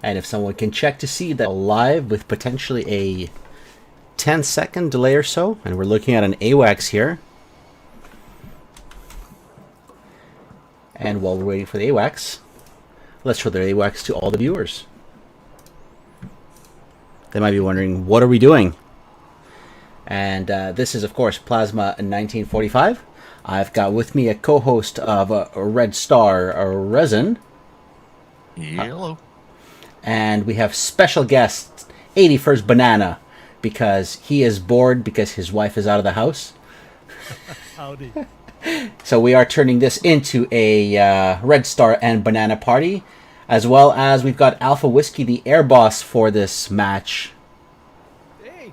And if someone can check to see that live with potentially a 10-second delay or so, and we're looking at an AWACS here. And while we're waiting for the AWACS, let's show the AWACS to all the viewers. They might be wondering, what are we doing? And this is, of course, Plasma 1945. I've got with me a co-host of Red Star, Resin. Hello. And we have special guest, 81st Banana, because he is bored because his wife is out of the house. Howdy. So we are turning this into a Red Star and Banana party, as well as we've got Alpha Whiskey, the air boss, for this match. Hey.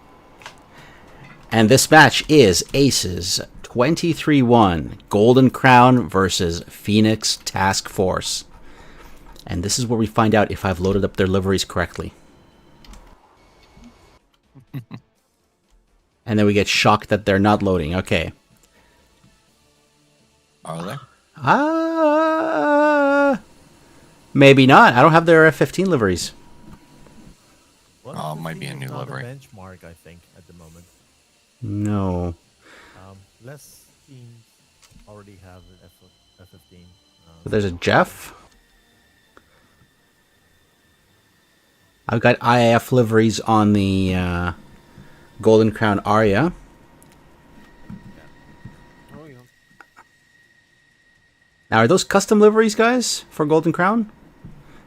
And this match is ACES 23-1, Golden Crown versus Phoenix Task Force. And this is where we find out if I've loaded up their liveries correctly. And then we get shocked that they're not loading. Okay. Are they? Maybe not. I don't have their F-15 liveries. Oh, it might be a new livery. Benchmark, I think, at the moment. No. Less teams already have an F-15. But there's a Jeff. I've got IAF liveries on the Golden Crown Aria. Oh, yeah. Now, are those custom liveries, guys, for Golden Crown?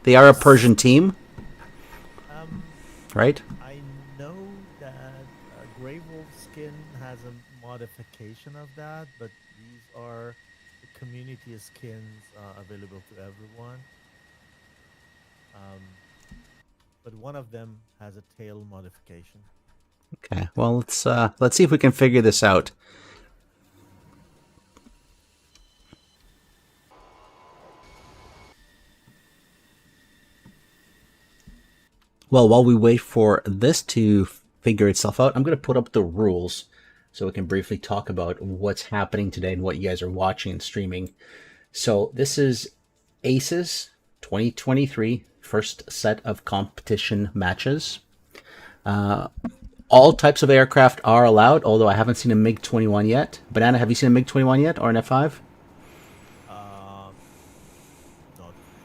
They are a Persian team, right? I know that Grey Wolf skin has a modification of that, but these are the community skins available to everyone. But one of them has a tail modification. Okay, well, let's see if we can figure this out. Well, while we wait for this to figure itself out, I'm going to put up the rules so we can briefly talk about what's happening today and what you guys are watching and streaming. So this is ACES 2023, first set of competition matches. All types of aircraft are allowed, although I haven't seen a MiG-21 yet. Banana, have you seen a MiG-21 yet, or an F-5? Not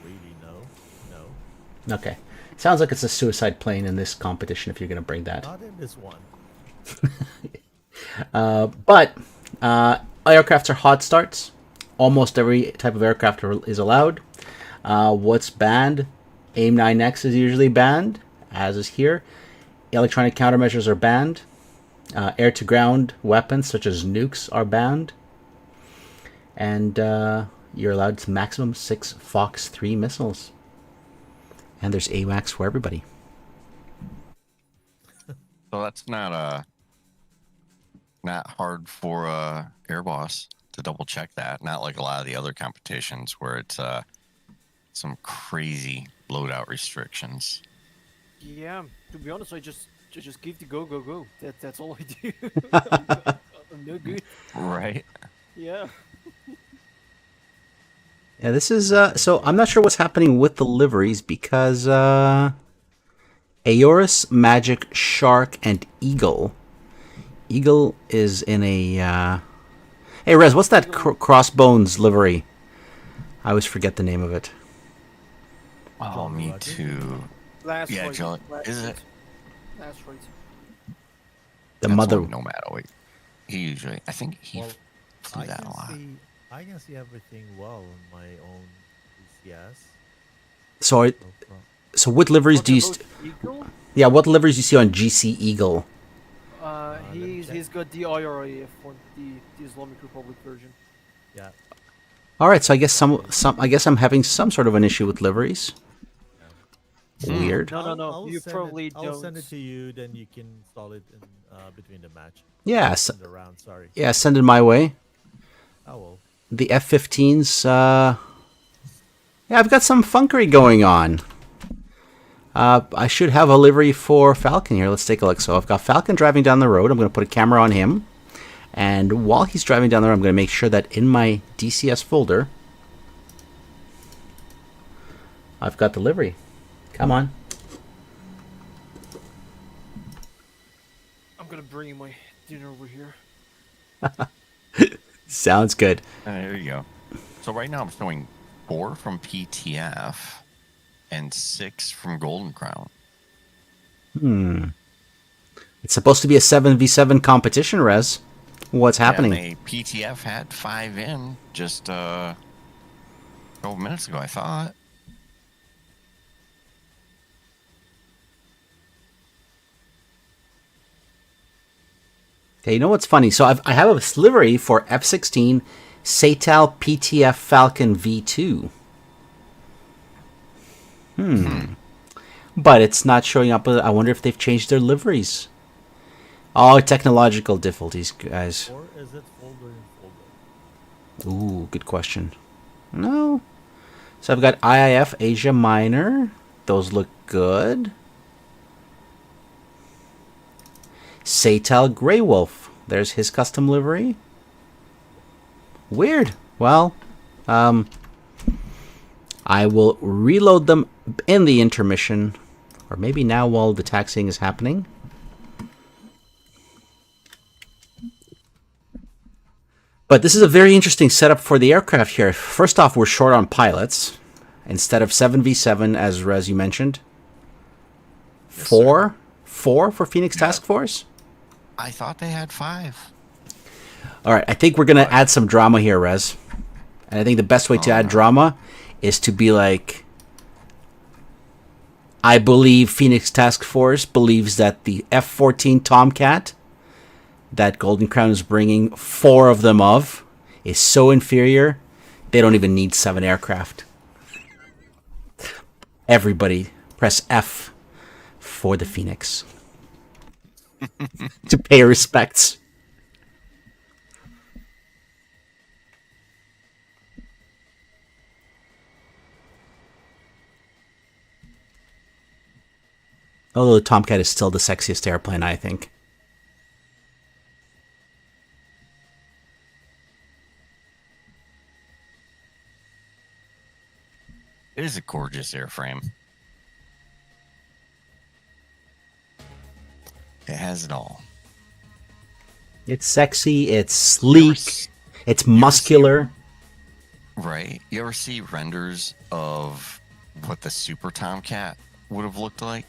really, no. Okay. Sounds like it's a suicide plane in this competition if you're going to bring that. Not in this one. But aircrafts are hot starts. Almost every type of aircraft is allowed. What's banned? AIM-9X is usually banned, as is here. Electronic countermeasures are banned. Air-to-ground weapons, such as nukes, are banned. And you're allowed to maximum 6 Fox 3 missiles. And there's AWACS for everybody. So that's not hard for Air Boss to double check that. Not like a lot of the other competitions where it's some crazy loadout restrictions. Yeah, to be honest, I just give the go. That's all I do. I'm no good. Right. Yeah. Yeah, this is so I'm not sure what's happening with the liveries because Aorus, Magic, Shark, and Eagle. Eagle is in a Hey Rez, what's that Crossbones livery? I always forget the name of it. Oh, me too. Last Yeah, right. John. Last Is right. it? That's right. The That's mother. one Nomad. Oh, wait. He usually, I think he Well, flew that a lot. I can see everything well on my own DCS. So what liveries do you? Eagle? Yeah, what liveries do you see on GC Eagle? He's got the IRIF one, the Islamic Republic version. Yeah. All right, so I guess I guess I'm having some sort of an issue with liveries. Weird. No, I'll you send probably I'll don't. send it to you, then you can install it in between the match. Yeah, In the round, sorry. yeah. Send it my way. Oh well. The F-15s. Yeah, I've got some funkery going on. I should have a livery for Falcon here. Let's take a look. So I've got Falcon driving down the road. I'm going to put a camera on him. And while he's driving down the road, I'm going to make sure that in my DCS folder, I've got the livery. Come on. bringing my dinner over here. Sounds good. There you go. So right now I'm showing 4 from PTF and 6 from Golden Crown. It's supposed to be a 7v7 competition, Rez. What's happening? Yeah, PTF had 5 in just a couple minutes ago, I thought. Okay, you know what's funny? So I have a livery for F-16 Satal PTF Falcon V2. But it's not showing up. I wonder if they've changed their liveries. Oh, technological difficulties, guys. Or is it folder in folder? Ooh, good question. No. So I've got IIF Asia Minor. Those look good. Satal Grey Wolf. There's his custom livery. Weird. Well, I will reload them in the intermission, or maybe now while the taxiing is happening. But this is a very interesting setup for the aircraft here. First off, we're short on pilots. Instead of 7v7, as Rez, you mentioned. Yes, Four for Phoenix Task Force? I thought they had 5. All right, I think we're going to add some drama here, Rez. And I think the best way to add drama is to be like, I believe Phoenix Task Force believes that the F-14 Tomcat that Golden Crown is bringing 4 of them of is so inferior, they don't even need 7 aircraft. Everybody press F for the Phoenix to pay respects. Although the Tomcat is still the sexiest airplane, I think. It is a gorgeous airframe. It has it all. It's sexy, it's sleek, it's muscular. Right. You ever see renders of what the Super Tomcat would have looked like?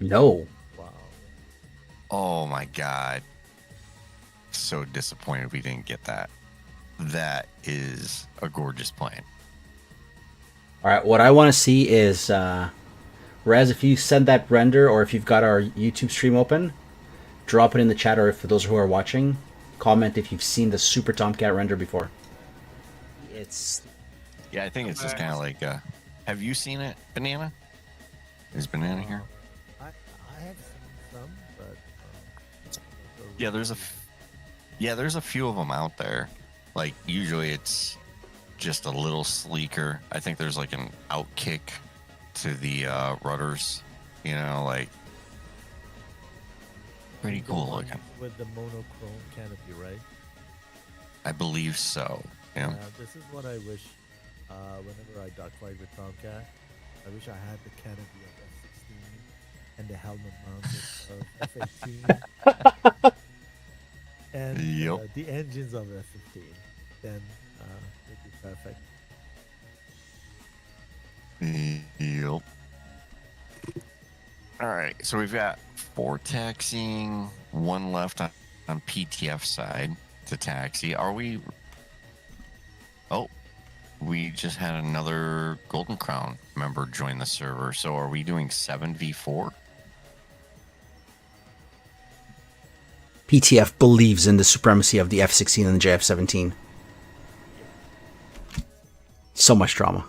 No. Wow. Oh my god. So disappointed we didn't get that. That is a gorgeous plane. All right, what I want to see is, Rez, if you send that render, or if you've got our YouTube stream open, drop it in the chat, or for those who are watching, comment if you've seen the Super Tomcat render before. It's... Yeah, I think it's just kind of like, have you seen it, Banana? Is Banana here? I have seen some, but there's a few of them out there. Like usually it's just a little sleeker. I think there's like an outkick to the rudders, you know, like pretty the cool one looking. with the monochrome canopy, right? I believe so. Yeah. This is what I wish. Whenever I duck flight with Tomcat, I wish I had the canopy of F-16 and the helmet mounted of F-18 and Yep. the engines of F-15. Then it'd be perfect. Yep. All right, so we've got 4 taxiing, 1 left on PTF side to taxi. Are we? Oh, we just had another Golden Crown member join the server. So are we doing 7v4? PTF believes in the supremacy of the F-16 and the JF-17. So much drama.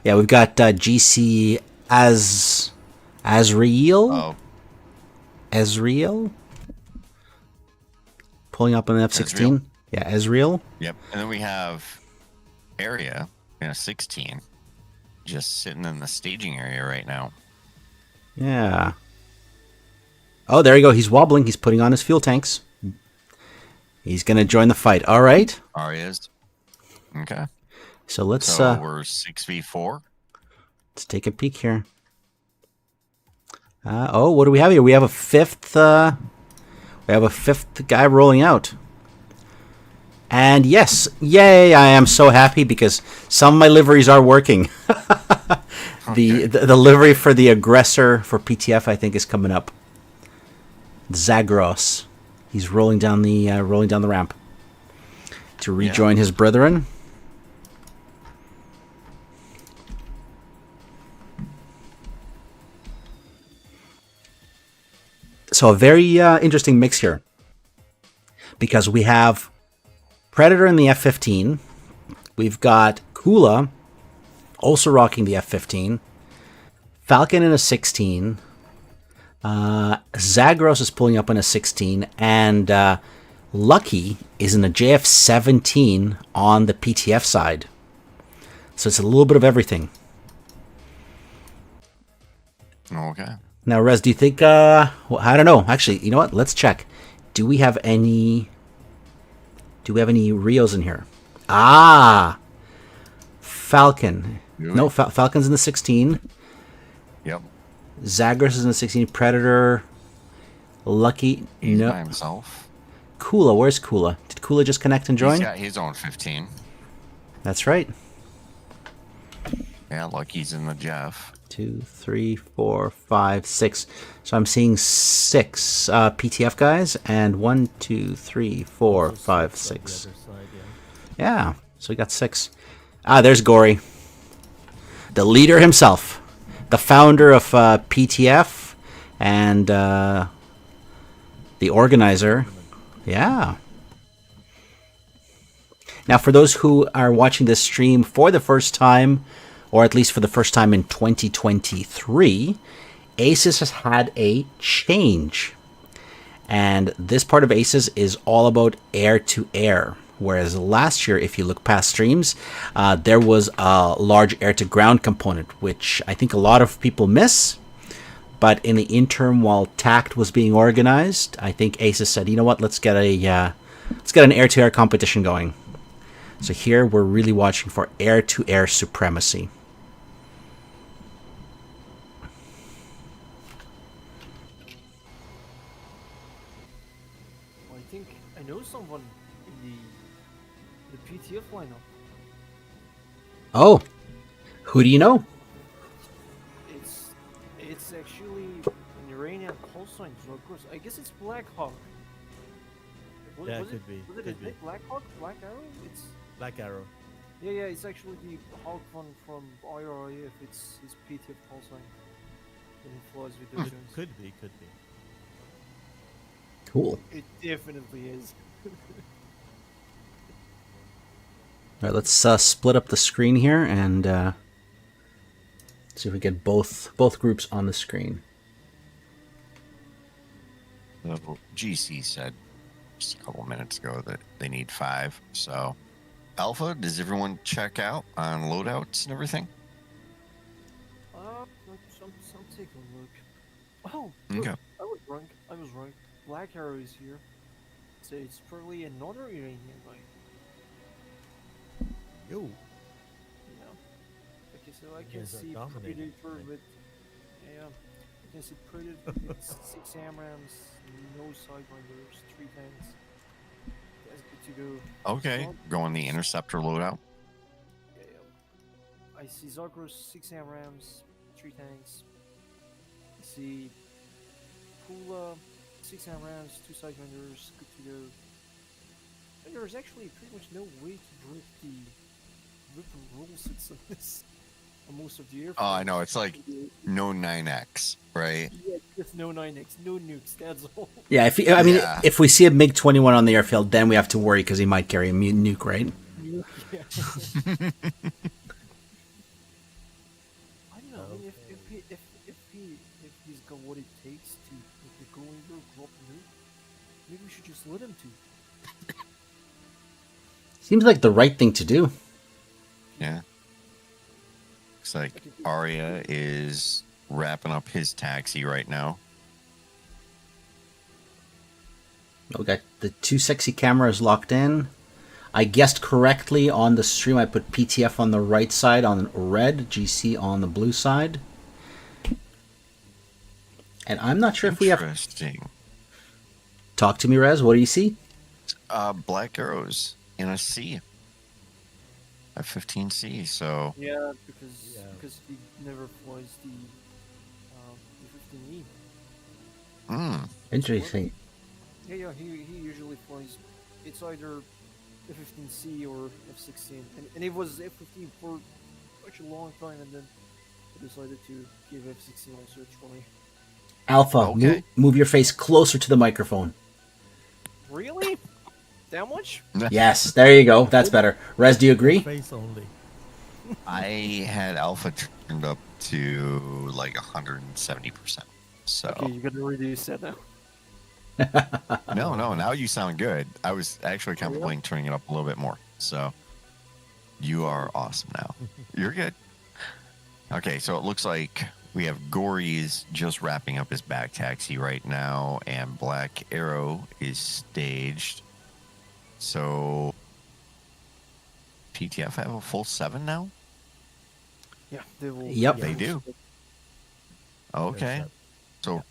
Yeah, we've got GC Azrael. Oh, Azrael? Pulling up on an F-16. Azrael. Yeah, Azrael. yep. And then we have Area in a 16 just sitting in the staging area right now. Yeah. Oh, there you go. He's wobbling. He's putting on his fuel tanks. He's going to join the fight. All right. Arias. Okay. So let's So we're 6v4. let's take a peek here. Oh, what do we have here? We have a fifth We have a 5th guy rolling out. And yes, yay, I am so happy because some of my liveries are working. The livery for the aggressor for PTF, I think, is coming up. Zagros. He's rolling down the ramp to rejoin his brethren. So a very interesting mix here, because we have Predator in the F-15. We've got Kula also rocking the F-15. Falcon in a 16. Zagros is pulling up in a 16. And Lucky is in the JF-17 on the PTF side. So it's a little bit of everything. Okay. Now, Rez, do you think... well, I don't know. Actually, you know what? Let's check. Do we have any Rios in here? Ah! Falcon. Really? No, Falcon's in the 16. Yep. Zagros is in the 16. Predator. Lucky. He's No. by himself. Kula. Where's Kula? Did Kula just connect and join? He's got his own 15. That's right. Yeah, Lucky's in the Jeff. 2, 3, 4, 5, 6. So I'm seeing 6 PTF guys, and 1, 2, 3, 4, 5, 6. Yeah, so we got 6. Ah, there's Gory, the leader himself, the founder of PTF, and the organizer. Yeah. Now, for those who are watching this stream for the first time, or at least for the first time in 2023, ACES has had a change. And this part of ACES is all about air-to-air. Whereas last year, if you look past streams, there was a large air-to-ground component, which I think a lot of people miss. But in the interim, while TACT was being organized, I think ACES said, you know what, let's get an air-to-air competition going. So here we're really watching for air-to-air supremacy. Well, I think I know someone in the PTF lineup. Oh, who do you know? It's actually an Iranian call sign, so of course I guess it's Black Hawk. Yeah, it could be. Was it Could be. Black Hawk? Black Arrow? It's Black Arrow. yeah, it's actually the Hawk one from IRIF. It's his PTF call sign. And he flies with those guns. Could be. Could be. Cool. It definitely is. All right, let's split up the screen here and see if we get both groups on the screen. The GC said just a couple minutes ago that they need 5. So, Alpha, does everyone check out on loadouts and everything? Some take a look. Oh, look, Okay. I was wrong. Black Arrow is here. So it's probably another Iranian guy. Yo. Yeah. Okay, so I can guys are see dominating Predator tonight. with I can see Predator with 6 AMRAMs, no sidewinders, 3 tanks. That's good to go. Okay. Going the interceptor loadout. I see Zagros, 6 AMRAMs, 3 tanks. I see Pula, 6 AMRAMs, 2 sidewinders, good to go. And there's actually pretty much no way to break the rip and roll sets on this. On most of the airframes. Oh, I know. It's like no 9X, right? Yeah, just no 9X, no nukes, that's all. Yeah, if we see a MiG-21 on the airfield, then we have to worry because he might carry a nuke, right? Yeah. I don't know. I mean, if he's got what it takes to go in there, drop a nuke, maybe we should just let him to. Seems like the right thing to do. Yeah. Looks like Arya is wrapping up his taxi right now. Okay, the 2 sexy cameras locked in. I guessed correctly on the stream. I put PTF on the right side on red, GC on the blue side. And I'm not sure if we have Interesting. Talk to me, Rez. What do you see? Black arrows in a C. A 15C. So Yeah, because Yeah. he never flies the 15E. Interesting. Yeah, he usually flies. It's either F-15C or F-16, and it was F-15 for such a long time, and then I decided to give F-16 also a try. Alpha, Okay. move your face closer to the microphone. Really? That much? Yes, there you go. That's better. Rez, do you agree? Face only. I had alpha turned up to like 170%. So Okay, you gotta reduce that now. no, now you sound good. I was actually contemplating turning it up a little bit more. So you are awesome now. You're good. Okay, so it looks like we have Gory's just wrapping up his back taxi right now, and Black Arrow is staged. So PTF have a full 7 now? Yeah, they will. Yep. They do. Okay. So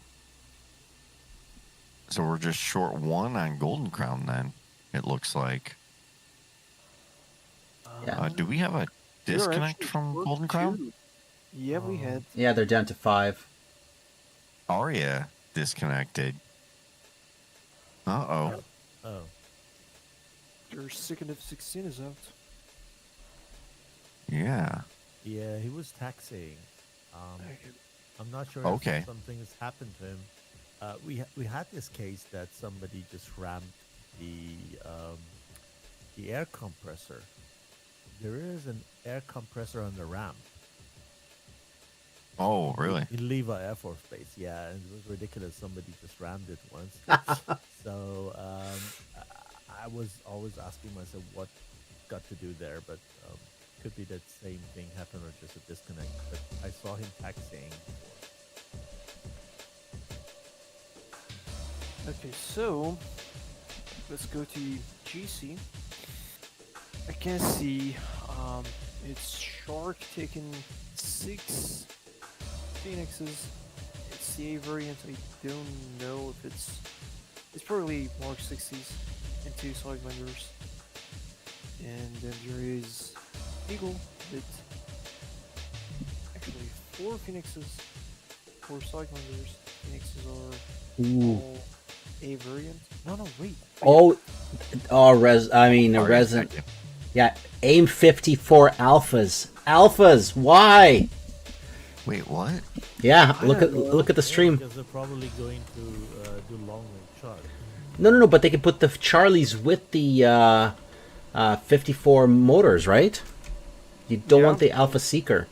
so we're just short 1 on Golden Crown then, it looks like. Yeah. Do we have a They're disconnect actually from short Golden Crown? two. Yeah, we had. Yeah, they're down to 5. Arya disconnected. Uh-oh. Oh. Their second F-16 is out. Yeah. Yeah, he was taxiing. Okay. I'm not sure Okay. if something has happened to him. We had this case that somebody just rammed the air compressor. There is an air compressor on the ramp Oh, really? in Leva Air Force Base. Yeah, and it was ridiculous. Somebody just rammed it once. So I was always asking myself what got to do there, but could be that same thing happened or just a disconnect. But I saw him taxiing. Okay, so let's go to GC. I can see it's Shark taking 6 Phoenixes. It's the A variant. I don't know if it's probably Mark 60s and 2 Sidewinders. And then there is Eagle with actually 4 Phoenixes, 4 Sidewinders. Phoenixes are Ooh. all A variant. No, wait. Oh, Rez. I mean, a Arya's resin. active. Yeah, AIM 54 alphas. Alphas. Why? Wait, what? Yeah, I look at don't know. look at the stream. Because they're probably going to do long range shot. No, but they can put the Charlies with the 54 motors, right? You don't Yeah. want the Alpha Seeker.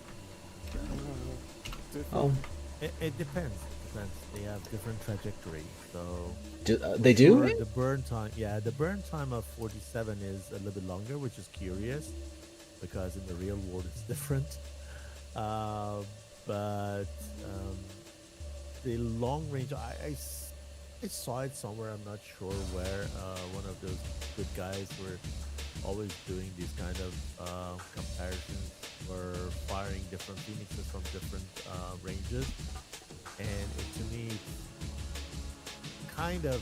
Oh, It depends. They have different trajectory. So they do? the burn time, the burn time of 47 is a little bit longer, which is curious because in the real world it's different. But the long range, I saw it somewhere. I'm not sure where. One of those good guys were always doing these kind of comparisons. Were firing different phoenixes from different ranges, and to me, kind of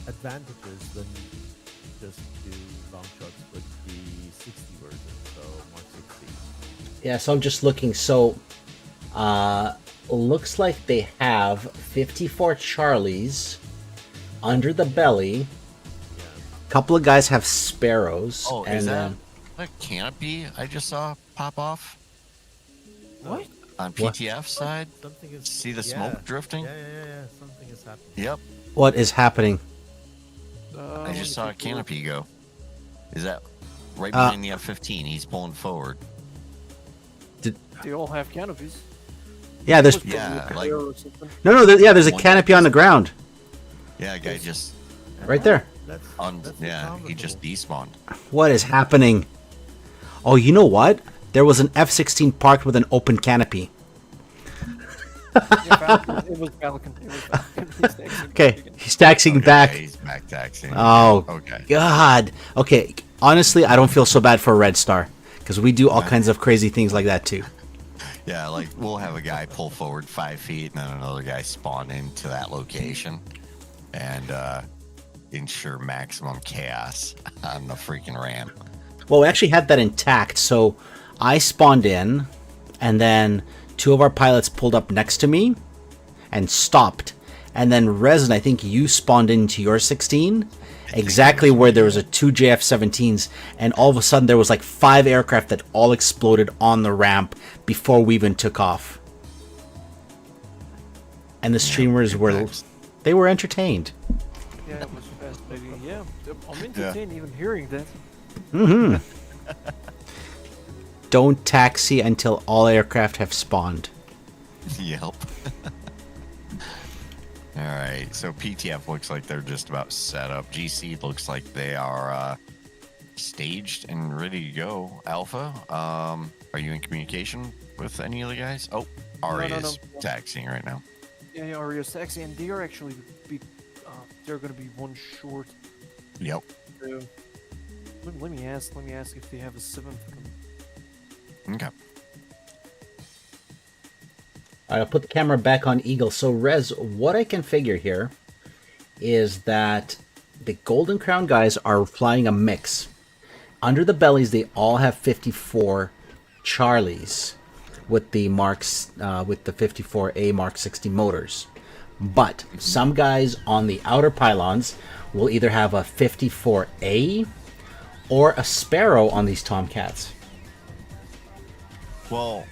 advantages when you just do long shots with the 60 version, so 160. Yeah, so I'm just looking. So, looks like they have 54 Charlies under the belly. Yeah. Couple of guys have Sparrows. Oh, and is that a canopy I just saw pop off What? on PTF side? Something is. See the smoke drifting? Yeah. Something is happening. Yep. what is happening? I just saw a canopy go. Is that right Uh, behind the F-15? He's pulling forward. They all have canopies. Yeah, there's Yeah, like there's a One- canopy on the ground yeah, guy just right there. That's yeah, he just despawned. What is happening? Oh, you know what? There was an F-16 parked with an open canopy. It was Falcon. Okay, he's taxiing Okay, back. yeah, he's back taxing. Oh, Okay. God. Okay, honestly, I don't feel so bad for Red Star because we do all kinds of crazy things like that too. Yeah, like we'll have a guy pull forward 5 feet and then another guy spawn into that location. and ensure maximum chaos on the freaking ramp. Well, we actually had that intact. So I spawned in, and then 2 of our pilots pulled up next to me and stopped. And then Resin, I think you spawned into your 16, exactly where there was a 2 JF-17s, and all of a sudden there was like 5 aircraft that all exploded on the ramp before we even took off. And the streamers were entertained. Yeah, it was fascinating. Yeah, I'm entertained even hearing that. Mm-hmm. Don't taxi until all aircraft have spawned. Yep. All right, so PTF looks like they're just about set up. GC looks like they are staged and ready to go. Alpha, are you in communication with any of the guys? Oh, Ari is taxiing right now. Yeah, Ario's taxi, and they are actually they're gonna be 1 short. Yep. So, let me ask if they have a 7th. Okay. Alright, I'll put the camera back on Eagle. So, Rez, what I can figure here is that the Golden Crown guys are flying a mix. Under the bellies, they all have 54 Charlies with the with the 54A Mark 60 motors. But some guys on the outer pylons will either have a 54A or a Sparrow on these Tomcats. Well,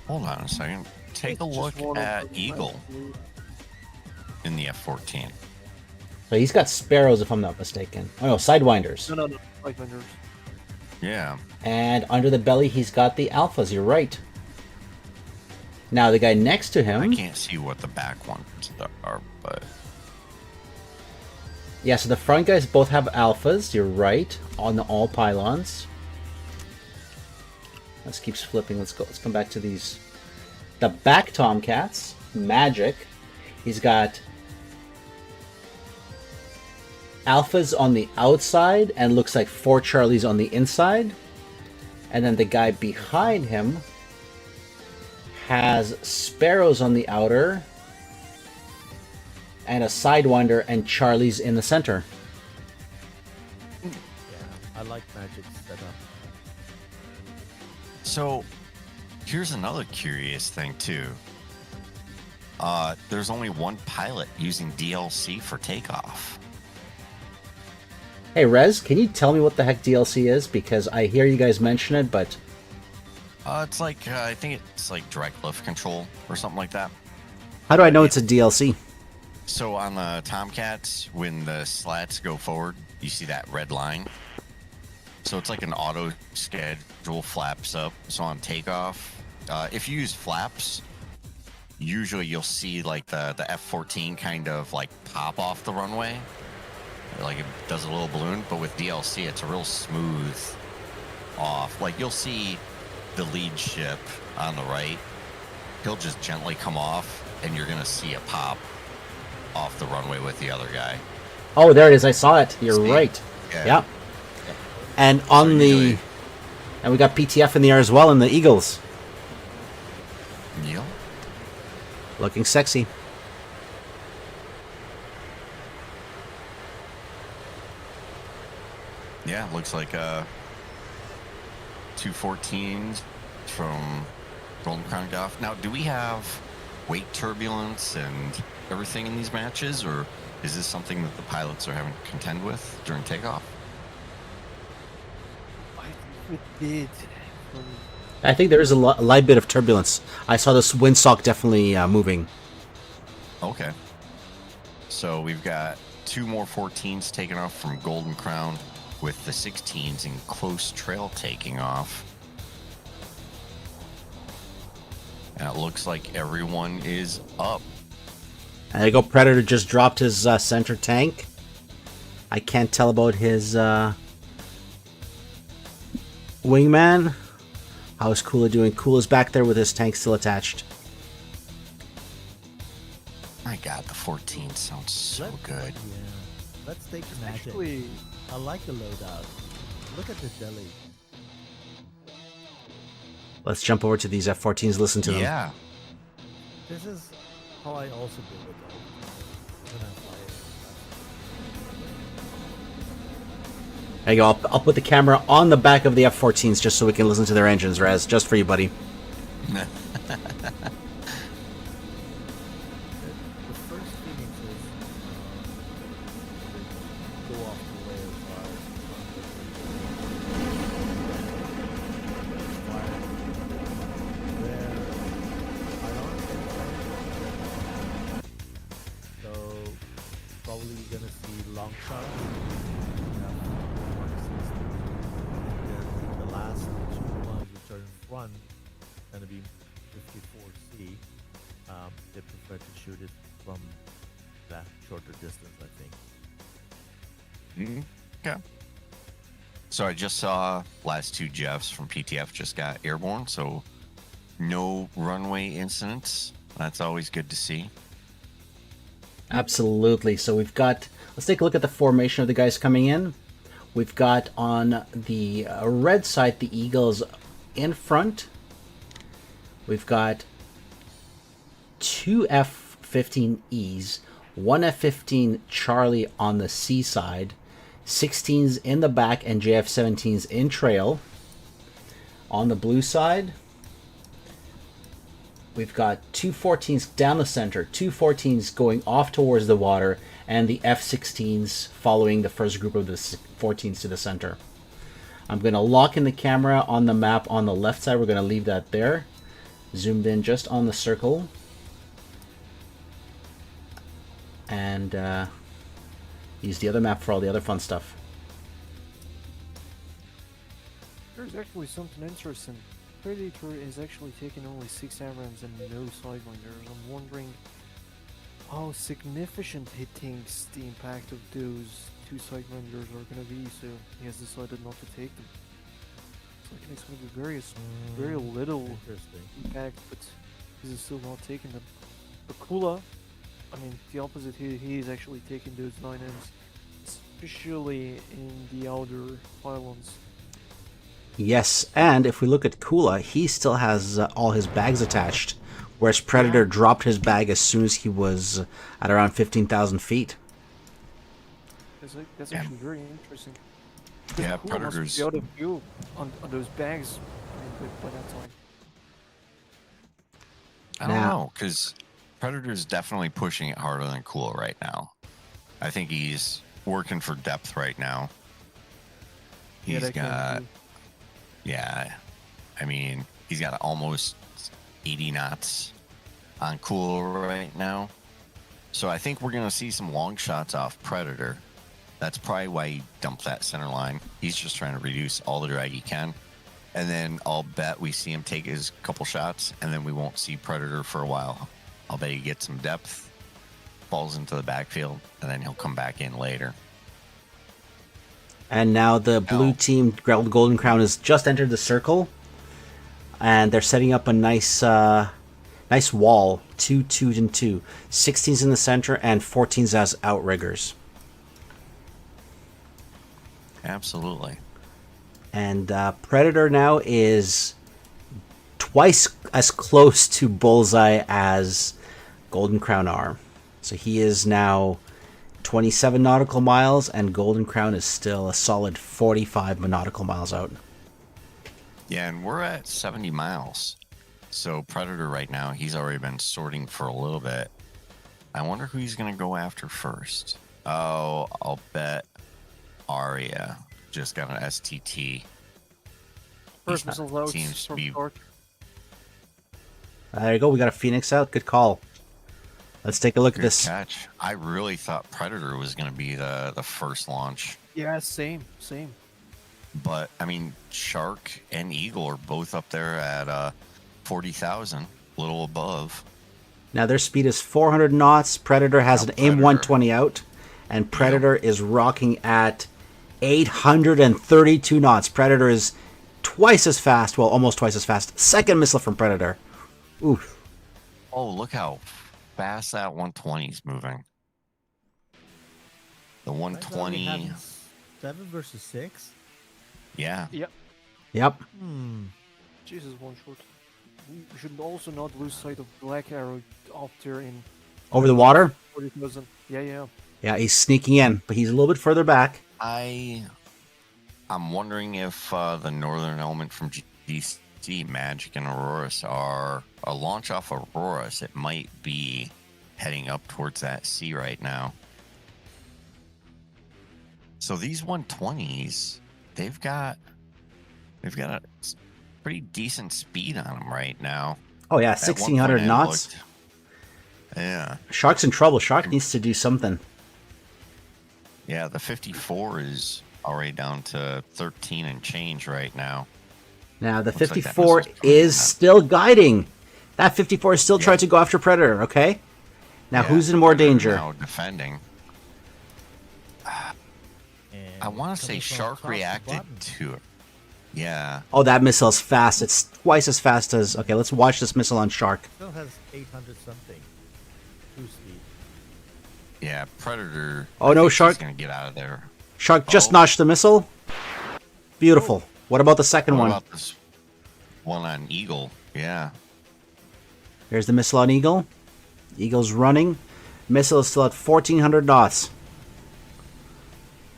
hold on a second. Take a look at Eagle in the F-14. So he's got Sparrows, if I'm not mistaken. Oh no, Sidewinders. No, Sidewinders. Yeah. And under the belly, he's got the Alphas. You're right. Now the guy next to him. I can't see what the back ones are, but yeah. So the front guys both have Alphas. You're right on the all pylons. Let's keep flipping. Let's go. Let's come back to these. The back Tomcats, Magic. He's got Alphas on the outside and looks like 4 Charlies on the inside. And then the guy behind him has Sparrows on the outer and a Sidewinder and Charlies in the center. Yeah, I like Magic's setup. so here's another curious thing too. There's only 1 pilot using DLC for takeoff. Hey Rez, can you tell me what the heck DLC is? Because I hear you guys mention it, but It's like I think it's like direct lift control or something like that. how do I know it's a DLC? So on the Tomcats, when the slats go forward, you see that red line. So it's like an auto schedule flaps up. So on takeoff, if you use flaps, usually you'll see like the F-14 kind of like pop off the runway. Like it does a little balloon, but with DLC, it's a real smooth off. Like you'll see the lead ship on the right. He'll just gently come off, and you're gonna see a pop off the runway with the other guy. Oh, there it is. I saw it. You're See? right. Yeah. Yeah. And on So the usually- and we got PTF in the air as well in the Eagles. Yep. Looking sexy. Yeah, looks like 214s from Golden Crown Golf. Now, do we have weight turbulence and everything in these matches, or is this something that the pilots are having to contend with during takeoff? I think it did. I think there is a light bit of turbulence. I saw this windsock definitely moving. Okay. So we've got 2 more 14s taking off from Golden Crown, with the 16s in close trail taking off. And it looks like everyone is up. And there you go. Predator just dropped his center tank. I can't tell about his wingman. How is Kula doing? Kula's back there with his tank still attached. My God, the 14 sounds so good. Yeah. Let's take Magic. Actually, I like the loadout. Look at the belly. Let's jump over to these F-14s. Listen to them. Yeah. This is how I also do it. When I fly it. There you go. I'll put the camera on the back of the F-14s just so we can listen to their engines, Raz. Just for you, buddy. The first Phoenix is they go off the rails are where so probably you're gonna see long shots. And then the last two ones which are in front gonna be 54C. They prefer to shoot it from that shorter distance, I think. Yeah. So I just saw last two Jeffs from PTF just got airborne, so no runway incidents. That's always good to see. Absolutely. So we've got, let's take a look at the formation of the guys coming in. We've got on the red side, the Eagles in front. We've got two F-15Es, one F-15 Charlie on the C side, 16s in the back, and JF-17s in trail. On the blue side, we've got two 14s down the center, two 14s going off towards the water, and the F-16s following the first group of the 14s to the center. I'm going to lock in the camera on the map on the left side. We're going to leave that there. Zoomed in just on the circle. And use the other map for all the other fun stuff. There's actually something interesting. Predator is actually taking only 6 AMRAAMs and no sidewinders. I'm wondering how significant he thinks the impact of those 2 sidewinders are going to be, so he has decided not to take them. So I think it's going to be very little impact, but he's still not taking them. But Kula, I mean, the opposite, he is actually taking those 9Ms, especially in the outer pylons. Yes, and if we look at Kula, he still has all his bags attached, whereas Predator dropped his bag as soon as he was at around 15,000 feet. That's actually very interesting. Yeah, Kula Predators. must be out of fuel on those bags by that time. I don't know, because Predator's definitely pushing it harder than Cool right now. I think he's working for depth right now. He's got, I mean, he's got almost 80 knots on Cool right now. So I think we're going to see some long shots off Predator. That's probably why he dumped that center line. He's just trying to reduce all the drag he can. And then I'll bet we see him take his couple shots, and then we won't see Predator for a while. I'll bet he gets some depth, falls into the backfield, and then he'll come back in later. And now the blue team, Golden Crown, has just entered the circle, and they're setting up a nice wall, 2 2s and 2, 16s in the center and 14s as outriggers. Absolutely. And Predator now is twice as close to Bullseye as Golden Crown are. So he is now 27 nautical miles, and Golden Crown is still a solid 45 nautical miles out. Yeah, and we're at 70 miles. So Predator right now, he's already been sorting for a little bit. I wonder who he's going to go after first. Oh, I'll bet Arya just got an STT. First missiles out seems to from be Stark. There you go. We got a Phoenix out. Good call. Let's take a look at good this. catch. I really thought Predator was going to be the first launch. Yeah, same. But, I mean, Shark and Eagle are both up there at 40,000, a little above. Now their speed is 400 knots. Predator has an AIM 120 out, and Predator is rocking at 832 knots. Predator is twice as fast, well, almost twice as fast. Second missile from Predator. Oof. Oh, look how fast that 120 is moving. The 120. 7 versus 6? Yeah. Yep. Jesus, one short. We should also not lose sight of Black Arrow up there in Over the water? 40,000. Yeah. Yeah, he's sneaking in, but he's a little bit further back. I I'm wondering if the northern element from DC, Magic and Auroras, are a launch off Auroras. It might be heading up towards that sea right now. So these 120s, they've got a pretty decent speed on them right now. Oh yeah, At one 1600 point I knots. looked- Yeah. Shark's in trouble. Shark needs to do something. Yeah, the 54 is already down to 13 and change right now. Now the Looks like that 54 missile's coming is up. still guiding. That 54 is still Yeah. trying to go after Predator. Okay. Now Yeah, who's in more they're danger? Now defending. And I want to say coming from Shark top to reacted bottom. to it. Yeah. Oh, that missile's fast. It's twice as fast as. Okay, let's watch this missile on Shark. Still has 800 something. Cruise speed. Yeah, Predator. Oh, I no, think he's Shark. gonna get out of there. Shark just Oh. notched the missile. Beautiful. What about the second What one? about this one on Eagle? Yeah. Here's the missile on Eagle. Eagle's running. Missile is still at 1400 knots.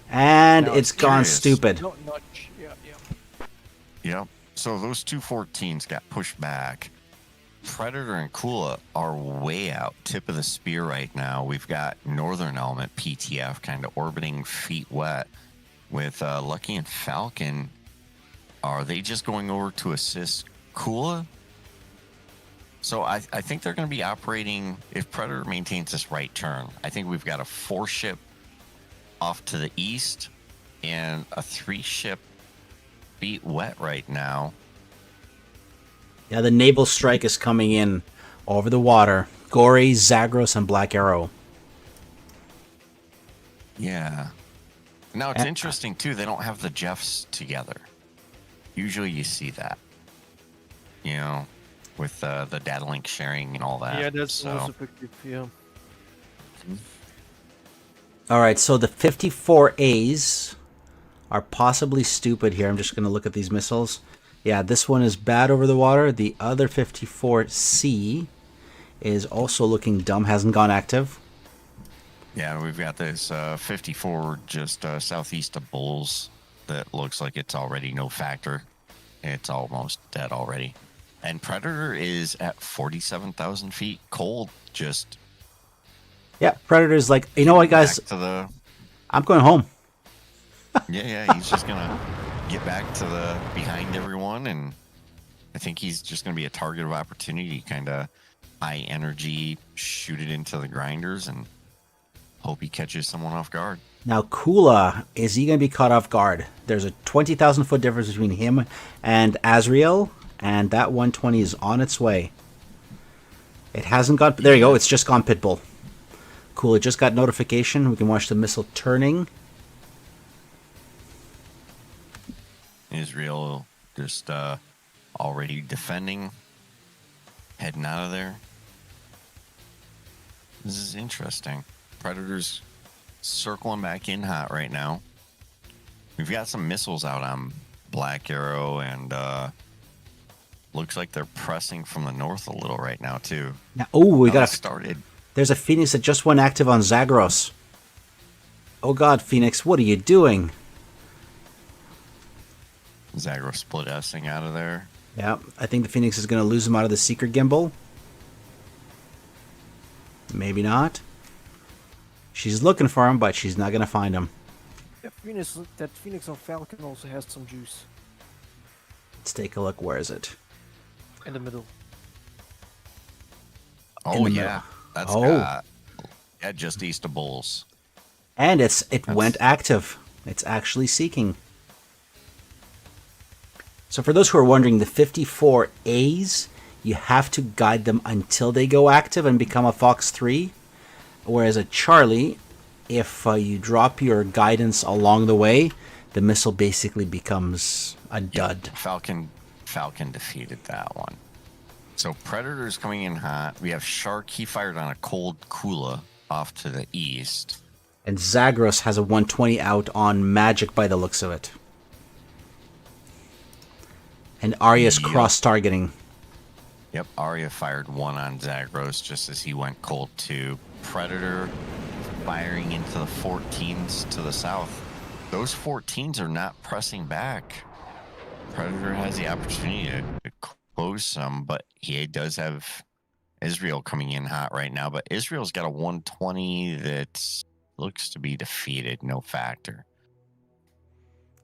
And Now it's it's gone curious. stupid. Not notch. Yeah, yeah. Yep. So those two 14s got pushed back. Predator and Kula are way out, tip of the spear right now. We've got Northern Element PTF kind of orbiting feet wet with Lucky and Falcon. Are they just going over to assist Kula? So I think they're going to be operating, if Predator maintains this right turn, I think we've got a 4-ship off to the east and a 3-ship feet wet right now. Yeah, the naval strike is coming in over the water. Gory, Zagros, and Black Arrow. Yeah. Now it's interesting too. They don't have the Jeffs together. Usually you see that, you know, with the data link sharing and all that. Yeah, that's so. also effective. Yeah. All right, so the 54As are possibly stupid here. I'm just going to look at these missiles. Yeah, this one is bad over the water. The other 54C is also looking dumb, hasn't gone active. Yeah, we've got this 54 just southeast of Bulls that looks like it's already no factor. It's almost dead already. And Predator is at 47,000 feet cold, just Yeah, Predator's like, you know what, guys? back to the I'm going home. yeah, he's just gonna get back to the behind everyone, and I think he's just gonna be a target of opportunity, kind of high energy, shoot it into the grinders, and hope he catches someone off guard. Now, Kula, is he going to be caught off guard? There's a 20,000 foot difference between him and Azrael, and that 120 is on its way. It hasn't gone. There you go. It's just gone Pitbull. Cool. It just got notification. We can watch the missile turning. Israel just already defending, heading out of there. This is interesting. Predators circling back in hot right now. We've got some missiles out on Black Arrow, and looks like they're pressing from the north a little right now too. Now, oh, we Now got it a. started. There's a Phoenix that just went active on Zagros. Oh God, Phoenix, what are you doing? Zagros split S-ing out of there. Yeah, I think the Phoenix is going to lose him out of the secret gimbal. Maybe not. She's looking for him, but she's not going to find him. That Phoenix on Falcon also has some juice Let's take a look. Where is it? in the middle. Oh the yeah, middle. that's Oh. got yeah, just east of Bulls. And it went active. It's actually seeking. So for those who are wondering, the 54As, you have to guide them until they go active and become a Fox 3. Whereas a Charlie, if you drop your guidance along the way, the missile basically becomes a dud. Falcon defeated that one. So Predator's coming in hot. We have Shark. He fired on a cold Kula off to the east. And Zagros has a 120 out on Magic by the looks of it. And Arya's Yep. cross-targeting. Yep, Arya fired one on Zagros just as he went cold too. Predator firing into the 14s to the south. those 14s are not pressing back. Predator has the opportunity to close some, but he does have Israel coming in hot right now. But Israel's got a 120 that looks to be defeated, no factor.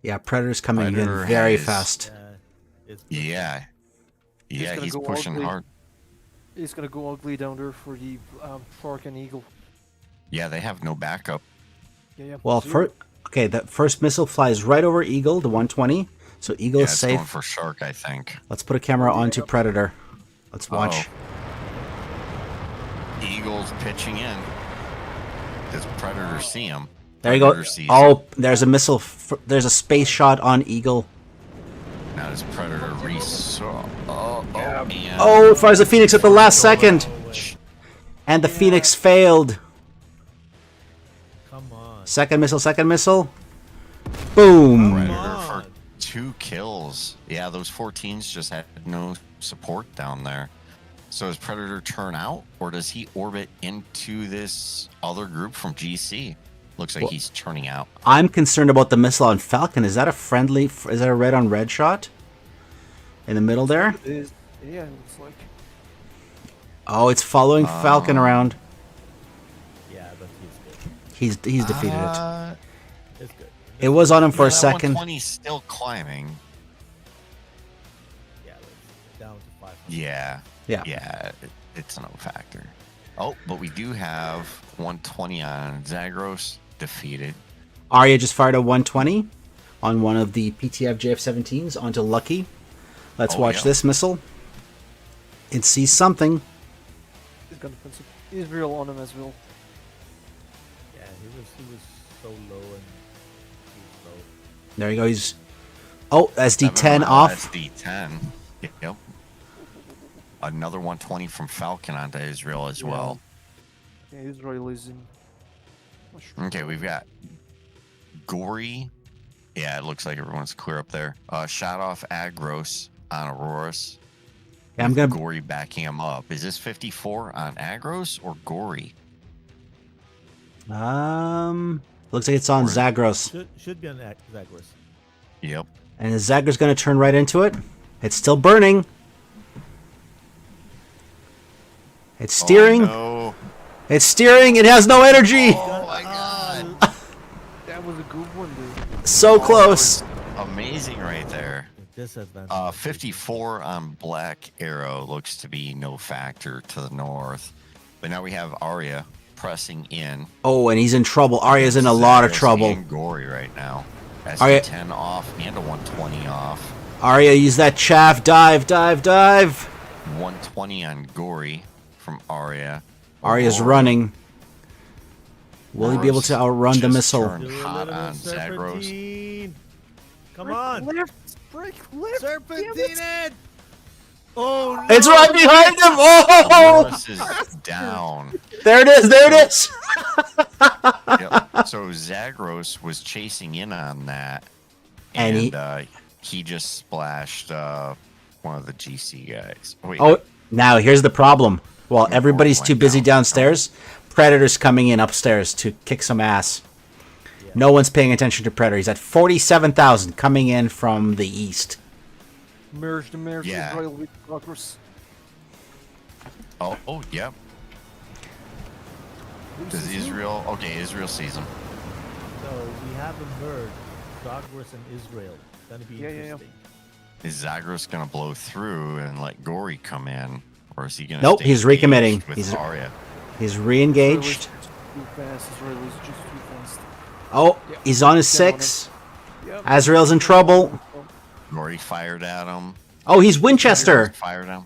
Yeah, Predator's coming Predator in very has- fast. Yeah, gonna he's go pushing ugly. hard. It's gonna go ugly down there for the Falcon Eagle. Yeah, they have no backup. Yeah. Well, okay, that first missile flies right over Eagle, the 120. So Eagle Yeah, is it's safe. going for Shark, I think. Let's put a camera onto Predator. Let's watch. Eagle's pitching in. Does Predator see him? There you go. Predator sees him. Oh, there's a missile. There's a space shot on Eagle. Now does Predator resaw? Oh, man. Oh, it fires the Phoenix at the last second. And the Phoenix failed. Come on. Second missile. Boom. Predator for 2 kills. Yeah, those 14s just had no support down there. So does Predator turn out, or does he orbit into this other group from GC? Looks like he's turning out. I'm concerned about the missile on Falcon. Is that a friendly? Is that a red on red shot? In the middle there? It is. Yeah, it looks like. Oh, it's following Falcon around. Yeah, but he's good. He's defeated it. It's good. It was on him for a That second. 120's still climbing. Yeah, it's down to 500. Yeah. Yeah. Yeah, it's no factor. Oh, but we do have 120 on Zagros defeated. Arya just fired a 120 on one of the PTF JF-17s onto Lucky. Let's watch yeah. this missile. It sees something. He's gonna put some Israel on him as well. Yeah, he was so low and he's low. There you go. He's. Oh, SD10 7 off. SD10. Yep. Another 120 from Falcon onto Israel as well. Yeah, Israel is in. Not sure. Okay, we've got Gory. Yeah, it looks like everyone's clear up there. Shot off Agros on Auroras. Yeah, I'm gonna. Gory backing him up. Is this 54 on Agros or Gory? Looks like it's on Zagros, Should be on Zagros. Yep. and is Zagros gonna turn right into it? It's still burning. It's steering. Oh, It's steering. It has no energy. no. Oh my god. That was a good one, dude. So close. Amazing right there. Disadvantage. 54 on Black Arrow looks to be no factor to the north. But now we have Arya pressing in. Oh, and he's in trouble. Arya's in a lot of Zagros trouble. and Gory right now. Arya- SD10 off and a 120 off. Arya, use that chaff. Dive. 120 on Gory from Arya. Arya's Aurora running. Will he be able to outrun the just missile? turned Do a hot little on Zagros. serpentine. Come Break on. left, break left. Serpentine damn it. it. Oh no. It's right behind him. Oh, Auroras is down. there it is. Yep. So Zagros was chasing in on that, And and he just splashed one of the GC guys. Wait, Oh, now here's the problem. While everybody's went too busy down. downstairs, Predator's coming in upstairs to kick some ass. No one's paying attention to Predator. He's at 47,000 coming in from the east. Merge Yeah. Israel with progress. oh, yep. Does Israel? Okay, Israel sees him. So we have a merge. Zagros and Israel. Gonna be Yeah. interesting. Is Zagros gonna blow through and let Gory come in, or is he gonna? Nope, stay he's recommitting. engaged with He's- Arya. He's Israel is re-engaged. too fast. Israel is just too fast. Oh, Yeah. he's on his Get on him. 6. Yep. Azrael's in trouble. Gory fired at him. Oh, he's Winchester. Fired him.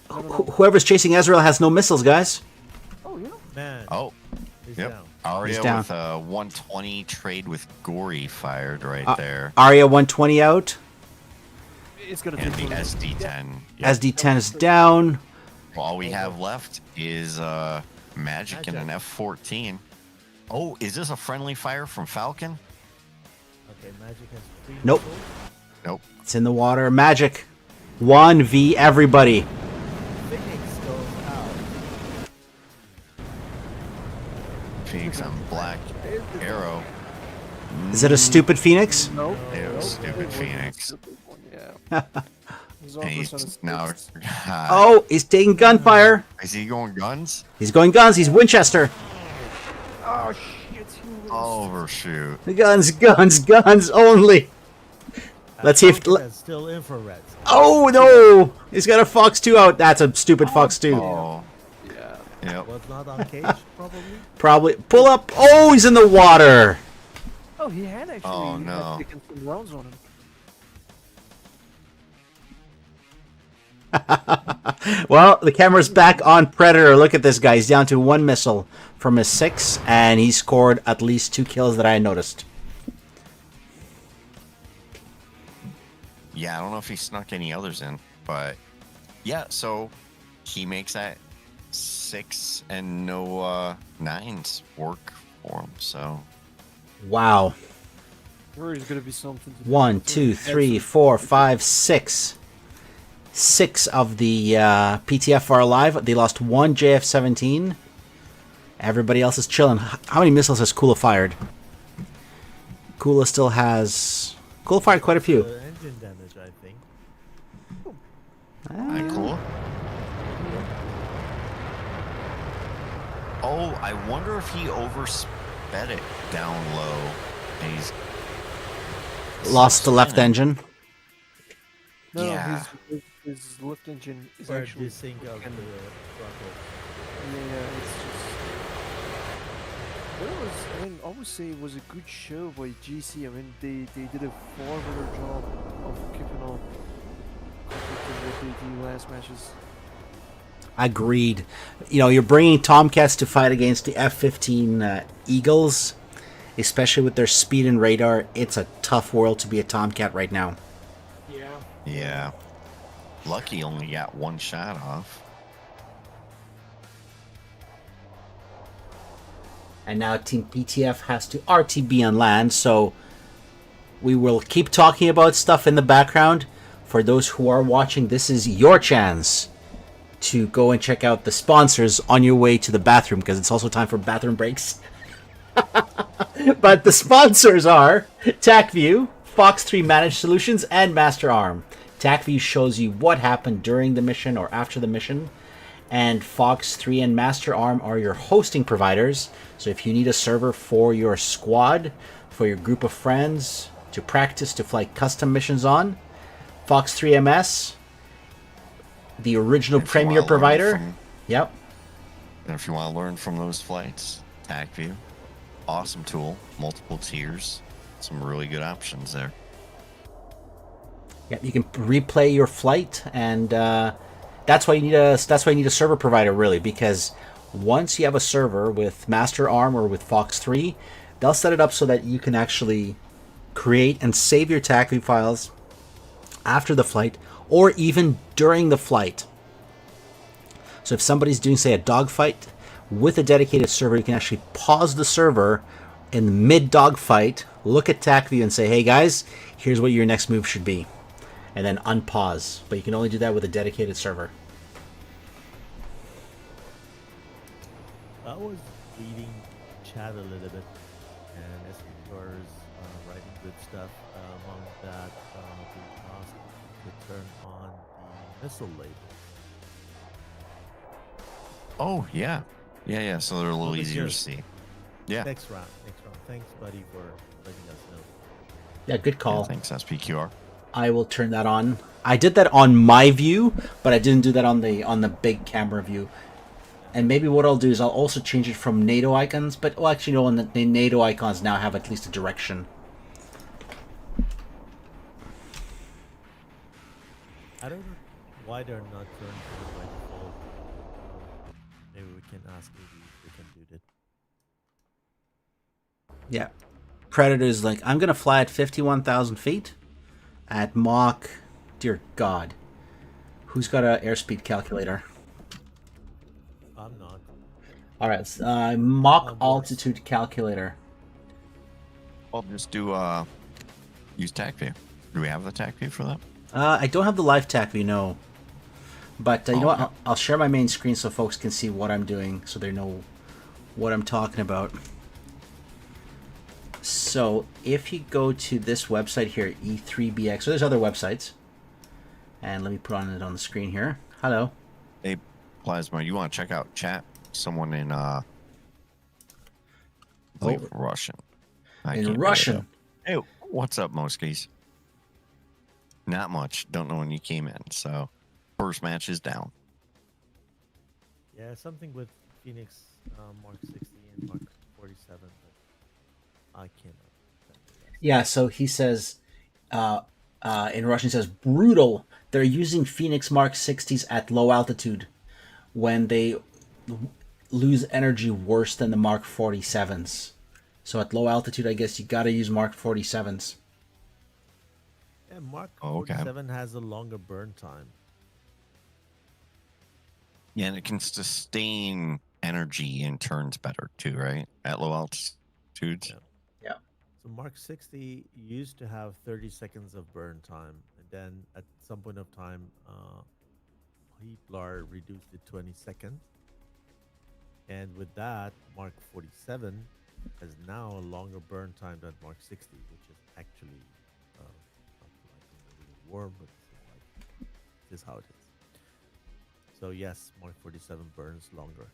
Whoever's chasing Azrael has no missiles, guys. Oh yeah. Man. Oh, He's yep. down. Arya He's down. with a 120 trade with Gory fired right there. Arya 120 out. It's gonna And take the one. SD10. Yep. SD10 is down. Well, all we have left is Magic and an F-14. Oh, is this a friendly fire from Falcon? Okay, Magic has 3 Nope. missiles. Nope. It's in the water. Magic. 1v everybody. Phoenix goes out. Phoenix on Black Arrow. Is it a stupid Phoenix? Nope. It was Nope. stupid It wasn't a Phoenix. stupid one, yeah. He's And on he's percent now. six. Oh, he's taking gunfire. Is he going guns? He's going guns. He's Winchester. Oh shit! He was- Overshoot. Guns, guns, guns only. Let's see if. It's still infrared. Oh no! He's got a Fox 2 out. That's a stupid Fox 2. Oh, Yeah. yep. Was not on cage, probably. Probably. Pull up. Oh, he's in the water. Oh, he had actually. Oh, he no. had taken some rounds on him. Well, the camera's back on Predator. Look at this guy. He's down to 1 missile from his 6, and he scored at least 2 kills that I noticed. Yeah, I don't know if he snuck any others in, but yeah, so he makes that 6 and no 9s work for him. So Wow. There is gonna be something. To 1, 2, 3, 4, 5, 6. 6 of the PTF are alive. They lost 1 JF-17. Everybody else is chilling. How many missiles has Kula fired? Kula still has... Kula fired quite a few. Engine damage, I think. Alright, cool. Oh, I wonder if he oversped it down low. And he's Lost the left engine. No, Yeah. his lift engine is Or actually. desync of the and- throttle. Yeah, it's just. It was. I mean, I would say it was a good show by GC. I mean, they did a far better job of keeping up with what they do last matches. Agreed. You know, you're bringing Tomcats to fight against the F-15 Eagles, especially with their speed and radar. It's a tough world to be a Tomcat right now. Yeah. yeah. Lucky only got 1 shot off. And now Team PTF has to RTB on land, so we will keep talking about stuff in the background. For those who are watching, this is your chance to go and check out the sponsors on your way to the bathroom, because it's also time for bathroom breaks. But the sponsors are TACView, Fox 3 Managed Solutions, and Master Arm. TACView shows you what happened during the mission or after the mission, and Fox 3 and Master Arm are your hosting providers. So if you need a server for your squad, for your group of friends, to practice, to fly custom missions on, Fox 3 MS, the original If you premier wanna learn provider. from- Yep. And if you want to learn from those flights, TACView, awesome tool, multiple tiers, some really good options there. Yep. You can replay your flight, and that's why you need a server provider, really, because once you have a server with Master Arm or with Fox 3, they'll set it up so that you can actually create and save your TACView files after the flight or even during the flight. So if somebody's doing, say, a dogfight with a dedicated server, you can actually pause the server in mid-dogfight, look at TACView and say, hey guys, here's what your next move should be. And then unpause. But you can only do that with a dedicated server. I was reading chat a little bit, and SP was writing good stuff. Among that, they asked to turn on the missile label. Oh, yeah. Yeah. So they're a little Well, easier to because- see. Yeah. Next round. Thanks, buddy, for letting us know. Yeah, good Yeah, call. thanks, SPQR. I will turn that on. I did that on my view, but I didn't do that on the big camera view. And maybe what I'll do is I'll also change it from NATO icons, but well, actually, no, the NATO icons now have at least a direction. I don't know why they're not turned on by default. Maybe we can ask AD if we can do that. Yeah. Predator's like, I'm going to fly at 51,000 feet at Mach... Dear God. Who's got an airspeed calculator? I'm not. All right, Mach worse. altitude calculator. Well, just do use TACView. Do we have the TACView for that? I don't have the live TACView, no. But you know what? Okay. I'll share my main screen so folks can see what I'm doing, so they know what I'm talking about. So if you go to this website here, E3BX, so there's other websites. And let me put on it on the screen here. Hello. Hey, Plasma, you want to check out chat? Someone in, I believe Russian. I In can't read it, Russian. though. Hey, what's up, Moskies? Not much. Don't know when you came in. So, first match is down. Yeah, something with Phoenix Mark 60 and Mark 47, but I cannot. Yeah, so he says, in Russian, he says, brutal. They're using Phoenix Mark 60s at low altitude when they lose energy worse than the Mark 47s. So at low altitude, I guess you got to use Mark 47s. Yeah, Mark Okay. 47 has a longer burn time. Yeah, and it can sustain energy in turns better, too, right? At low altitudes. Yeah. Yeah. So Mark 60 used to have 30 seconds of burn time, and then at some point of time, Heatblar reduced it 20 seconds. And with that, Mark 47 has now a longer burn time than Mark 60, which is actually not like really warm, but this is how it is. So yes, Mark 47 burns longer.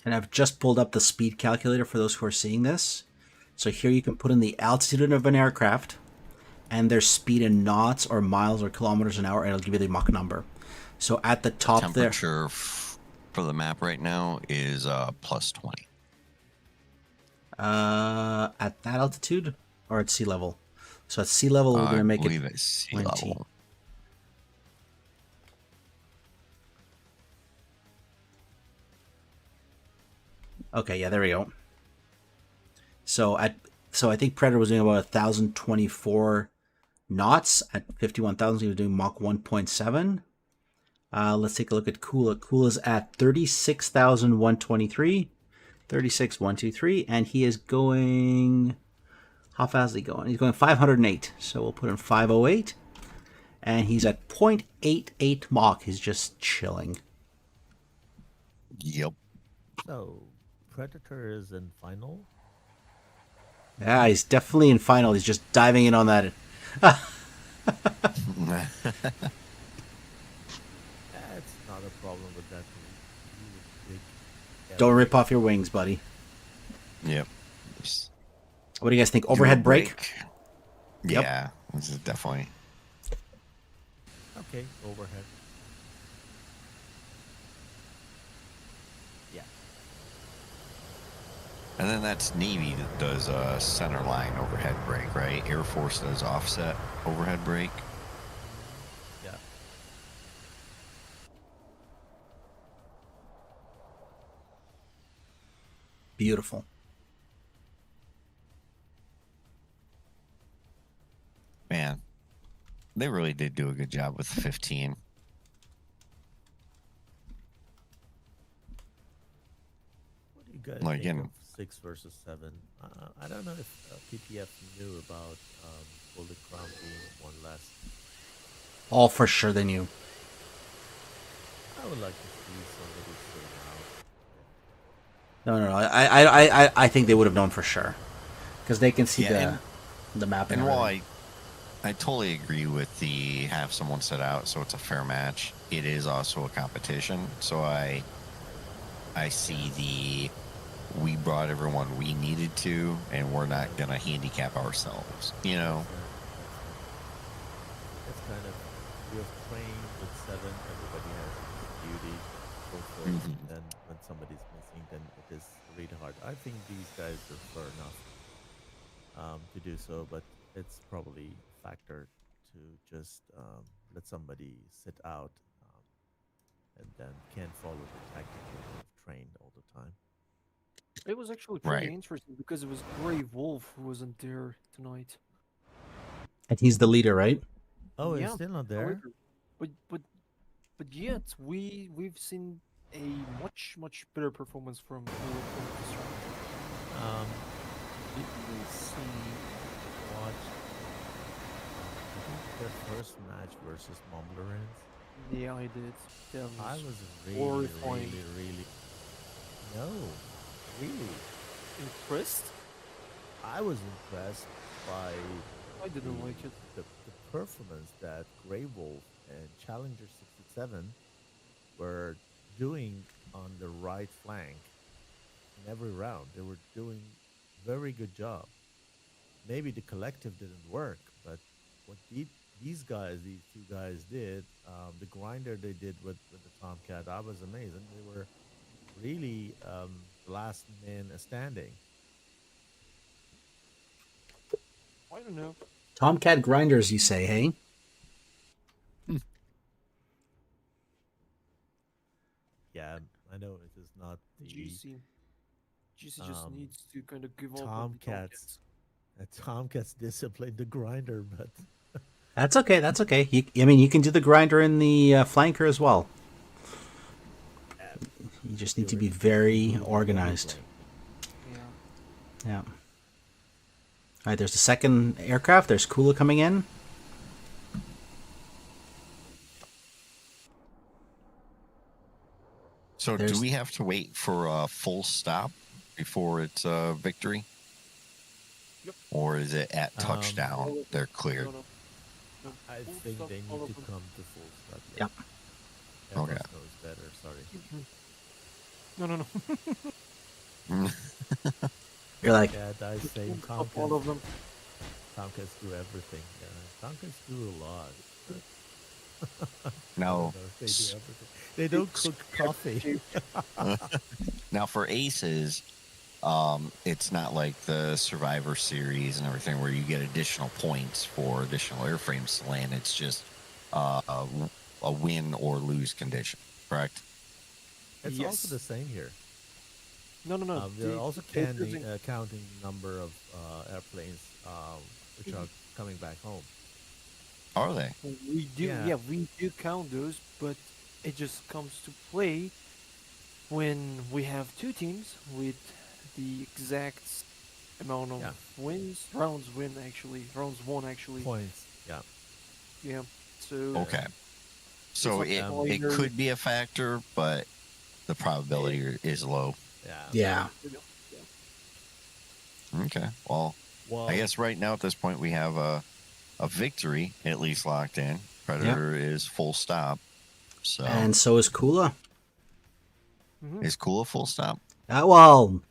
And I've just pulled up the speed calculator for those who are seeing this. So here you can put in the altitude of an aircraft and their speed in knots or miles or kilometers an hour, and it'll give you the Mach number. So at the top there, Temperature for the map right now is plus 20. at that altitude or at sea level. So at sea level, we're going to make I it believe it's sea 20. level. Okay, yeah, there we go. So I think Predator was doing about 1,024 knots at 51,000. He was doing Mach 1.7. Let's take a look at Kula. Kula's at 36,123. 36,123, and he is going. How fast is he going? He's going 508. So we'll put in 508, and he's at 0.88 Mach. He's just chilling. Yep. So Predator is in final. Yeah, he's definitely in final. He's just diving in on that. That's not a problem with that. Really big Don't rip off your wings, buddy. Yep. What do you guys think? Overhead break? Yep. Yeah, this is definitely. Okay, overhead. Yeah. And then that's Navy that does a center line overhead break, right? Air Force does offset overhead break. Yeah. Beautiful. Man, they really did do a good job with 15. What do you guys Like think in- of 6 versus 7? I don't know if PTF knew about Golden Crown being one less. All for sure they knew. I would like to see somebody sitting out. No. I think they would have known for sure, because they can see Yeah, the map. And while I totally agree with the have someone sit out so it's a fair match, it is also a competition. So I see we brought everyone we needed to, and we're not going to handicap ourselves, you know? It's kind of, you have trained with 7, everybody has duty, go for it. Mhm. Then when somebody's missing, then it is really hard. I think these guys are fair enough to do so, but it's probably a factor to just let somebody sit out and then can't follow the tactic you have trained all the time. It was actually pretty Right. interesting because it was Brave Wolf who wasn't there tonight. And he's the leader, right? Oh, it's Yeah, still not there? however, but yet we've seen a much better performance from Wolf this round. Did we see watch I think their first match versus Mumblerins? Yeah, I did. That I was was really, horrifying. really no, really. impressed. I was impressed by I didn't like it. the performance that Grey Wolf and Challenger 67 were doing on the right flank in every round. They were doing very good job. Maybe the collective didn't work, but what these guys, these two guys did, the grinder they did with the Tomcat, I was amazing. They were really the last man standing. I don't know. Tomcat grinders, you say, hey? Yeah, I know it is not the GC. GC just um, needs to kind of give up on the Tomcats. Tomcats. Tomcats disciplined the grinder, but That's okay. That's okay. I mean, you can do the grinder in the flanker as well. You just need to be very organized. Yeah. Yeah. All right, there's the second aircraft. There's Kula coming in. So There's- do we have to wait for a full stop before it's a victory? Yep. Or is it at touchdown they're cleared? No, no. No. I Full think stop, they all need of to them. come to full stop. Yep. Airbus Okay. knows better. Sorry. No, no, no. You're like, Yeah, I say Full stop, all of them. Tomcats do everything. Yeah, Tomcats do a lot. I No. don't know if they do everything. They don't cook coffee. Now for ACES, it's not like the Survivor Series and everything where you get additional points for additional airframes to land. It's just a win or lose condition, correct? It's Yes. also the same here. No, no, no. They're The- also the- counting, the- counting number of airplanes which are coming back home. Are they? We do, Yeah. yeah, we do count those, but it just comes to play when we have two teams with the exact amount of Yeah. rounds won actually. Points. Yeah. Yeah. So Okay. So like it, a it minor- could be a factor, but the probability is low. Yeah. yeah. Okay. Well, Well, I guess right now at this point we have a victory at least locked in. Predator is full stop. So And so is Kula. is Cool a full stop? Well,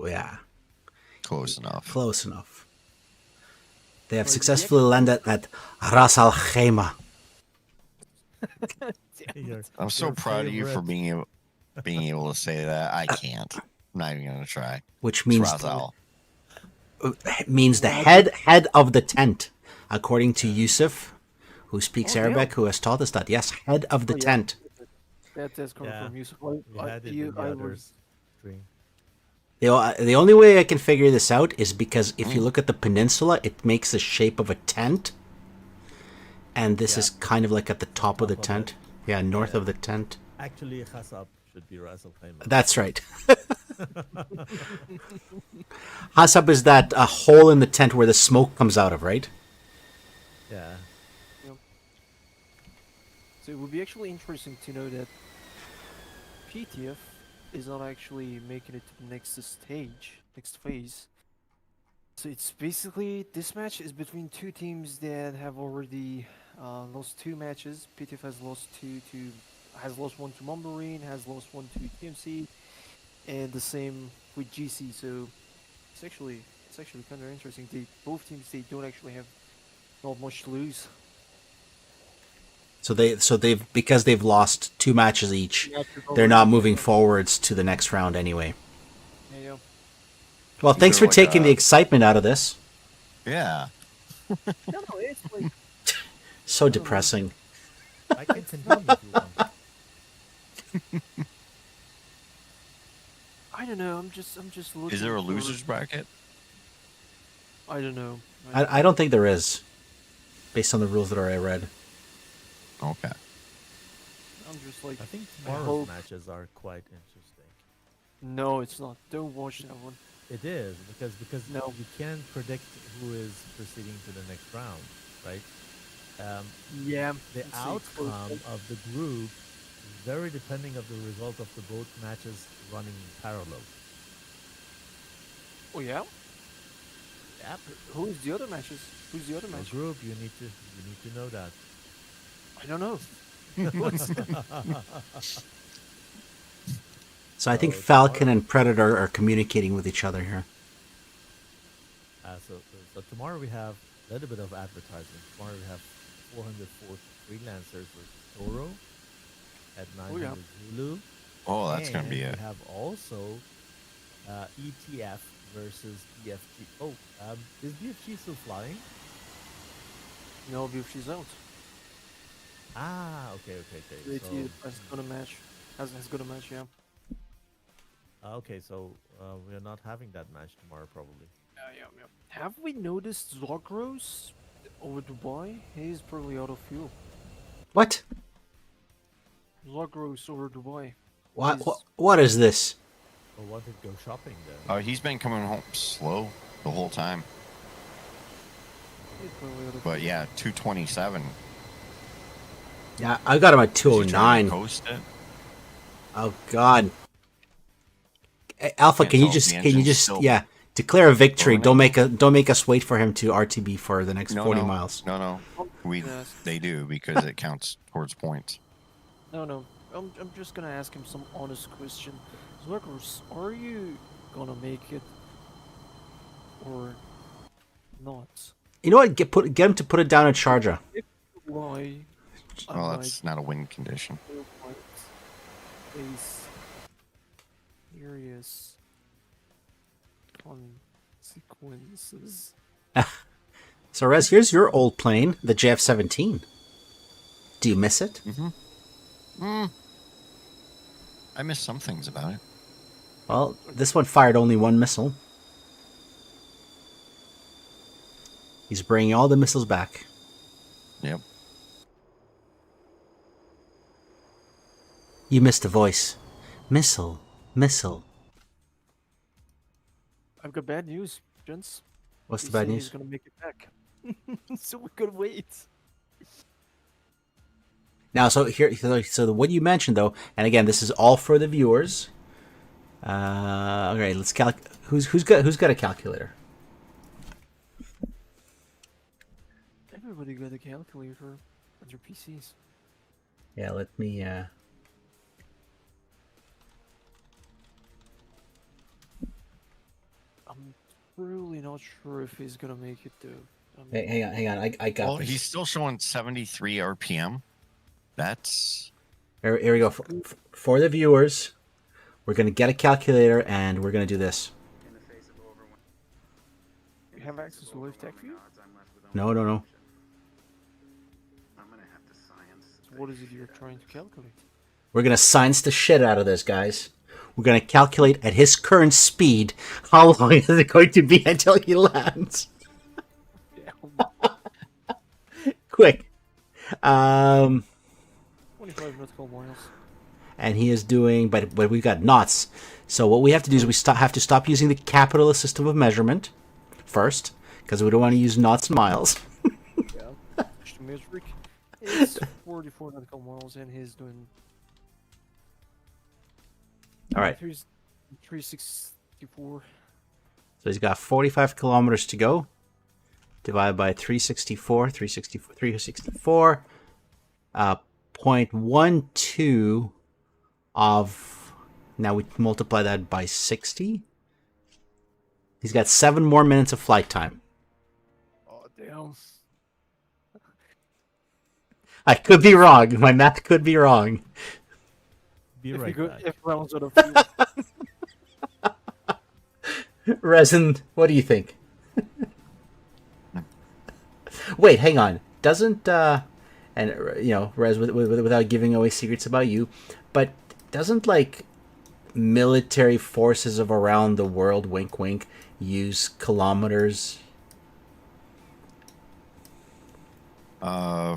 yeah, Close enough. close enough. They have Well, successfully landed at Ras Al Khaimah, your- I'm so your proud of you for favorite- being able to say that. I can't. I'm not even gonna try. which It's means Razal. the head of the tent, according to Yusuf, who speaks Oh, Arabic, who has taught us that. Yes, head of the Oh, yeah. tent. That's coming Yeah. from you. So We had it in the others stream. The only way I can figure this out is because if you look at the peninsula, it makes the shape of a tent, and this Yeah. is kind of like at the top of the Top of tent. Yeah, north of the tent. Actually, Khasab should be Ras Al Khaimah. That's right. Hasab is that hole in the tent where the smoke comes out of, right? Yeah. So it would be actually interesting to know that PTF is not actually making it to the next stage, next phase. So it's basically this match is between two teams that have already lost two matches. PTF has lost lost one to Mumbarine, has lost one to TMC, and the same with GC. So it's actually kind of interesting. Both teams don't actually have not much to lose. So they've because they've lost two matches each, they're not moving forwards to the next round anyway. Yeah. Well, thanks for like taking the a- excitement out of this. Yeah. No, it's like So depressing. I can continue if you want. I don't know. I'm just looking. Is there a for- losers bracket? I don't know. I don't think there is, based on the rules that I read. Okay. I'm just like. I think I tomorrow's hope- matches are quite interesting. No, it's not. Don't watch that one. It is because No. you can't predict who is proceeding to the next round, right? Yeah. The it's a close outcome one. of the group is very depending of the result of the both matches running in parallel. Oh yeah. Yep. Who's the other matches? Who's the other Your match? group, you need to know that. I don't know. So I think So Falcon tomorrow- and Predator are communicating with each other here. So tomorrow we have a little bit of advertising. Tomorrow we have 404 freelancers versus Toro at 900 yeah. Zulu. Oh, that's gonna And be we it. have also ETF versus BFG. Oh, is BFG still flying? No, BFG's out. Ah, okay. AT has got a match. Has got a match, yeah. Okay, so we are not having that match tomorrow, probably. Yeah. Have we noticed Zogros over Dubai? He's probably out of fuel. What? Zogros over Dubai. What is this? Or wanted to go shopping then. Oh, he's been coming home slow the whole time. He's probably out of But fuel. yeah, 227. Yeah, I got him at Is he trying to 209. coast it? Oh God. Alpha, Can't can you tell if just the engine's still declare a victory? burning. Don't make us wait for him to RTB for the next 40 no, miles. No. Yes. They do because it counts towards points. No. I'm just gonna ask him some honest question. Zogros, are you gonna make it or not? You know what? Get him to put it down at Sharjah. Why? Well, that's not a win condition. Face serious consequences. So Rez, here's your old plane, the JF-17. Do you miss it? I missed some things about it. Well, this one fired only one missile. He's bringing all the missiles back. Yep. You missed a voice. Missile. I've got bad news, gents. What's the He bad said news? He's gonna make it back. So we gotta wait. Now, so what you mentioned though, and again, this is all for the viewers. Okay, let's who's got a calculator? Everybody got a calculator on their PCs. Yeah, let me. I'm really not sure if he's gonna make it though. Hang on. I got Well, this. he's still showing 73 RPM. That's Here we go. For the viewers, we're gonna get a calculator and we're gonna do this. You have access to live tech view? No. So what is it you're trying to calculate? We're gonna science the shit out of this, guys. We're gonna calculate at his current speed how long is it going to be until he lands. Yeah, Quick. 25 nautical miles. And he is doing, but we've got knots. So what we have to do is we have to stop using the capitalist system of measurement first, because we don't want to use knots and miles. Yeah. Just metric. It's 44 nautical miles and he's doing All right. 364. So he's got 45 kilometers to go. Divided by 364, 0.12 of, now we multiply that by 60. He's got 7 more minutes of flight time. Oh damn. I could be wrong. My math could be wrong. Be If, right you go, back. if rounds out of fuel. Resin, what do you think? Wait, hang on. Doesn't and Rez, without giving away secrets about you, but doesn't like military forces of around the world, wink wink, use kilometers?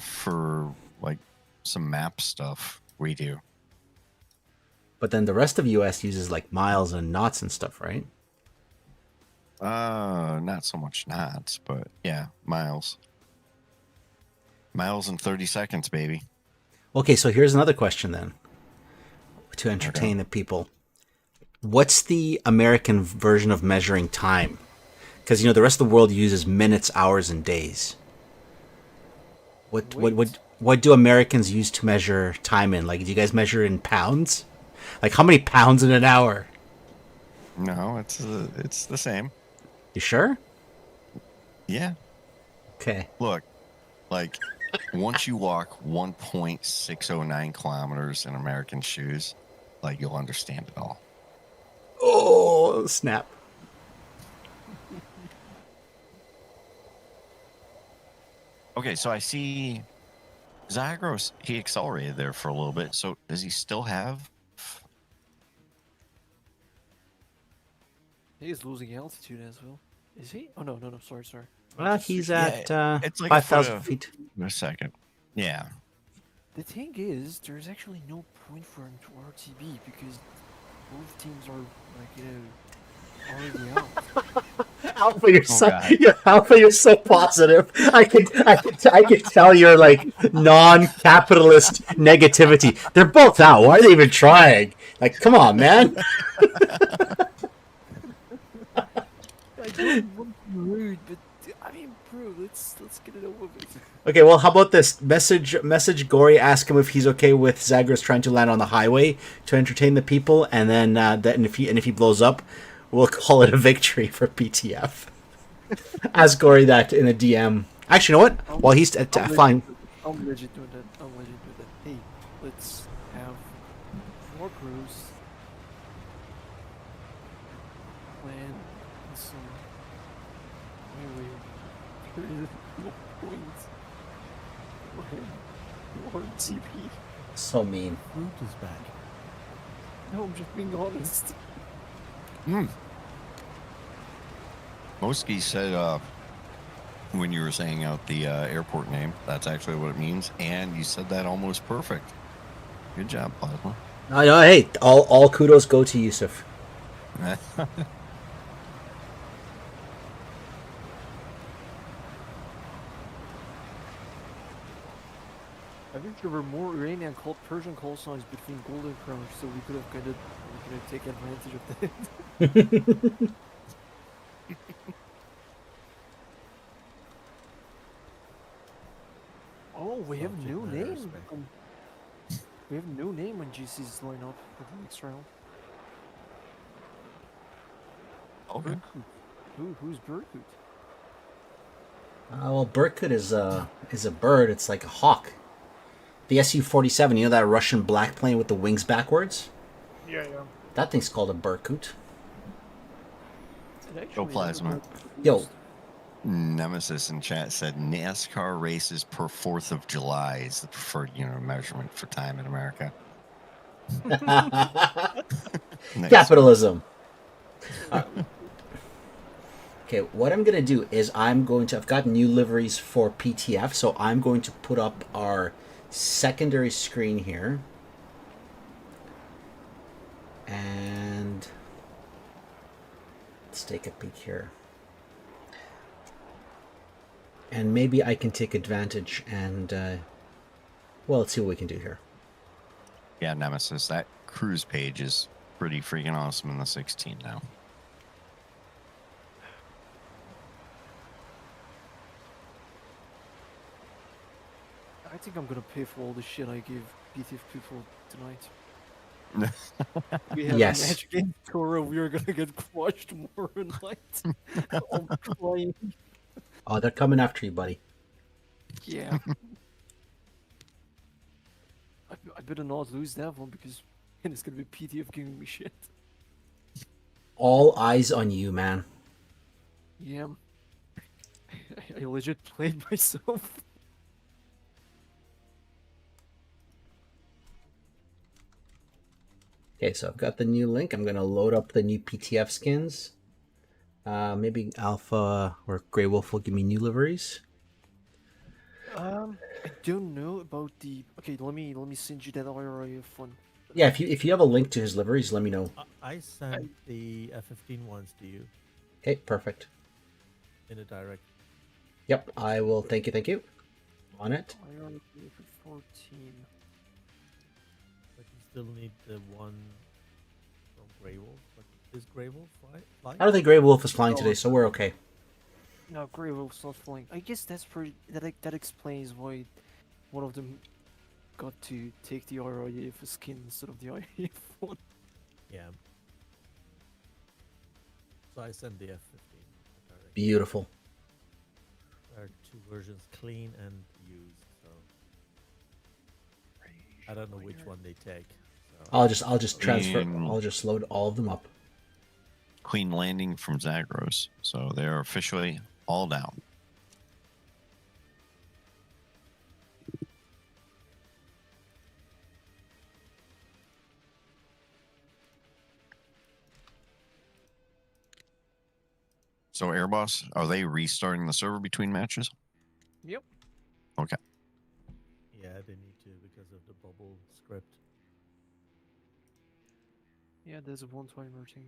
for like some map stuff. We do. But then the rest of US uses like miles and knots and stuff, right? Not so much knots, but yeah, miles. Miles in 30 seconds, baby. Okay, so here's another question then, to entertain the people. What's the American version of measuring time? Because the rest of the world uses minutes, hours, and days. What do Americans use to measure time in? Like, do you guys measure in pounds? Like, how many pounds in an hour? No, it's the same. You sure? Yeah. Okay. Look, like once you walk 1.609 kilometers in American shoes, like you'll understand it all. Oh, snap. Okay, so I see Zagros, he accelerated there for a little bit. So does he still have? He's losing altitude as well. Is he? Oh no, sorry. He's Yeah, at it's like 5,000 feet. A second. Yeah. The thing is, there's actually no point for him to RTB because both teams are already out. Alpha, you're God. Alpha, you're so positive. I can tell you're like non-capitalist negativity. They're both out. Why are they even trying? Like, come on, man. I don't want to be rude, but I mean, bro, let's get it over with. Okay, well, how about this? Message Gory, ask him if he's okay with Zagros trying to land on the highway to entertain the people, and then if he blows up, we'll call it a victory for PTF. Ask Gory that in a DM. Actually, you know what? While he's flying, I'm legit doing that. Hey, let's have more crews. Plan some. Wait. No points. More TP. so mean. Fruit is back. No, I'm just being honest. Moski said when you were saying out the airport name, that's actually what it means, and you said that almost perfect. Good job, Plasma. No, hey, all kudos go to Yusuf. I think there were more Iranian Persian call signs between Golden Crown, so we could have take advantage of that. Oh, we have Subject new matter name. respect. We have new name when GC's line up for the next round. Okay. Who's Burkut? Well, Berkut is a bird. It's like a hawk. The Su-47, you know that Russian black plane with the wings backwards? Yeah. That thing's called a Berkut. Go Plasma. Yo. Nemesis in chat said NASCAR races per 4th of July is the preferred unit of measurement for time in America. Nice. Capitalism. Okay, what I'm going to do is I've got new liveries for PTF, so I'm going to put up our secondary screen here. And let's take a peek here. And maybe I can take advantage and, well, let's see what we can do here. Yeah, Nemesis, that cruise page is pretty freaking awesome in the 16 now. I think I'm gonna pay for all the shit I give BTF people tonight. We have Yes. a match against Toro. We are gonna get crushed more than night. I'm crying. Oh, they're coming after you, buddy. Yeah. I better not lose that one because and it's gonna be PTF giving me shit. All eyes on you, man. Yeah. I legit played myself. Okay, so I've got the new link. I'm going to load up the new PTF skins. Maybe Alpha or Grey Wolf will give me new liveries. I don't know about the. Okay, let me send you that IRA fun. Yeah, if you have a link to his liveries, let me know. I sent the F-15 ones to you Okay, perfect. in a direct. Yep, I will. Thank you. On it. IRA for 14. But you still need the one from Grey Wolf. But is Grey Wolf fly? I don't think Grey Wolf is flying today, so we're okay. No, Grey Wolf's not flying. I guess that's pretty. That explains why one of them got to take the RIF skin instead of the IAF one. Yeah. So I sent the F-15. apparently. Beautiful. There are two versions, clean and used. So I don't know which one they take. So I'll just transfer. Mm. I'll just load all of them up. Clean landing from Zagros. So they're officially all down. So Airboss, are they restarting the server between matches? Yep. Okay. yeah, they need to because of the bubble script. Yeah, there's a one-timer thing.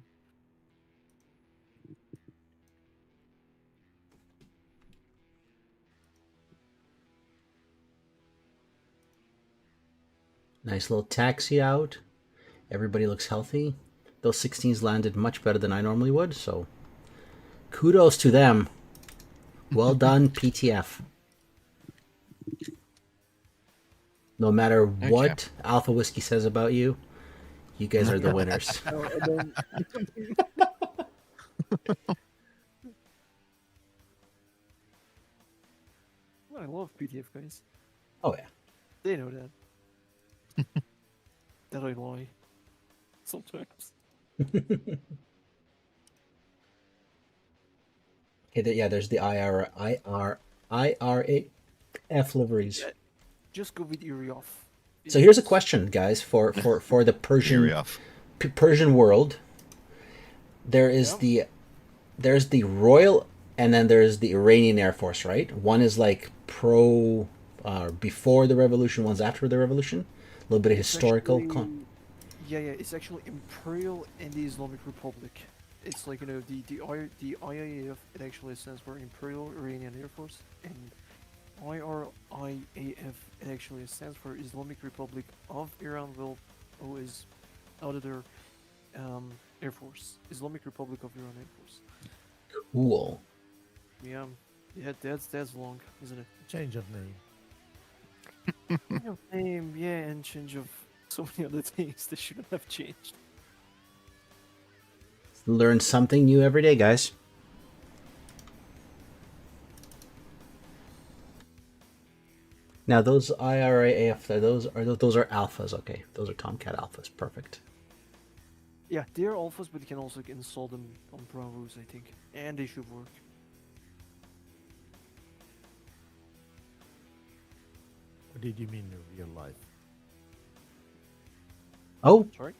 Nice little taxi out. Everybody looks healthy. Those 16s landed much better than I normally would, so kudos to them. Well done, PTF. No matter what Alpha Whiskey says about you, you guys are the winners. Oh, and then I love PTF guys. Oh yeah. They know that. That I lie. Sometimes. Okay, yeah, there's the IRAF liveries. Yeah. Just go with Erie off. So here's a question, guys, for the Persian world. There is there's the Royal, and then there's the Iranian Air Force, right? One is like before the revolution, one's after the revolution. A little bit of historical. Yeah, it's actually Imperial and the Islamic Republic. It's like, the IAF, it actually stands for Imperial Iranian Air Force, and IRIAF, it actually stands for Islamic Republic of Iran, well, is out of their Air Force. Islamic Republic of Iran Air Force. Cool. Yeah, that's long, isn't it? Change of name. Change of name, yeah, and change of so many other things that shouldn't have changed. Learn something new every day, guys. Now those IRAF, those are alphas. Okay, those are Tomcat alphas. Perfect. Yeah, they're alphas, but you can also install them on Bravos, I think, and they should work. Or did you mean in real life? Oh, Sorry.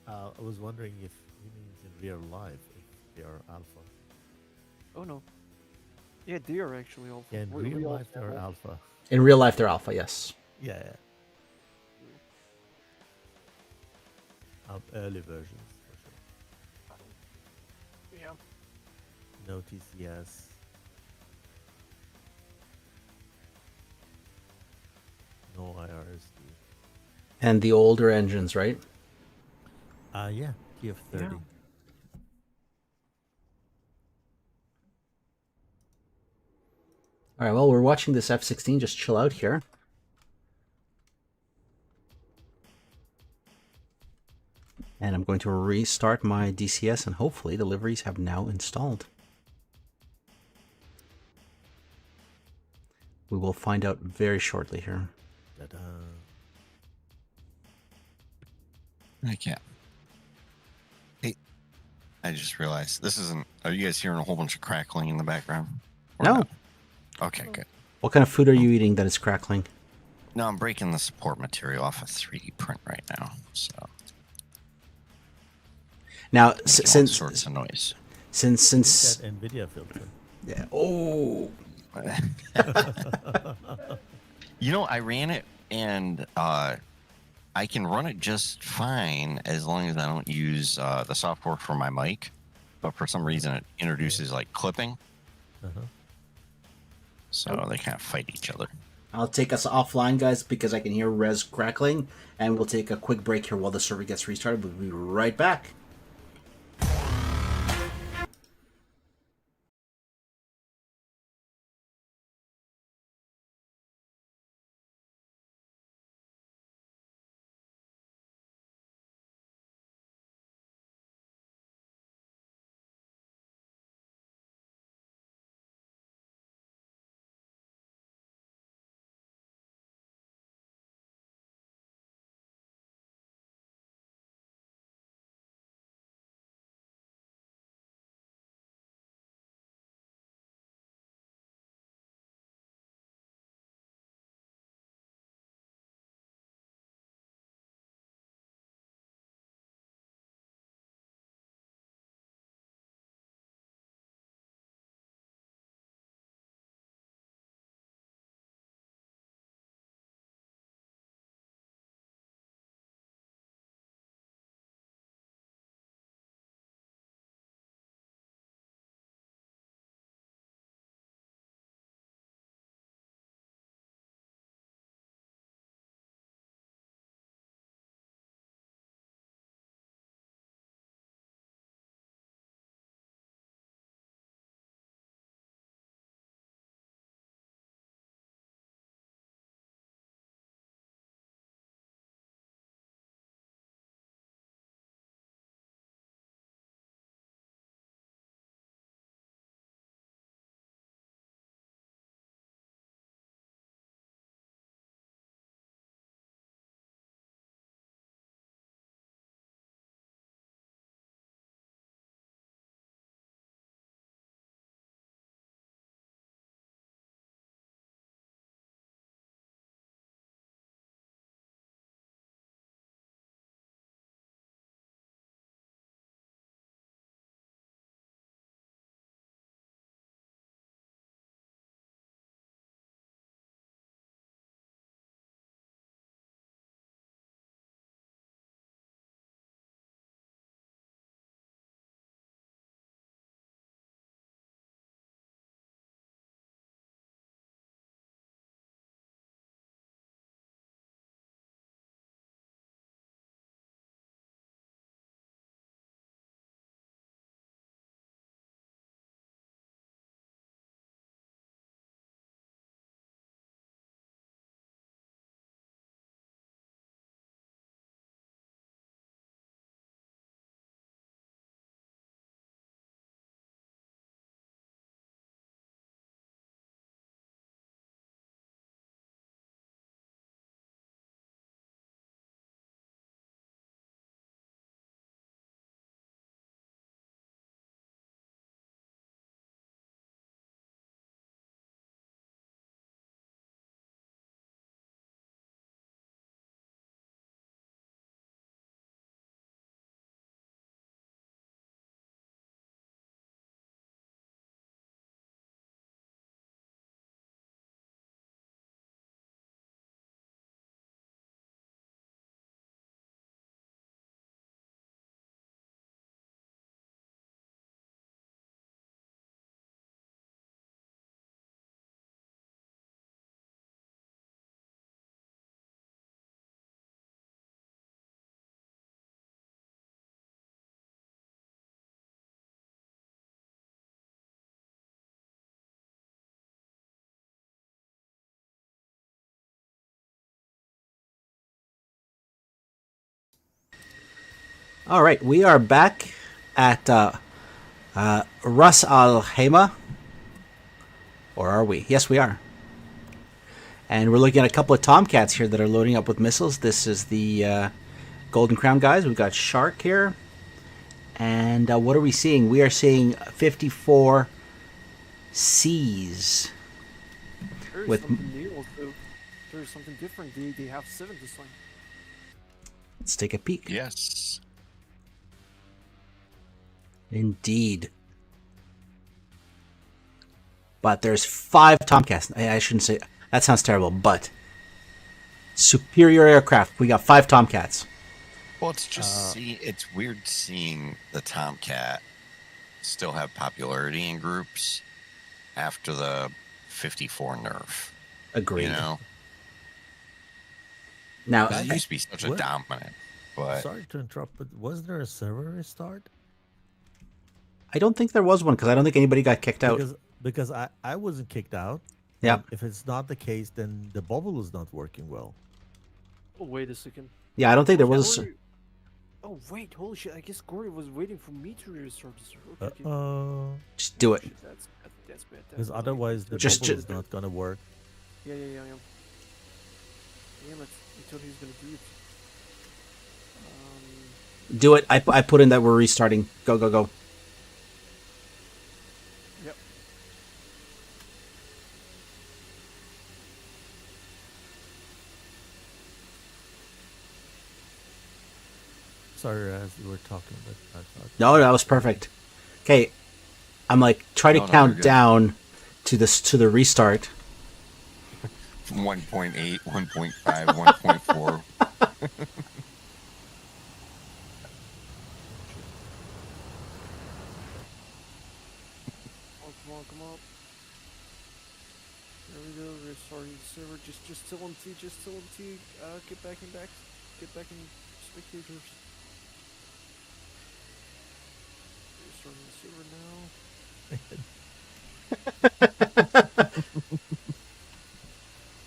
I was wondering if he means in real life if they are alpha. Oh no. Yeah, they are actually alpha. Yeah, in We real all life they are have alpha. in real life they're alpha. Yes. Yeah. Early versions for sure. Yeah. No TCS. No IRSD. And the older engines, right? Yeah, TF30. Yeah. All right. Well, we're watching this F-16 just chill out here. And I'm going to restart my DCS, and hopefully the liveries have now installed. We will find out very shortly here. Ta-da. I can't. Hey, I just realized this isn't. Are you guys hearing a whole bunch of crackling in the background? Or No. not? Okay, good. What kind of food are you eating that is crackling? No, I'm breaking the support material off a 3D print right now. So Now, making all since sorts of noise. since That NVIDIA filter. yeah. Oh, I ran it and I can run it just fine as long as I don't use the software for my mic. But for some reason, it introduces like clipping, Uh-huh. so they kind of fight each other. I'll take us offline, guys, because I can hear res crackling, and we'll take a quick break here while the server gets restarted. We'll be right back. All right, we are back at Ras Al Hema. Or are we? Yes, we are. And we're looking at a couple of Tomcats here that are loading up with missiles. This is the Golden Crown guys. We've got Shark here. And what are we seeing? We are seeing 54 Cs. There's With- something new also. There's something different. They have 7 this time. Let's take a peek. Yes. Indeed. But there's 5 Tomcats. I shouldn't say... That sounds terrible, but... Superior aircraft. We got 5 Tomcats. Well, it's just it's weird seeing the Tomcat still have popularity in groups after the 54 nerf. Agreed. You know, Now, 'Cause it used to be such a What? dominant, but Sorry to interrupt, but was there a server restart? I don't think there was one because I don't think anybody got kicked out. Because I wasn't kicked out. Yeah. If it's not the case, then the bubble is not working well. Oh, wait a second. Yeah, I don't think there was. Oh, wait. Holy shit. I guess Gory was waiting for me to restart the server. Okay. Just do it. Shit, that's bad. Because otherwise the Just- bubble is not gonna work. Yeah. Damn it. I thought he was gonna do it. Do it. I put in that we're restarting. Go. Yep. Sorry, as you were talking, but I thought. No, that was perfect. Okay, I'm like try to No, count you're good. down to the restart. 1.8, 1.5, 1.4. Oh, come on. There we go. Restarting the server. Just tell him to. Get back in spectators. Restarting the server now.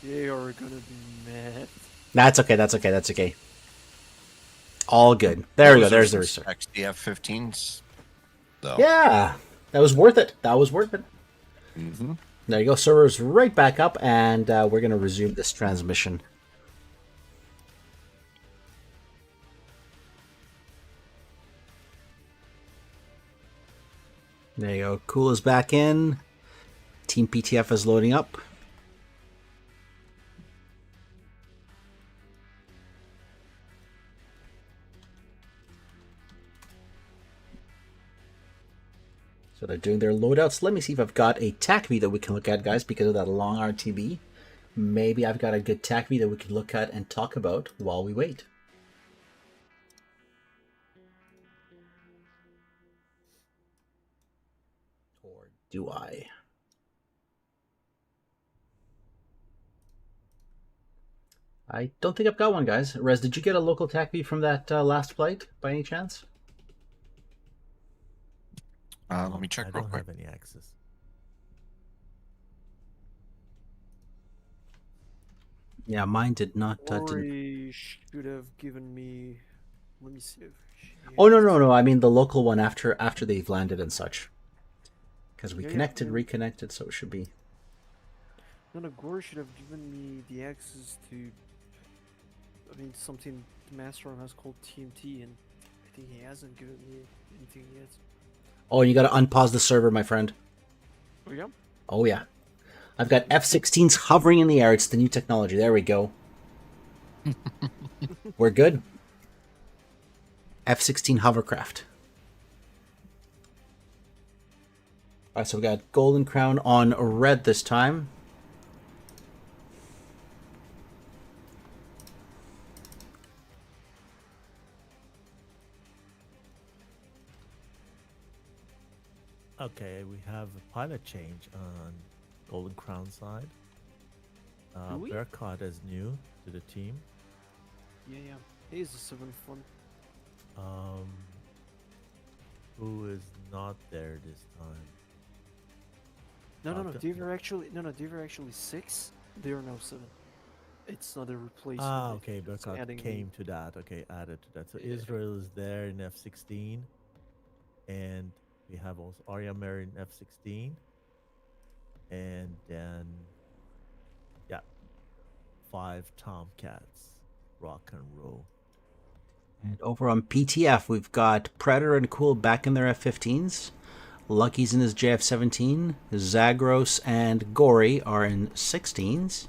They are gonna be mad. That's okay. All good. There we go. There's the restart. XDF-15s, though. Yeah, that was worth it. Mm-hmm. There you go. Server's right back up, and we're gonna resume this transmission. There you go. Cool is back in. Team PTF is loading up. So they're doing their loadouts. Let me see if I've got a TACV that we can look at, guys, because of that long RTB. Maybe I've got a good TACV that we can look at and talk about while we wait. Or do I? I don't think I've got one, guys. Rez, did you get a local TACV from that last flight by any chance? Let me check I real don't quick. have any access. Yeah, mine did not. Didn't... Gory should have given me. Let me see if. Oh no! I mean the local one after they've landed and such. Because we Yeah, connected, yeah. reconnected, so it should be. No, Gore should have given me the access to. I mean, something the Master Arm has called TMT, and I think he hasn't given me anything yet. Oh, you got to unpause the server, my friend. Oh yeah. Oh yeah, I've got F-16s hovering in the air. It's the new technology. There we go. We're good. F-16 hovercraft. All right, so we got Golden Crown on red this time. Okay, we have a pilot change on Golden Crown side. Do we? Bearcott is new to the team. Yeah. He's the 7th one. Who is not there this time? No. Okay. They were actually 6. They are now 7. It's not a replacement. Ah, It's okay, just because adding came to that. Okay, added to that. So yeah. Israel is there in F-16, and we have also Ariamer in F-16, and then yeah, 5 Tomcats, rock and roll. And over on PTF, we've got Predator and Cool back in their F-15s. Lucky's in his JF-17. Zagros and Gory are in 16s.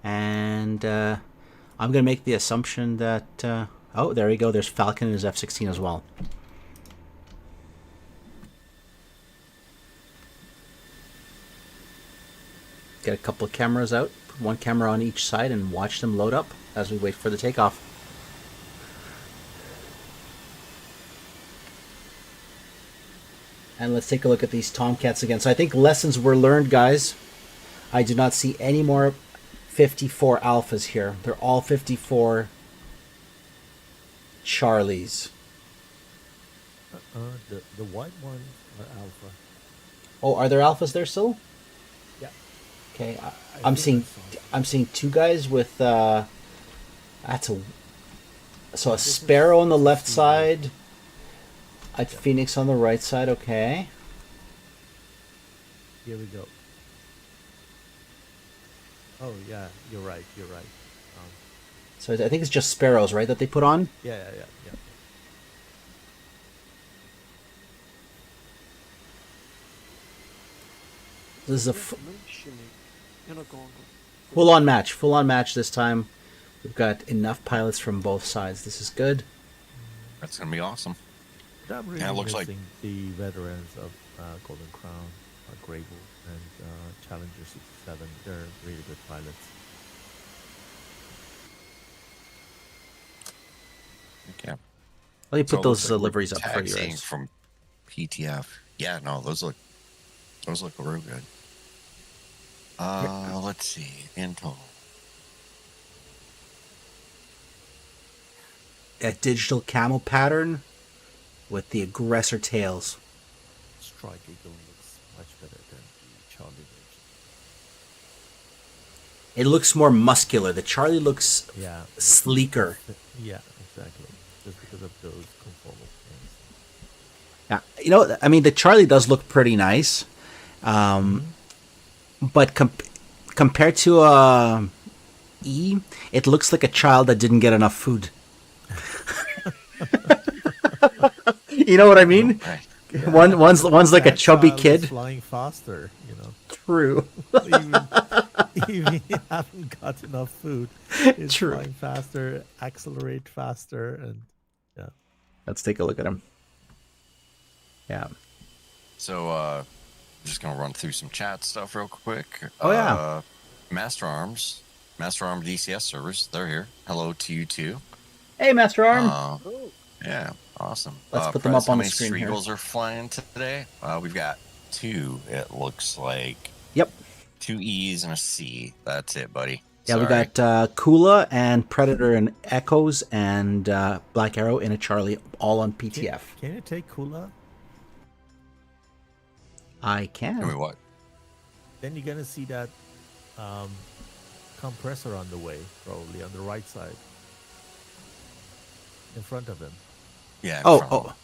And I'm going to make the assumption that... oh, there we go. There's Falcon in his F-16 as well. Get a couple of cameras out. Put one camera on each side and watch them load up as we wait for the takeoff. And let's take a look at these Tomcats again. So I think lessons were learned, guys. I do not see any more 54 alphas here. They're all 54 Charlies. The white ones are alpha. Oh, are there alphas there still? Yeah. Okay, I I'm think seeing I saw. two guys with that's a Sparrow on the left side, a Phoenix on the right side. Okay, Here we go. Oh yeah, you're right. You're right. so I think it's just Sparrows, right, that they put on. Yeah. This is a mentioning. No, go on. full on match this time. We've got enough pilots from both sides. This is good. That's gonna be awesome. But I'm really Yeah, it looks like- missing the veterans of Golden Crown, Grable, and Challenger 67. They're really good pilots. Okay. Well, you put So it those looks like we're liveries up for you taxiing guys. from PTF. Yeah, no, those look real good. Let's see. In total. A digital camel pattern with the aggressor tails. Strike Eagle looks much better than the Charlie version. It looks more muscular. The Charlie looks Yeah. sleeker. Yeah, exactly. Just because of those conformal things. Yeah, you know, I mean, the Charlie does look pretty nice, but compared to E, it looks like a child that didn't get enough food. You know what I mean? Right. One's like a That chubby child is kid. flying faster, you know. True. even you haven't got enough food. It's True. flying faster, accelerate faster, and yeah. Let's take a look at him. Yeah. So, just gonna run through some chat stuff real quick. Oh, yeah. Master Arm DCS servers, they're here. Hello to you too. Hey, Master Arm. Oh, Yeah, awesome. Let's put them Prez, up on how the many screen here. Eagles are flying today? We've got 2. It looks like Yep. 2 E's and a C. That's it, buddy. Yeah, we Sorry. got Kula and Predator and Echoes and Black Arrow in a Charlie, all on PTF. Can you take Kula? I Tell me can. what. Then you're gonna see that compressor on the way, probably on the right side, in front of him. Yeah. in Oh, front of oh, them.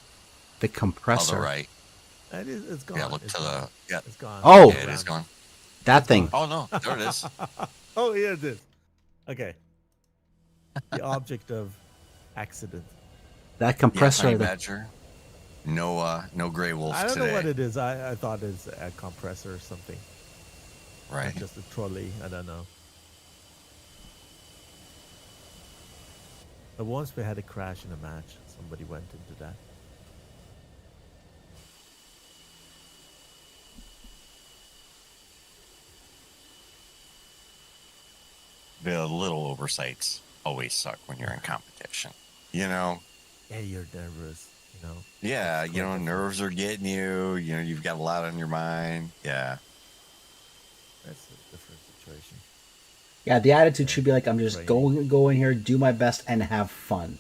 the On compressor. the right. That is, it's gone. Yeah, look it's to gone. the. Yeah. It's gone. Oh. Yeah, it is gone. That thing. Oh no, there it is. Oh, here it is. Okay. The object of accident. That Yeah, compressor. Honey the- Badger. No gray wolf I don't today. know what it is. I thought it's a compressor or something. Right. Just a trolley. I don't know. But once we had a crash in a match, somebody went into that. The little oversights always suck when you're in competition. You know? Yeah, you're nervous, you know. Yeah, It's you know, quite nerves are getting you. You know, you've got a lot on your mind. Yeah. That's a different situation. Yeah, the attitude should be like, I'm just Training. go in here, do my best, and have fun.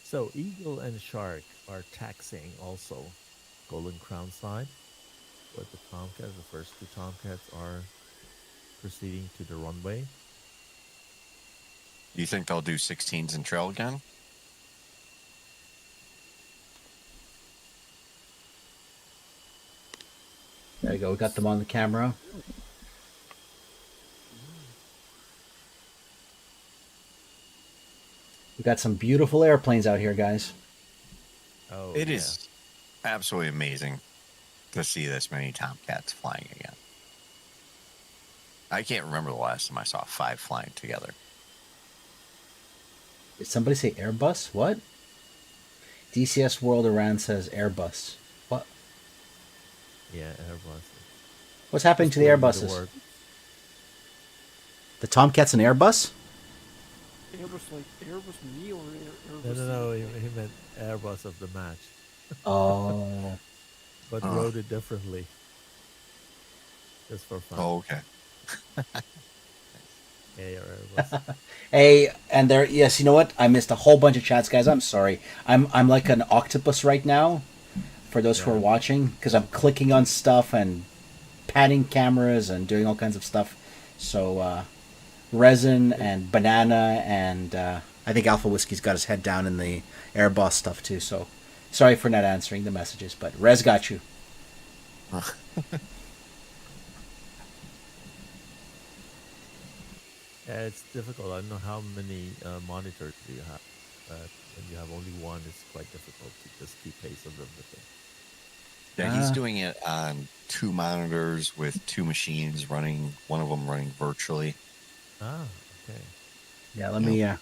So Eagle and Shark are taxing also Golden Crown side, but the Tomcats, the first 2 Tomcats, are proceeding to the runway. You think they'll do 16s and trail again? There you go. We got them on the camera. We got some beautiful airplanes out here, guys. Oh, It yeah. is absolutely amazing to see this many Tomcats flying again. I can't remember the last time I saw 5 flying together. Did somebody say Airbus? What? DCS World Iran says Airbus. What? Yeah, Airbus. What's happening to the Just put it in Airbuses? word. The Tomcat's an Airbus? Airbus like Airbus me or Airbus? No. He meant Airbus of the match, Oh. but Oh. wrote it differently. Just for fun. Oh, okay. Yeah, your Airbus. Hey, and there. Yes, you know what? I missed a whole bunch of chats, guys. I'm sorry. I'm like an octopus right now. For those who are Yeah. watching, because I'm clicking on stuff and panning cameras and doing all kinds of stuff. So, Resin and Banana and I think Alpha Whiskey's got his head down in the Airbus stuff too. So, sorry for not answering the messages, but Rez got you. Yeah, it's difficult. I don't know how many monitors do you have. But when you have only one, it's quite difficult to just keep pace of everything. Yeah, he's Ah. doing it on 2 monitors with 2 machines running, one of them running virtually. Ah, okay. Yeah, let me. I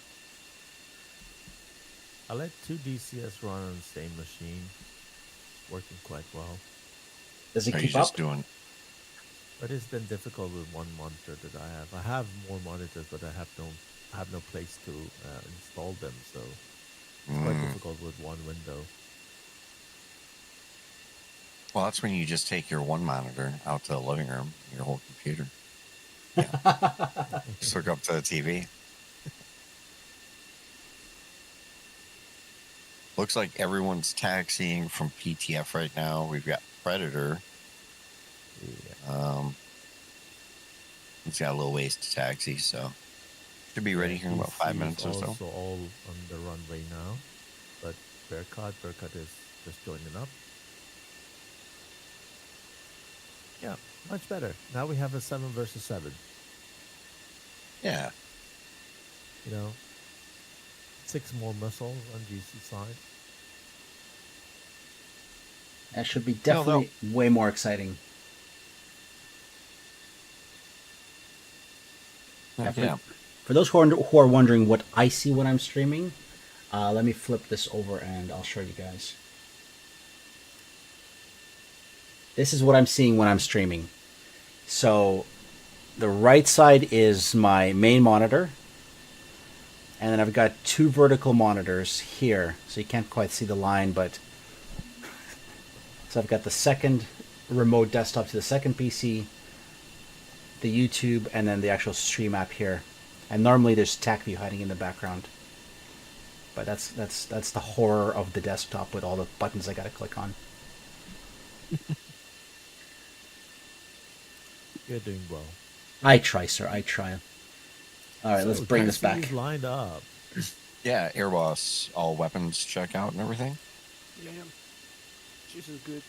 let 2 DCS run on the same machine. Working quite well. Does it Or he's keep up? just doing. But it's been difficult with one monitor that I have. I have more monitors, but I have no place to install them, so it's quite difficult with one window. Well, that's when you just take your one monitor out to the living room, your whole computer. Just hook up to the TV. Looks like everyone's taxiing from PTF right now. We've got Predator. Yeah. He's got a little ways to taxi, so should be ready here in about 5 DC minutes is or so. also all on the runway now, but Bearcat is just joining up. Yeah, much better. Now we have a 7 versus 7. Yeah. You know, 6 more missiles on GC side. That should be No, definitely way more exciting. Yeah. For those who are wondering what I see when I'm streaming, let me flip this over and I'll show you guys. This is what I'm seeing when I'm streaming. So the right side is my main monitor. And then I've got 2 vertical monitors here. So you can't quite see the line, but... So I've got the second remote desktop to the second PC, the YouTube, and then the actual stream app here. And normally there's TACView hiding in the background. But that's the horror of the desktop with all the buttons I gotta click on. You're doing well. I try, sir. I try. All right, let's So, bring this back. taxis lined up. Yeah, Airbus, all weapons check out and everything. Yeah. This is good.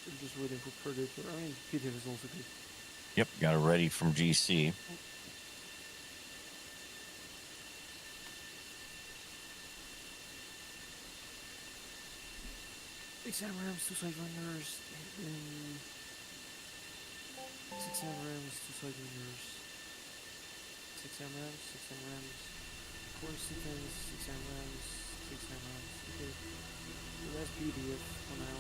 I'm just waiting for Predator. I mean, PTF is also good. Yep, got it ready from GC. Six AMRAAMs, 2 Sidewinders, and 6 AMRAAMs, 2 Sidewinders, 6 AMRAAMs, 6 AMRAAMs, 4 Seekers, 6 AMRAAMs, 6 AMRAAMs. Okay. So that's PDF for now.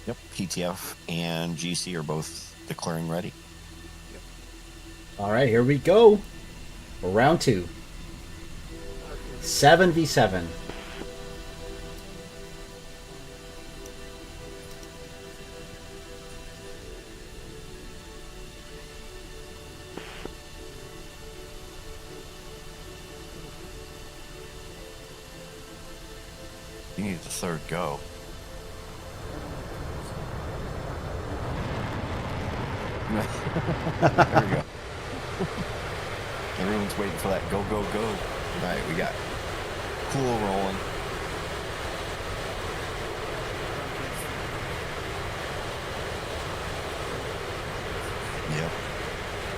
Yep, PTF and GC are both declaring ready. All right, here we go. Round 2. 7v7. You need the third go. There we go. Everyone's waiting for that go, go, go. All right, we got Cool rolling. Yep.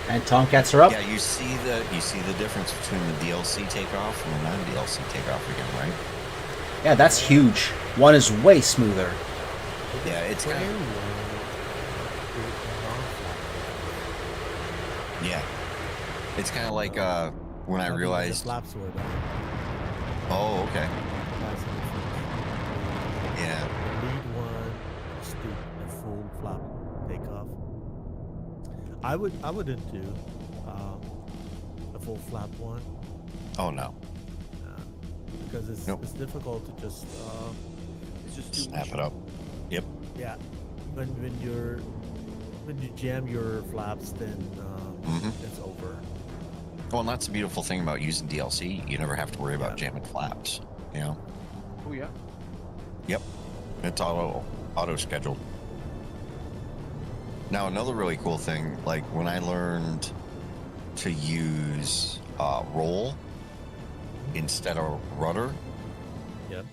And Tomcats are up. Yeah, you see the difference between the DLC takeoff and the non-DLC takeoff again, right? Yeah, that's huge. One is way smoother. Yeah, it's kind of, yeah. It's kind of like when I The realized. flaps were down. Oh, okay. That's the difference. Yeah. The lead one stood a full flap takeoff. I wouldn't do a full flap one Oh no. because it's Nope. it's difficult to just It's just too Snap much. it up. Yep. yeah when you jam your flaps then Mhm. it's over. Well, and that's the beautiful thing about using DLC. You never have to worry about Yeah. jamming flaps. You know. Oh yeah. Yep. It's auto scheduled. Now another really cool thing, like when I learned to use roll instead of rudder Yep.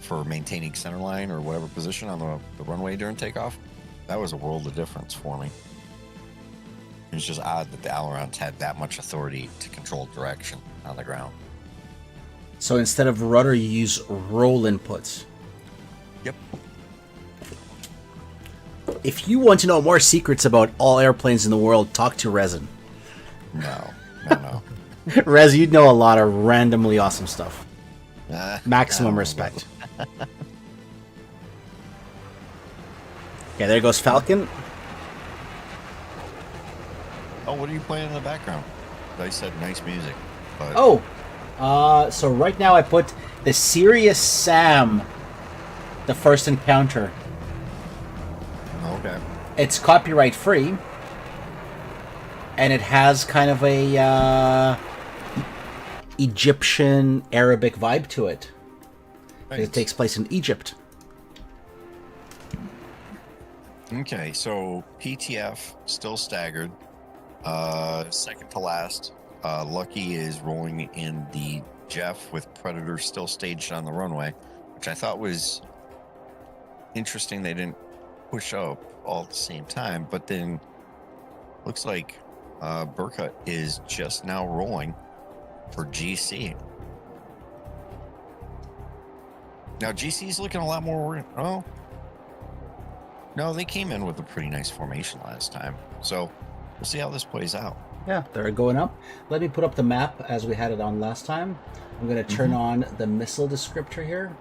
for maintaining center line or whatever position on the runway during takeoff, that was a world of difference for me. It's just odd that the ailerons had that much authority to control direction on the ground. So instead of rudder, you use roll inputs. Yep. If you want to know more secrets about all airplanes in the world, talk to Resin. No. Rez, you'd know a lot of randomly awesome stuff. Maximum I don't respect. Okay, there goes Falcon. Oh, what are you playing in the background? I said nice music, but So right now I put the Serious Sam, the first encounter. okay. It's copyright free, and it has kind of a Egyptian Arabic vibe to it. Thanks. It takes place in Egypt. Okay, so PTF still staggered. Second to last. Lucky is rolling in the Jeff with Predator still staged on the runway, which I thought was interesting. They didn't push up all at the same time, but then looks like Burkut is just now rolling for GC. Now GC's looking a lot more. Oh, no, they came in with a pretty nice formation last time, so we'll see how this plays out. Yeah, they're going up. Let me put up the map as we had it on last time. I'm going to turn on the missile descriptor here.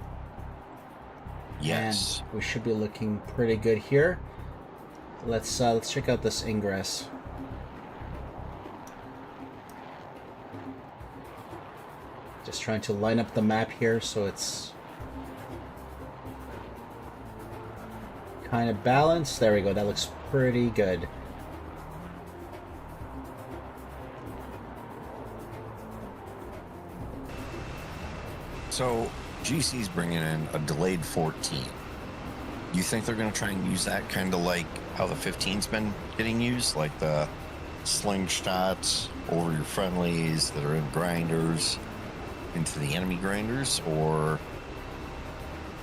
Yes. And we should be looking pretty good here. Let's check out this ingress. Just trying to line up the map here so it's kind of balanced. There we go. That looks pretty good. So GC's bringing in a delayed 14. You think they're going to try and use that kind of like how the 15's been getting used, like the slingshots over your friendlies that are in grinders into the enemy grinders, or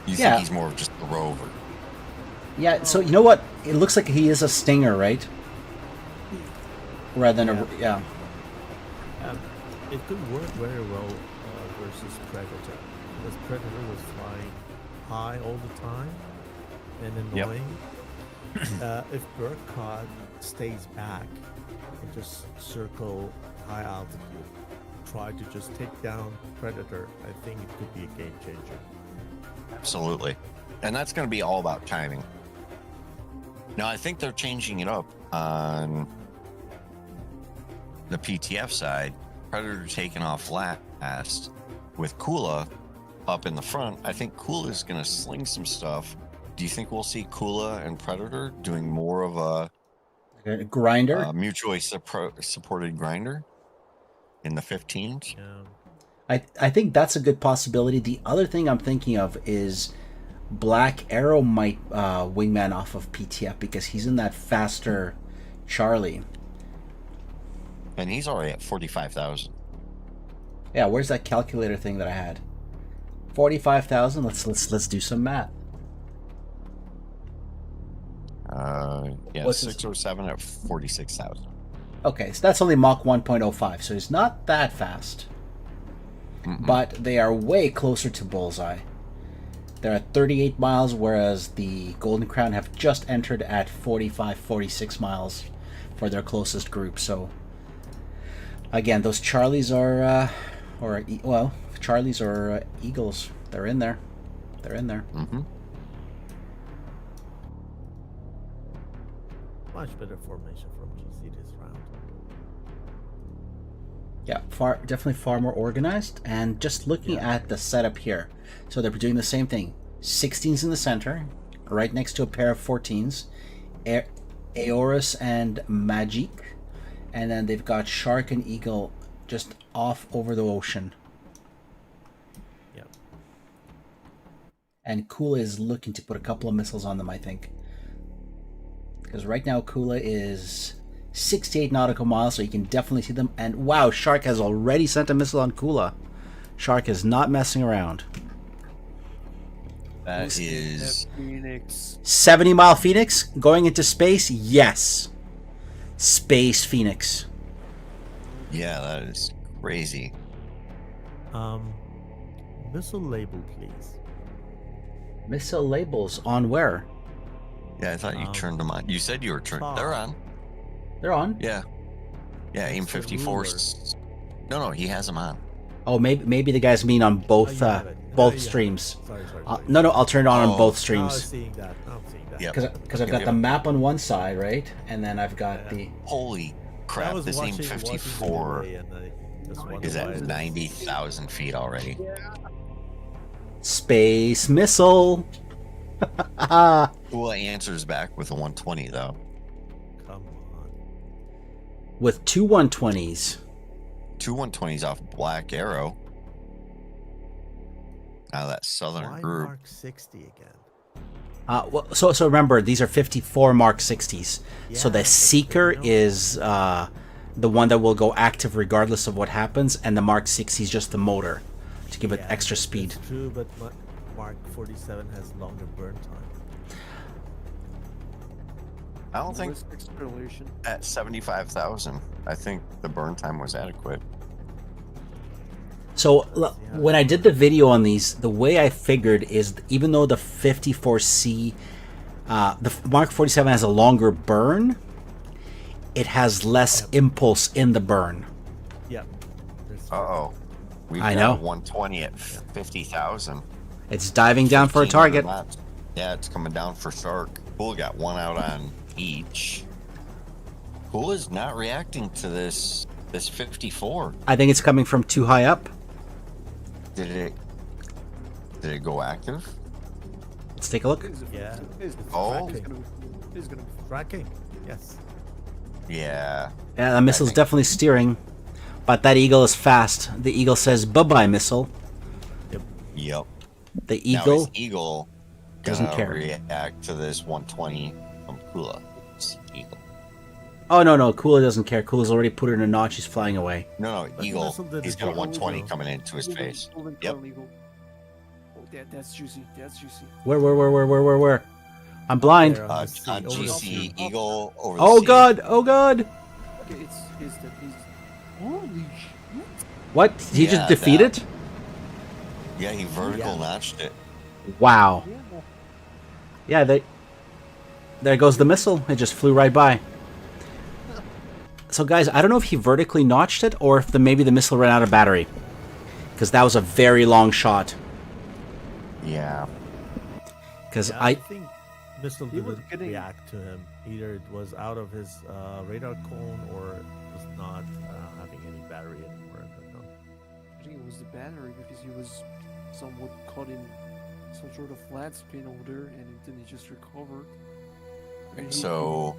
you Yeah. think he's more of just a rover? Yeah, so you know what? It looks like he is a stinger, right? Rather than Yeah. It could work very well versus Predator, because Predator was flying high all the time and annoying. If Burkut stays back and just circle high altitude, try to just take down Predator, I think it could be a game changer. Absolutely. And that's going to be all about timing. Now, I think they're changing it up on the PTF side. Predator taking off last with Kula up in the front. I think Kula is going to sling some stuff. Do you think we'll see Kula and Predator doing more of A grinder. mutually supported grinder in the 15s? Yeah. I think that's a good possibility. The other thing I'm thinking of is Black Arrow might wingman off of PTF because he's in that faster Charlie. And he's already at 45,000. Yeah, where's that calculator thing that I had? 45,000. Let's do some math. Yeah, What's his- 607 at 46,000. Okay, so that's only Mach 1.05, so he's not that fast. But they are way closer to Bullseye. They're at 38 miles, whereas the Golden Crown have just entered at 45, 46 miles for their closest group. So, again, those Charlies are, Charlies or Eagles. They're in there. They're in there. Mm-hmm. Much better formation from GC this round. Yeah, definitely far more organized. And just looking at the setup here, so they're doing the same thing. 16s in the center, right next to a pair of 14s, Aorus and Magic, and then they've got Shark and Eagle just off over the ocean. Yep. And Kula is looking to put a couple of missiles on them, I think. Because right now Kula is 68 nautical miles, so you can definitely see them. And wow, Shark has already sent a missile on Kula. Shark is not messing around. That is... Phoenix. 70-mile Phoenix going into space? Yes. Space Phoenix. Yeah, that is crazy. Missile label, please. Missile labels on where? Yeah, I thought you turned them on. You said you were turned. They're on. They're on. Yeah. Yeah, AIM It's the 54. ruler. No, he has them on. Oh, maybe the guys mean on both you have it. both you have it. streams. Sorry. No, I'll turn it on Oh. both Now I'm streams. seeing that. Yep. Because I've got Yep. the map on one side, right, and then I've got the. Holy I crap, was this AIM watching the 54 delay and I just wondered is why at it 90,000 feet already. Space missile. Cool answers back with a 120, though. Come on. With two 120s. Two 120s off Black Arrow. Now that southern Why group. Mark 60 again? So remember, these are 54 Mark 60s. So Yeah, the but Seeker you know- is the one that will go active regardless of what happens, and the Mark 60 is just the motor to give it Yeah, extra speed. It's true, but Mark 47 has longer burn time. I don't think Acceleration. at 75,000, I think the burn time was adequate. So when I did the video on these, the way I figured is even though the 54C, the Mark 47 has a longer burn, it has less impulse in the burn. Yeah. There's- Uh-oh. We've I got know. a 120 at 50,000. It's diving down for a 1500 target. laps. Yeah, it's coming down for Shark. Cool got one out on each. Cool is not reacting to this 54. I think it's coming from too high up. Did it go active? Let's take a look. Yeah. It's Oh. Tracking. gonna be Tracking. Yes. Yeah. Yeah, the missile's think- definitely steering, but that Eagle is fast. The Eagle says bye-bye, missile. Yep. The Now Eagle, is Eagle doesn't gonna care. react to this 120 from Kula? It's Eagle. oh no, Kula doesn't care. Kula's already put her in a notch. He's flying away. No, But Eagle. Missile did He's the got a job. 120 coming into his Golden- face. Golden Yep. Crown Eagle. Oh, that's juicy. That's juicy. Where? I'm blind. There on the sea, On over the GC sea. Eagle over the Oh sea. god! Okay, it's holy shit. What? He Yeah, just defeated? that- Yeah, he vertical Yeah. notched it. Wow. Yeah. Yeah, there goes the missile. It just flew right by. So guys, I don't know if he vertically notched it or if maybe the missile ran out of battery. Because that was a very long shot. Yeah. Because Yeah, I I think missile He was didn't getting- react to him. Either it was out of his radar cone or was not having any battery anymore. I don't know. I think it was the battery because he was somewhat caught in some sort of flat spin over there, and then he just recovered. And he- So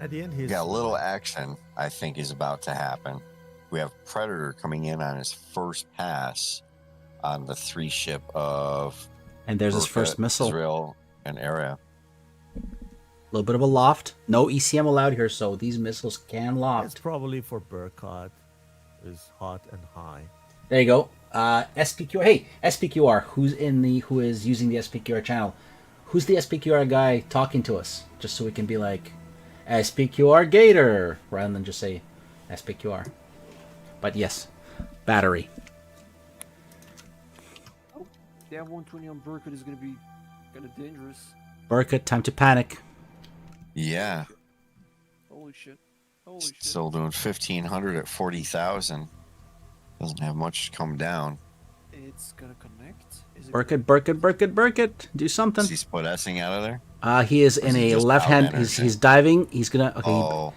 At the end, he's yeah, a little action I think is about to happen. We have Predator coming in on his first pass on the 3 ship of and there's his Burka, first missile. Israel and Area. little bit of a loft. No ECM allowed here, so these missiles can It's loft. probably for Burkhardt. Is hot and high. There you go. SPQR. Hey, SPQR. Who is using the SPQR channel? Who's the SPQR guy talking to us? Just so we can be like SPQR Gator rather than just say SPQR. But yes, battery. Oh, that 120 on Burkett is going to be kind of dangerous. Burkett, time to panic. Yeah. Holy shit. Holy shit. Still doing 1,500 at 40,000. Doesn't have much to come down. It's going to connect. Is it Burkett. Do something. Is he split S-ing out of there? He is Or in is he a just left out hand. energy? He's diving. He's gonna. Okay. Oh.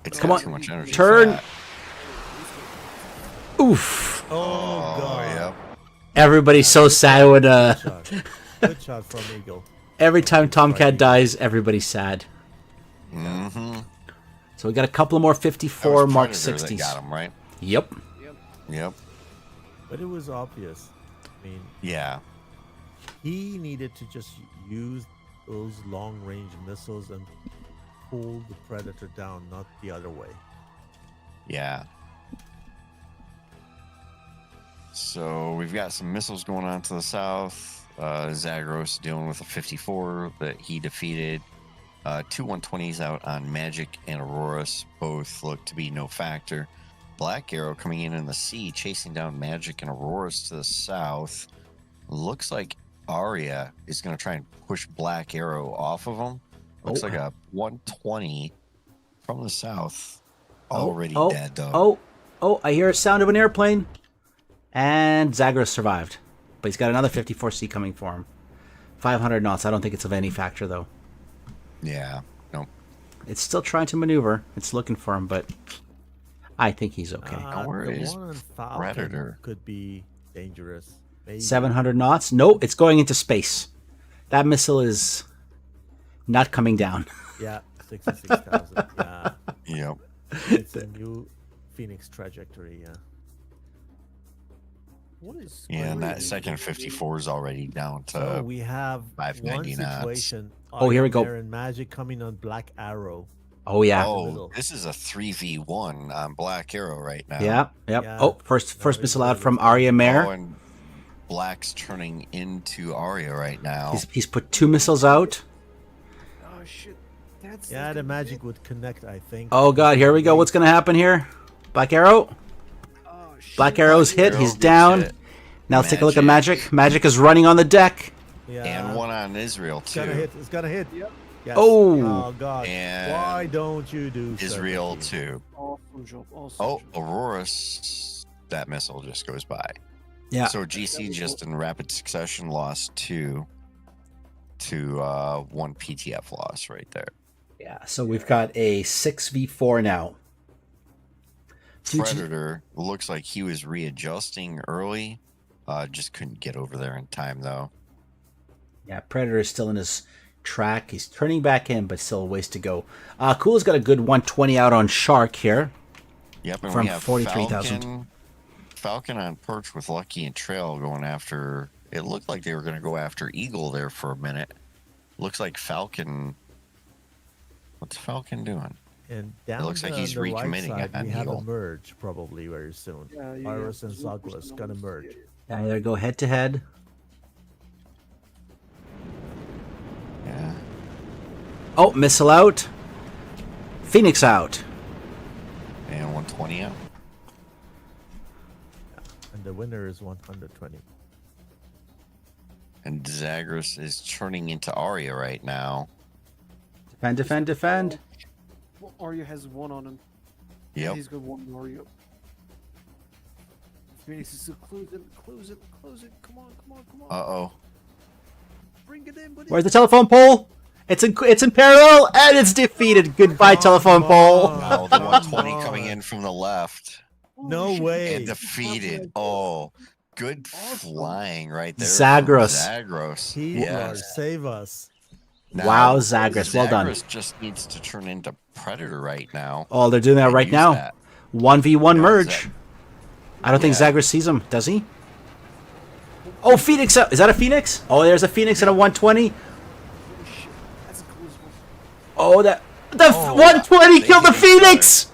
It's Come got on. too much energy. Turn. For that. Oof. Oh, God. yeah. Everybody's so sad when Good shot. Good shot from Eagle. every time Tomcat dies, everybody's sad. Mm-hmm. So we got a couple of more 54 Mark Predator that 60s. got him, right? Yep. Yep. Yep. But it was obvious. I mean, Yeah. he needed to just use those long-range missiles and pull the Predator down, not the other way. Yeah. So we've got some missiles going on to the south. Zagros dealing with a 54 that he defeated. Two 120s out on Magic and Auroras. Both look to be no factor. Black Arrow coming in the sea, chasing down Magic and Auroras to the south. Looks like Arya is going to try and push Black Arrow off of him. Looks like a 120 from the south. Already dead, though. Oh, I hear a sound of an airplane. And Zagros survived. But he's got another 54C coming for him. 500 knots. I don't think it's of any factor, though. Yeah. No. It's still trying to maneuver. It's looking for him, but I think he's okay. where the is one on Falcon Predator? could be dangerous. Maybe. 700 knots? No, it's going into space. That missile is not coming down. Yeah, 66,000. Yeah, Yep. it's a new Phoenix trajectory. Yeah. What is Yeah, and that crazy? second 54 is already down to. So we have 590 one knots. situation. Oh, here we go. Iron Magic coming on Black Arrow. Oh, yeah. Oh, this is a 3v1 on Black Arrow right now. Yep. Yeah. Oh, first missile out from Arya Mare. Oh, and Black's turning into Arya right now. He's put 2 missiles out. Oh shit. That's Yeah, that's the gonna be Magic it. would connect, I think. Oh, God, here we go. What's going to happen here? Black Arrow. Oh shit. Black Arrow's hit. Arrow He's gets down. hit. Now let's take a look at Magic. Magic is running on the deck. Yeah. And one on Israel, It's gonna too. hit. It's gonna hit. Yep. Yes. Oh. Oh God. And Why don't you do Israel, certainty? too. Awesome job. Awesome Oh, job. Aurora's. That missile just goes by. Yeah. So GC just in rapid succession lost 2 to 1 PTF loss right there. Yeah. So we've got a 6v4 now. Predator looks like he was readjusting early. Just couldn't get over there in time, though. Yeah, Predator is still in his track. He's turning back in, but still a ways to go. Cool's got a good 120 out on Shark here. Yep, and From we have 43,000. Falcon on perch with Lucky and Trail going after. It looked like they were going to go after Eagle there for a minute. Looks like Falcon. What's Falcon doing? And down It looks like he's the right recommitting side, on we have a Eagle. merge probably very soon. Yeah, yeah, Iris yeah. and Zagros gonna merge. Yeah, there go head to head. Yeah. Oh, missile out. Phoenix out. And 120 out. And the winner is 120. And Zagros is turning into Arya right now. Defend. Well, Arya has 1 on him. Yep. He's got 1 Arya. Phoenix is close it. Come on. Uh-oh. Bring it in, buddy. Where's the telephone pole? It's in parallel and it's defeated. Goodbye, telephone pole. Now the 120 coming in from the left. No way. And defeated. Oh, good flying right there. Zagros. from Zagros. He Yes. save us. Now, Wow, Zagros. Well done. Zagros just needs to turn into Predator right now. Oh, they're doing that and right use now. that. 1v1 Yeah, merge. Zag- I don't think Yeah. Zagros sees him, does he? Oh, Phoenix out. Is that a Phoenix? Oh, there's a Phoenix and a 120. Holy shit. That's a close one. Oh, the Oh, 120 they killed the hit each other. Phoenix!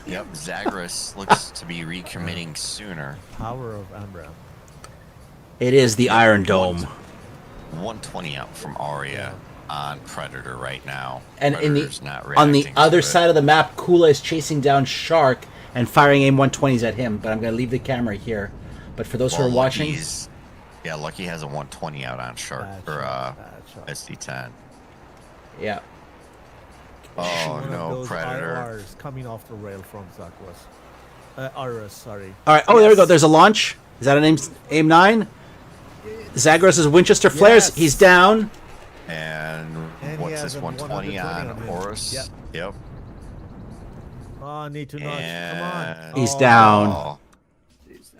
Yep, Zagreus looks to be recommitting sooner. Power of Amram. It is the Yep, Iron Dome. 120 out from Arya on Predator right now. And Predator's not on the reacting other to it. side of the map, Kula is chasing down Shark and firing AIM-120s at him. But I'm going to leave the camera here. But for those who are watching... Lucky has a 120 out on Shark Bad for shot. SD10. Yeah. Oh One of no, those Predator. IRs coming off the rail from Zagreus. Aris, sorry. All right. Oh, there we go. There's a launch. Is that an AIM-9? Zagreus' Winchester flares. Yes. He's down. And And he what's has this a 120 on 120 on him. Horus? Yep. Oh, need to notch. Come on. And- He's down. Oh,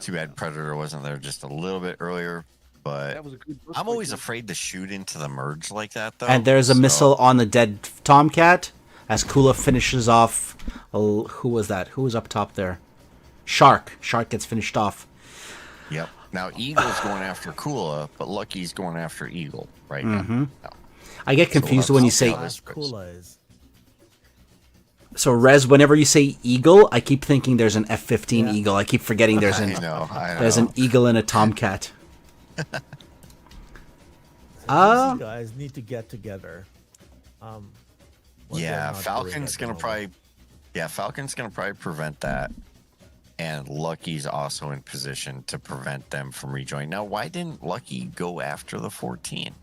too bad Predator wasn't there just a little bit earlier. But That was a good. I'm always afraid to shoot into the merge like that, though. And there's a so- missile on the dead Tomcat as Kula finishes off. Who was that? Who was up top there? Shark. Shark gets finished off. Yep. Now Eagle's going after Kula, but Lucky's going after Eagle right Mm-hmm. now. I get confused So when you that's say... how this goes. Kula is. So, Rez, whenever you say Eagle, I keep thinking there's an F-15 Yeah. Eagle. I keep forgetting there's I an know. an Eagle and a Tomcat. These guys need to get together. What they're Yeah, not doing Falcon's at the gonna moment. probably. Yeah, Falcon's gonna probably prevent that, and Lucky's also in position to prevent them from rejoining. Now, why didn't Lucky go after the 14?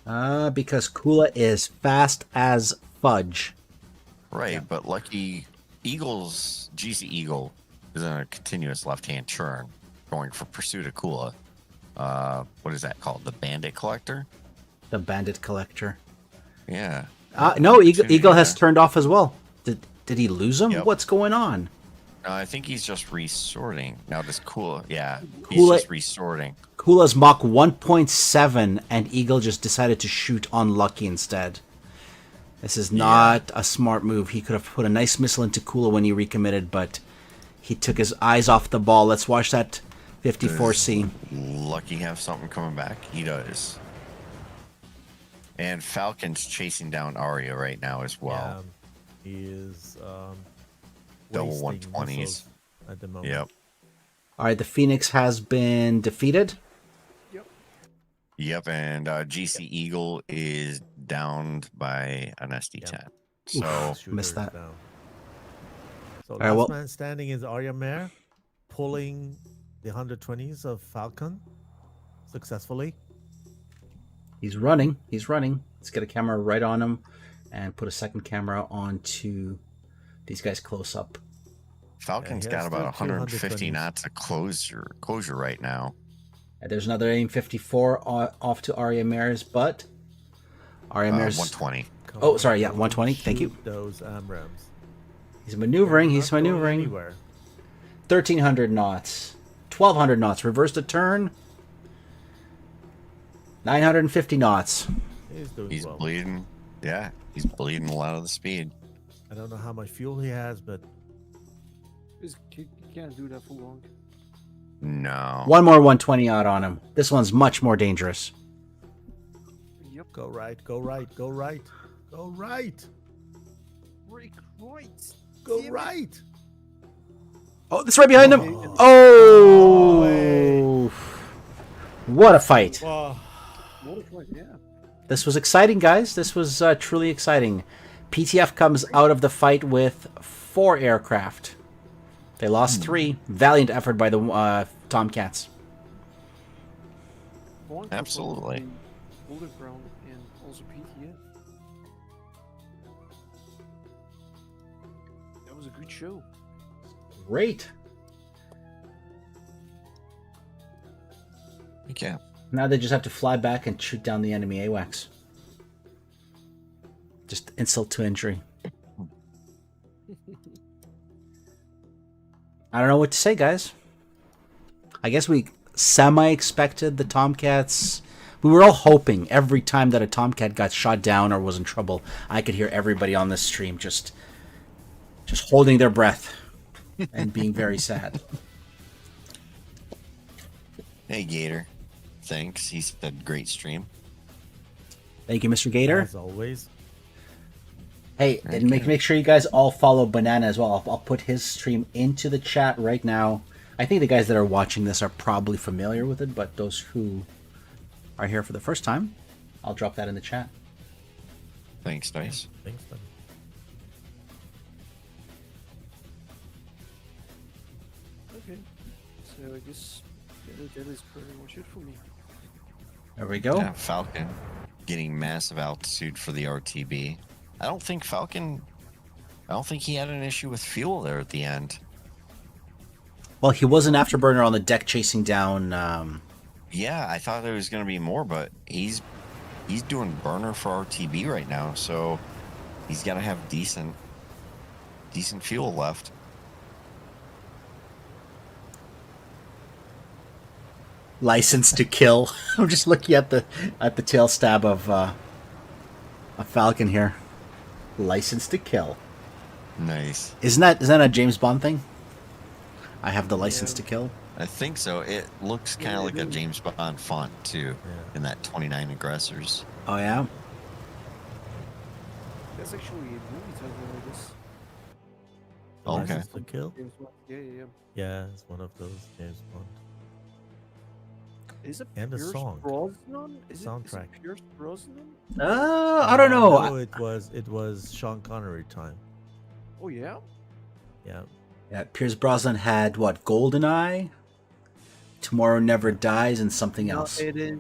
Because Kula is fast as fudge. Right, but Lucky Eagle's GC Eagle is in a continuous left-hand turn, going for pursuit of Kula. What is that called? The Bandit Collector? The Bandit Collector. Yeah. No, Eagle has Yeah. turned off as well. Did he lose him? Yep. What's going on? I think he's just resorting. Now this Kula, yeah, he's Kula- just resorting. Kula's Mach 1.7, and Eagle just decided to shoot on Lucky instead. This is not a smart move. He could have put a nice missile into Kula when he recommitted, but he took his eyes off the ball. Let's watch that 54C. Lucky have something coming back? He does. And Falcon's chasing down Arya right now as well. Yeah, he is Double wasting 120s. missiles at the moment. Yep. All right, the Phoenix has been defeated. Yep, and GC Eagle is downed by an SD10. So, Shooter missed is that. down. So right, last well- man standing is Arya Mare, pulling the 120s of Falcon successfully. He's running. He's running. Let's get a camera right on him and put a second camera onto these guys close up. Falcon's he got has about still 150 220s. knots of closure right now. And there's another AIM 54 off to Arya Mare's butt. Arya Mare's... 120. Come Oh, on, sorry, yeah, don't 120, thank you. shoot Those Amrams. He's maneuvering. They're He's not going maneuvering. anywhere. 1,300 knots. 1,200 knots. Reverse the turn. 950 knots. He's doing He's well. bleeding. Yeah, he's bleeding a lot of the speed. I don't know how much fuel he has, but You can't do that for long. No. One more 120 out on him. This one's much more dangerous. Yep. go right, go right, go right, go right, Break right. go Damn it. right. Oh, it's right behind him. Oh. Oh. What a fight. Wow. What a fight, yeah. This was exciting, guys. This was truly exciting. PTF comes out of the fight with 4 aircraft. They lost 3. Valiant effort by the Tomcats. Born Absolutely. control, Golden Crown, and also PTF. That was a good show. Great. Yeah. Now they just have to fly back and shoot down the enemy AWACS. Just insult to injury. I don't know what to say, guys. I guess we semi-expected the Tomcats. We were all hoping every time that a Tomcat got shot down or was in trouble, I could hear everybody on this stream just holding their breath and being very sad. Hey, Gator. Thanks. He said great stream. Thank you, Mr. Gator. As always. Hey, and make Okay. make sure you guys all follow Banana as well. I'll put his stream into the chat right now. I think the guys that are watching this are probably familiar with it, but those who are here for the first time, I'll drop that in the chat. Thanks, Dice. Thanks, buddy. Okay. So I guess that is pretty much it for me. There we go. Yeah, Falcon getting massive altitude for the RTB. I don't think he had an issue with fuel there at the end. Well, he was an afterburner on the deck chasing down. Yeah, I thought there was going to be more, but he's doing burner for RTB right now, so he's got to have decent fuel left. License to kill. I'm just looking at the tail stab of a Falcon here. License to kill. Nice. Isn't that a James Bond thing? I have the license Yeah. to kill. I think so. It looks kind Yeah, of it like a is. James Bond font too, Yeah. in that 29 aggressors. Oh yeah. That's actually a movie title, I guess. Okay. License to Kill. James Bond. Yeah. Yeah, it's one of those James Bond. Is it And the Pierce song. Brosnan? Is Soundtrack. it Pierce Brosnan? I don't know. No, it was Sean Connery time. Oh yeah. Yeah. Yeah, Pierce Brosnan had what? GoldenEye, Tomorrow Never Dies, and something No, else. it is.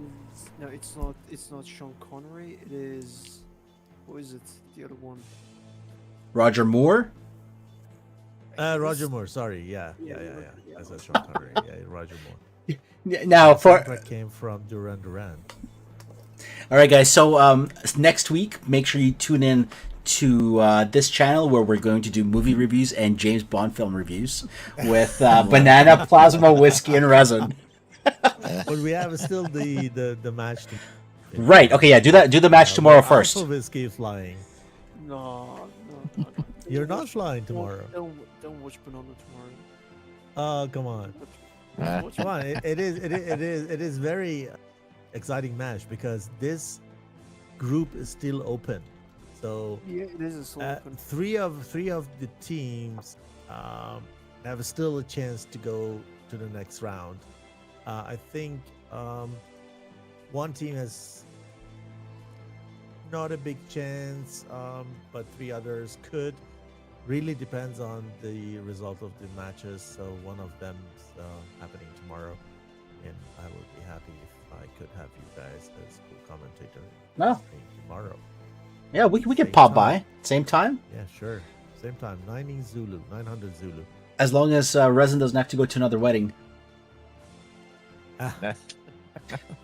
No, it's not. It's not Sean Connery. It is. What is it? The other one. Roger Moore. Roger Moore. Sorry. Yeah. Yeah. I said Sean Connery. Yeah, Roger Moore. Now for Soundtrack came from Duran Duran. all right, guys. So next week, make sure you tune in to this channel where we're going to do movie reviews and James Bond film reviews with Banana, Plasma, Whiskey, and Resin. But we have still the match. Right. Okay. Yeah. Do that. Do the match tomorrow first. Alpha Whiskey flying. No. You're not flying tomorrow. Don't watch Banana tomorrow. Oh, come on. Watch Come on. It is very exciting match because this group is still open. So Yeah, it is a slow open. three of the teams have still a chance to go to the next round. I think one team has not a big chance, but three others could. Really depends on the result of the matches. So one of them's happening tomorrow, and I would be happy if I could have you guys as co-commentator No. tomorrow. Yeah, we can Same pop time. by same time Yeah, sure. Same time. 900 Zulu. as long as Resin doesn't have to go to another wedding.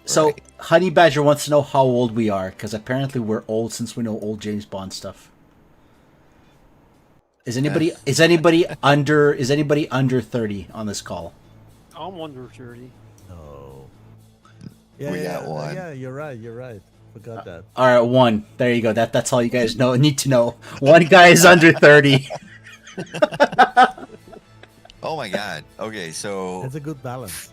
So Right. Honey Badger wants to know how old we are because apparently we're old since we know old James Bond stuff. Is anybody under 30 on this call? I'm under 30. No. We got one. Yeah, you're right. Forgot that. All right, one. There you go. That's all you guys need to know. One guy is under 30. Oh my God. Okay, so It's a good balance.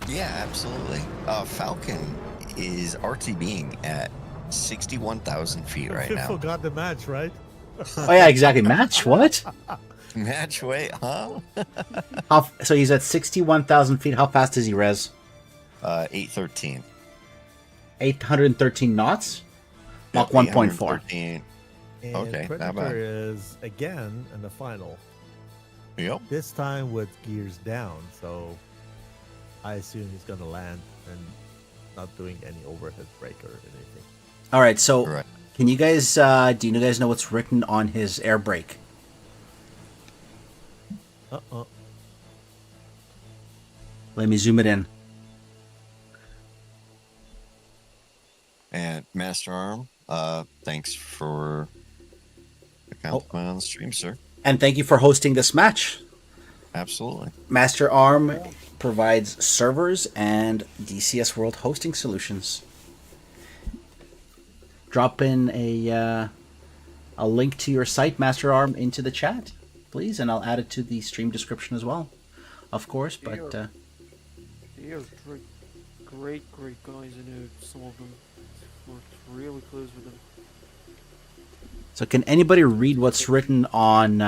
yeah, absolutely. Falcon is RTBing at 61,000 feet right You now. forgot the match, right? Oh yeah, exactly. Match what? Match weight, huh? So he's at 61,000 feet. How fast does he res? 813. 813 knots. Mach 1.4. 813. And Okay, not bad. Predator is again in the final. Yep. This time with gears down, so I assume he's gonna land and not doing any overhead brake or anything. All right. So Correct. can you guys? Do you guys know what's written on his air brake? Let me zoom it in. And Master Arm, thanks for the compliment on the stream, sir. And thank you for hosting this match. Absolutely. Master Arm provides servers and DCS World hosting solutions. Drop in a link to your site, Master Arm, into the chat, please, and I'll add it to the stream description as well, of course. But They are great guys. I know some of them worked really close with them. So can anybody read what's written on...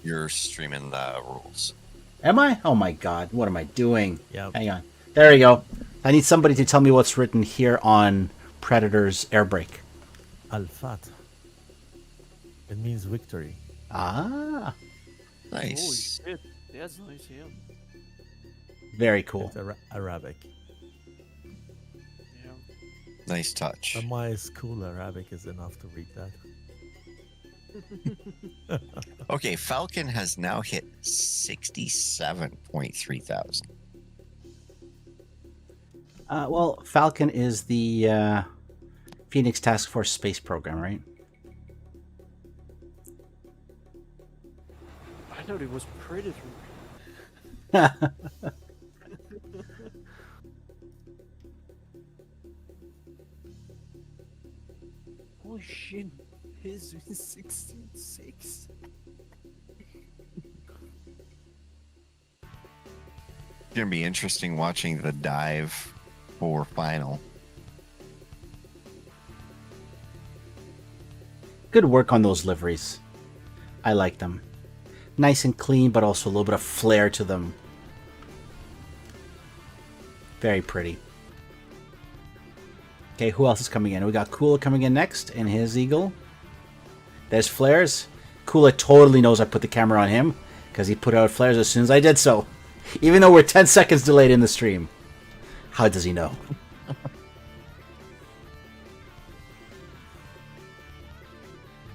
You're streaming the rules. Am I? Oh my god, what am I doing? Yep. Hang on. There you go. I need somebody to tell me what's written here on Predator's air brake. Alfat. It means victory. Ah, Holy Nice. shit. That's nice, yeah. very cool. It's Arabic. Yeah. Nice touch. And my school Arabic is enough to read that. Okay, Falcon has now hit 67.3 thousand. Well, Falcon is the Phoenix Task Force space program, right? I thought it was Predator. Holy shit. His is 16.6. It's gonna be interesting watching the dive for final. Good work on those liveries. I like them. Nice and clean, but also a little bit of flair to them. Very pretty. Okay, who else is coming in? We got Kula coming in next, and his Eagle. There's flares. Kula totally knows I put the camera on him, because he put out flares as soon as I did so. Even though we're 10 seconds delayed in the stream. How does he know?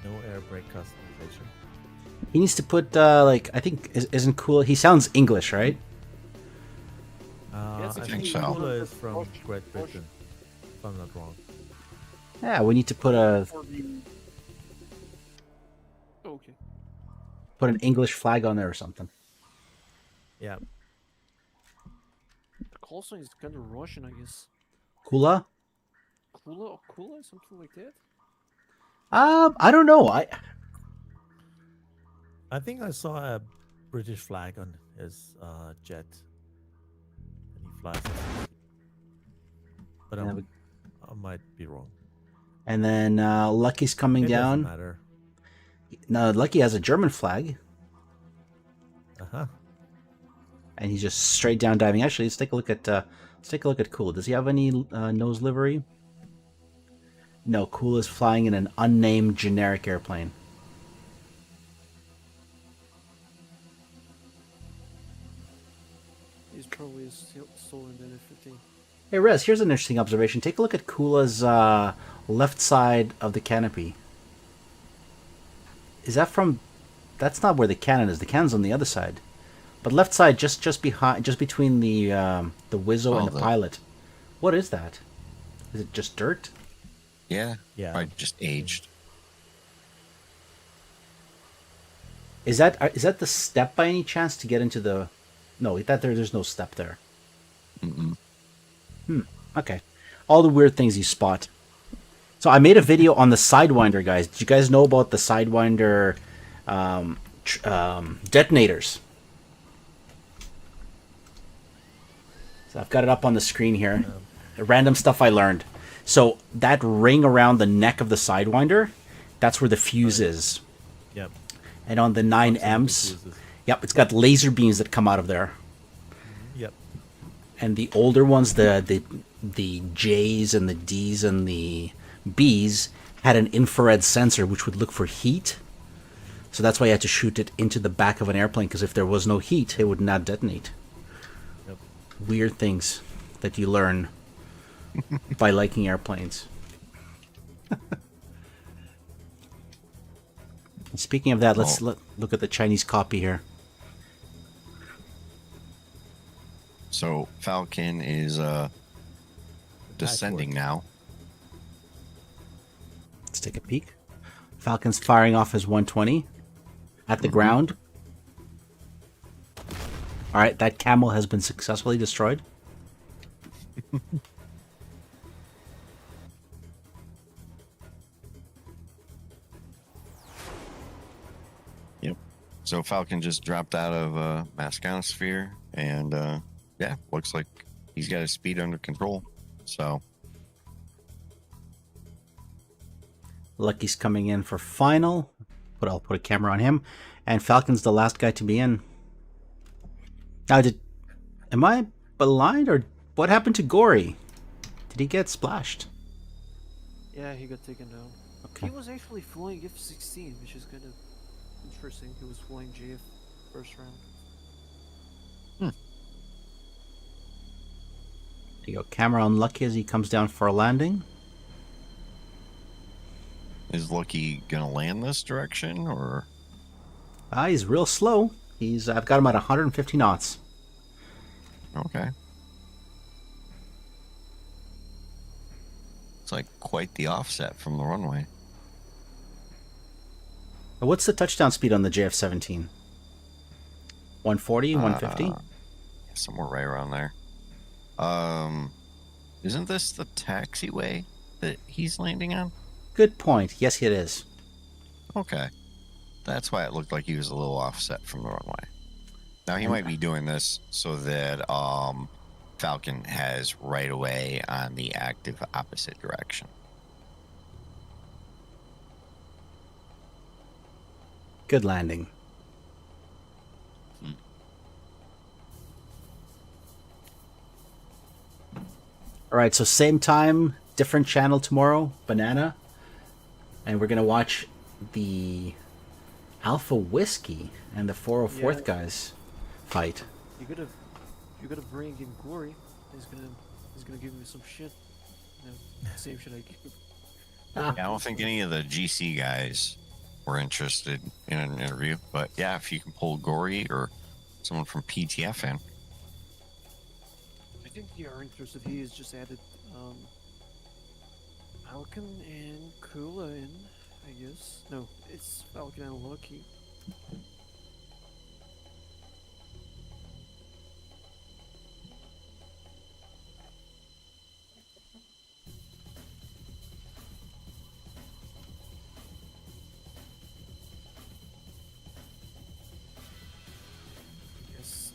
No air brake customization. He needs to put, I think, isn't Kula... He sounds English, right? Yes, I it's think so. Kula is from Great Britain, if I'm not wrong. Yeah, we need to put For the... Oh, okay. an English flag on there or something. Yeah. The call sign is kind of Russian, I guess. Kula? Kula or Kula? Something like that? I don't know. I think I saw a British flag on his jet. And he flies it. But Yeah, I might be wrong. And then Lucky's coming It doesn't down. matter. No, Lucky has a German flag, Uh-huh. and he's just straight down diving. Actually, let's take a look at Kula. Does he have any nose livery? No, Kula is flying in an unnamed generic airplane. He's probably stolen the F-15. Hey, Rez, here's an interesting observation. Take a look at Kula's left side of the canopy. Is that from... That's not where the cannon is. The cannon's on the other side. But left side, just behind, just between the Wizzo and the pilot. What is that? Is it just dirt? Yeah. Yeah. I just aged. Is that the step by any chance to get into the... No, there's no step there. Mm-mm. Okay. All the weird things you spot. So I made a video on the Sidewinder, guys. Did you guys know about the Sidewinder detonators? So I've got it up on the screen here. Random stuff I learned. So that ring around the neck of the Sidewinder, that's where the fuse is. Yep. And on the 9Ms, yep, it's got laser beams that come out of there. Yep. And the older ones, the J's and the D's and the B's had an infrared sensor which would look for heat. So that's why you had to shoot it into the back of an airplane, because if there was no heat, it would not detonate. Yep. Weird things that you learn by liking airplanes. Speaking of that, let's look at the Chinese copy here. So Falcon is descending now. Let's take a peek. Falcon's firing off his 120 at the ground. All right, that camel has been successfully destroyed. Yep. So Falcon just dropped out of Masconosphere, and yeah, looks like he's got his speed under control. So Lucky's coming in for final. But I'll put a camera on him. And Falcon's the last guy to be in. Now, am I blind or what happened to Gory? Did he get splashed? Yeah, he got taken down. Okay. He was actually flying F-16, which is kind of interesting. He was flying JF first round. There you go. Camera on Lucky as he comes down for a landing. Is Lucky gonna land this direction or? He's real slow. I've got him at 150 knots. Okay. It's like quite the offset from the runway. What's the touchdown speed on the JF-17? 140, 150? Somewhere right around there. Isn't this the taxiway that he's landing on? Good point. Yes, it is. Okay. That's why it looked like he was a little offset from the runway. Now he might be doing this so that Falcon has right away on the active opposite direction. Good landing. All right, so same time, different channel tomorrow, Banana. And we're going to watch the Alpha Whiskey and the 404th Yeah. guys fight. You gotta bring in Glory. He's gonna give me some shit. You know, same shit I give. Yeah, I don't think any of the GC guys were interested in an interview, but yeah, if you can pull Gory or someone from PTF in. I think they are interested. He has just added Falcon and Kula in, I guess. No, it's Falcon and Lucky.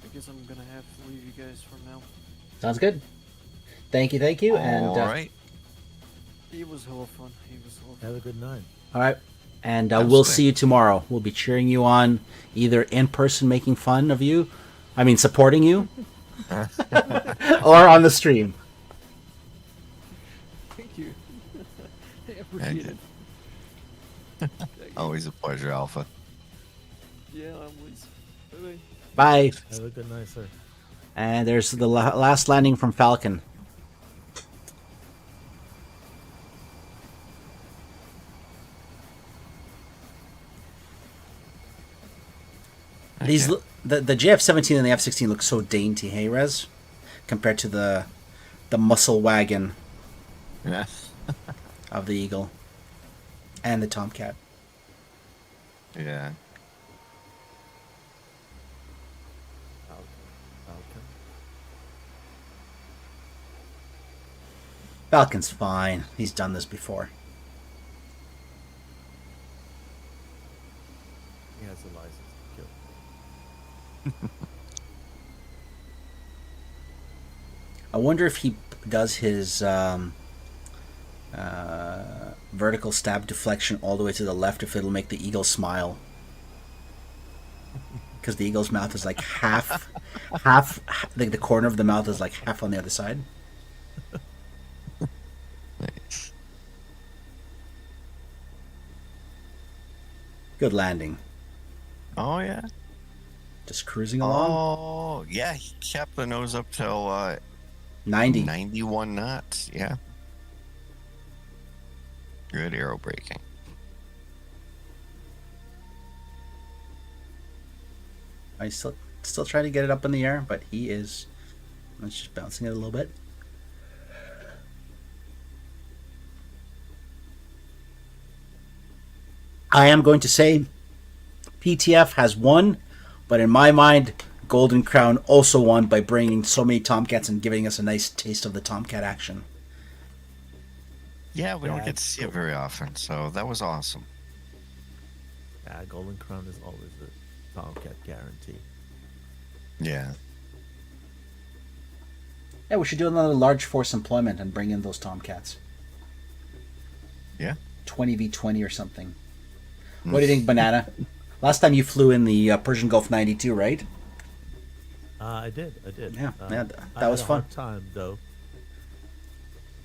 I guess I'm gonna have to leave you guys for now. Sounds good. Thank you. And All right. It was hella fun. Have a good night. All right. And we'll Absolutely. see you tomorrow. We'll be cheering you on, either in person making fun of you, I mean supporting you, or on the stream. Thank you. I appreciate it. Always a pleasure, Alpha. Yeah, I'm Liz. Bye-bye. Bye. Have a good night, sir. And there's the last landing from Falcon. These Okay. the JF-17 and the F-16 look so dainty, hey Rez, compared to the muscle wagon Yeah. of the Eagle and the Tomcat. Yeah. Falcon. Falcon's fine. He's done this before. He has a license to kill. I wonder if he does his vertical stab deflection all the way to the left, if it'll make the eagle smile. Because the eagle's mouth is like half, like the corner of the mouth is like half on the other side. Nice. Good landing. Oh, yeah. Just cruising along. Oh, yeah. He kept the nose up till 90. 91 knots. Yeah. Good aero braking. I still trying to get it up in the air, but he is. It's just bouncing it a little bit. I am going to say PTF has won, but in my mind, Golden Crown also won by bringing so many Tomcats and giving us a nice taste of the Tomcat action. Yeah, we don't Yeah, get to see it very often, so that was awesome. Yeah, Golden Crown is always a Tomcat guarantee. Yeah. Yeah, we should do another large force employment and bring in those Tomcats. Yeah. 20v20 or something. What do you think, Banana? Last time you flew in the Persian Gulf 92, right? I did. Yeah, that I was had a fun. hard time though.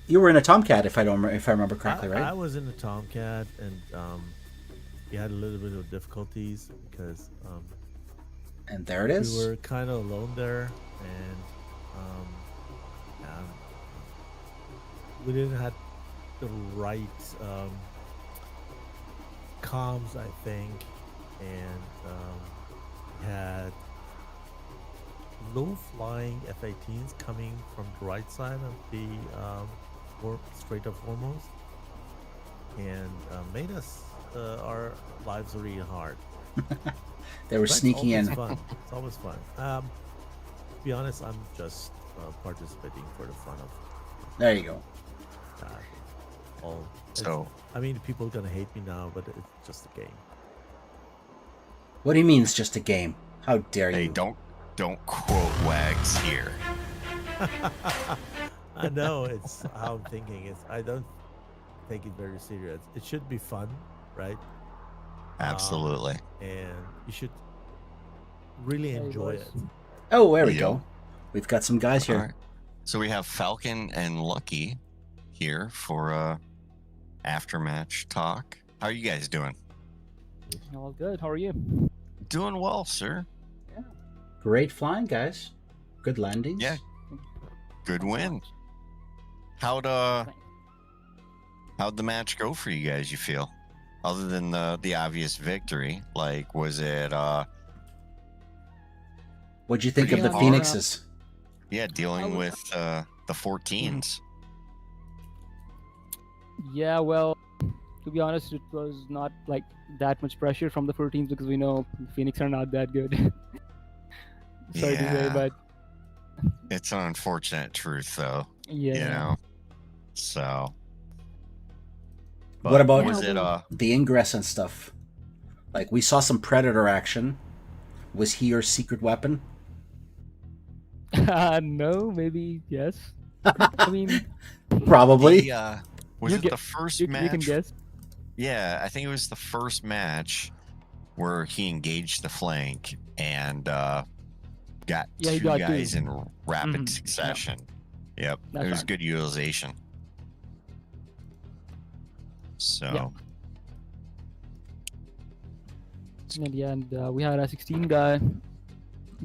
You were in a Tomcat, if I remember correctly, right? I was in the Tomcat, and we had a little bit of difficulties because And there it we is. were kind of alone there, and yeah, we didn't have the right comms, I think, and we had low flying F-18s coming from the right side of the Strait of Hormuz, and made us our lives really hard. They were But sneaking it's in. always fun. It's always fun. To be honest, I'm just participating for the fun of There you go. that. All. So I mean, people are gonna hate me now, but it's just a game. What do you mean it's just a game? How dare you? hey, don't quote Wags here. I know it's how I'm thinking. I don't take it very serious. It should be fun, right? Absolutely. And you should really enjoy it. Oh, there we Yo. go. We've got some guys All here. right. So we have Falcon and Lucky here for aftermatch talk. How are you guys doing? All good. How are you? Doing well, sir. Great flying, guys. Good landings. Yeah. Good win. How'd the match go for you guys, you feel? Other than the obvious victory, like was it What'd you think of Pretty the hard. Phoenixes? dealing with the 14s? Yeah, well, to be honest, it was not like that much pressure from the 14s because we know Phoenix are not that good. Sorry to say, Yeah. but It's an unfortunate truth though, yeah. you know. So What about was it the ingress and stuff? Like, we saw some Predator action. Was he your secret weapon? No, maybe yes. I mean, Probably. was You it get- the first you match? can guess. Yeah, I think it was the first match where he engaged the flank and got Yeah, he two got guys two. in rapid Mhm, yeah. succession. Yep, That's it was right. good utilization. So And yeah, and we had a 16 guy.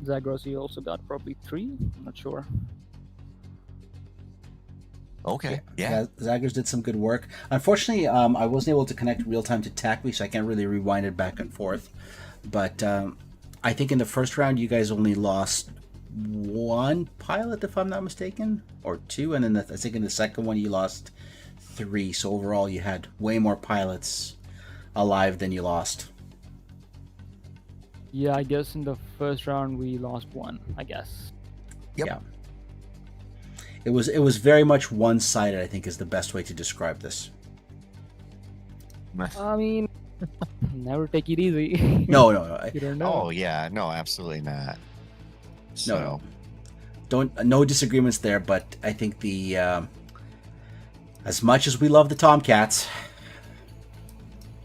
Zagrossi also got probably 3. I'm not sure. okay, yeah. Zaggers did some good work. Unfortunately, I wasn't able to connect real time to TACWI, so I can't really rewind it back and forth. But I think in the first round, you guys only lost 1 pilot, if I'm not mistaken, or 2, and then I think in the second one you lost 3. So overall, you had way more pilots alive than you lost. Yeah, I guess in the first round we lost 1. I guess. Yep. Yeah. It was very much one-sided, I think, is the best way to describe this. I mean, never take it easy. No. You don't know. Oh yeah, no, absolutely not. So No disagreements there, but I think the as much as we love the Tomcats,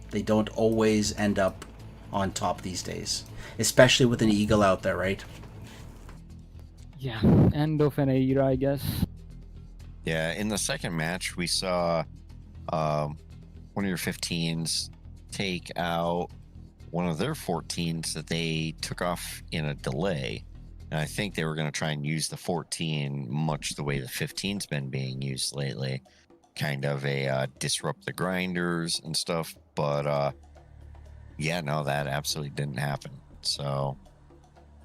they don't always end up on top these days, especially with an Eagle out there, right? Yeah, end of an era, I guess. yeah, in the second match we saw one of your 15s take out one of their 14s that they took off in a delay. And I think they were going to try and use the 14 much the way the 15's been being used lately. Kind of a disrupt the grinders and stuff. But yeah, no, that absolutely didn't happen. So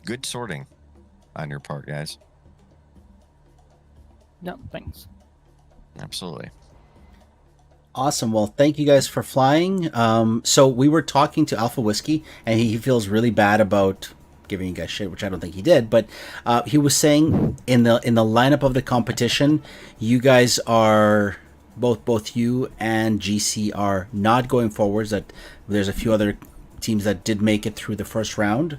good sorting on your part, guys. Yeah, thanks. Absolutely. Awesome. Well, thank you guys for flying. So we were talking to Alpha Whiskey, and he feels really bad about giving you guys shit, which I don't think he did. But he was saying in the lineup of the competition, you guys are both you and GC are not going forwards. That there's a few other teams that did make it through the first round.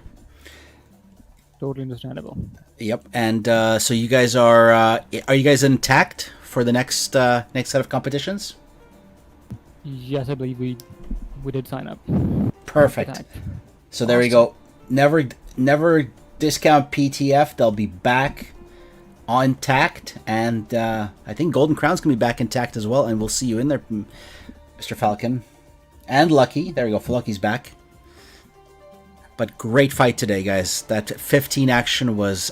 Totally understandable. Yep. And so you guys are you guys intact for the next set of competitions? Yes, I believe we did sign up. Perfect. Attack. So there we go. Never discount PTF. They'll be back on Tact, and I think Golden Crown's gonna be back in Tact as well. And we'll see you in there, Mr. Falcon, and Lucky. There we go. Lucky's back. But great fight today, guys. That 15 action was.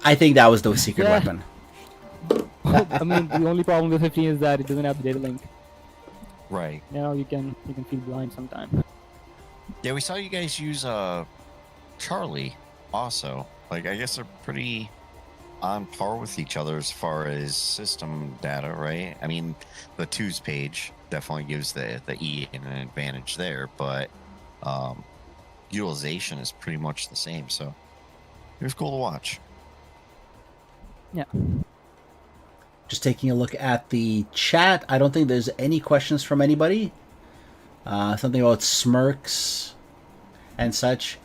I think that was the secret Yeah. weapon. I mean, the only problem with 15 is that it doesn't have the data link. Right. You know, you can feel blind sometimes. Yeah, we saw you guys use Charlie also. Like, I guess they're pretty on par with each other as far as system data, right? I mean, the twos page definitely gives the E an advantage there, but utilization is pretty much the same. So it was cool to watch. Yeah. Just taking a look at the chat. I don't think there's any questions from anybody. Something about smirks and such.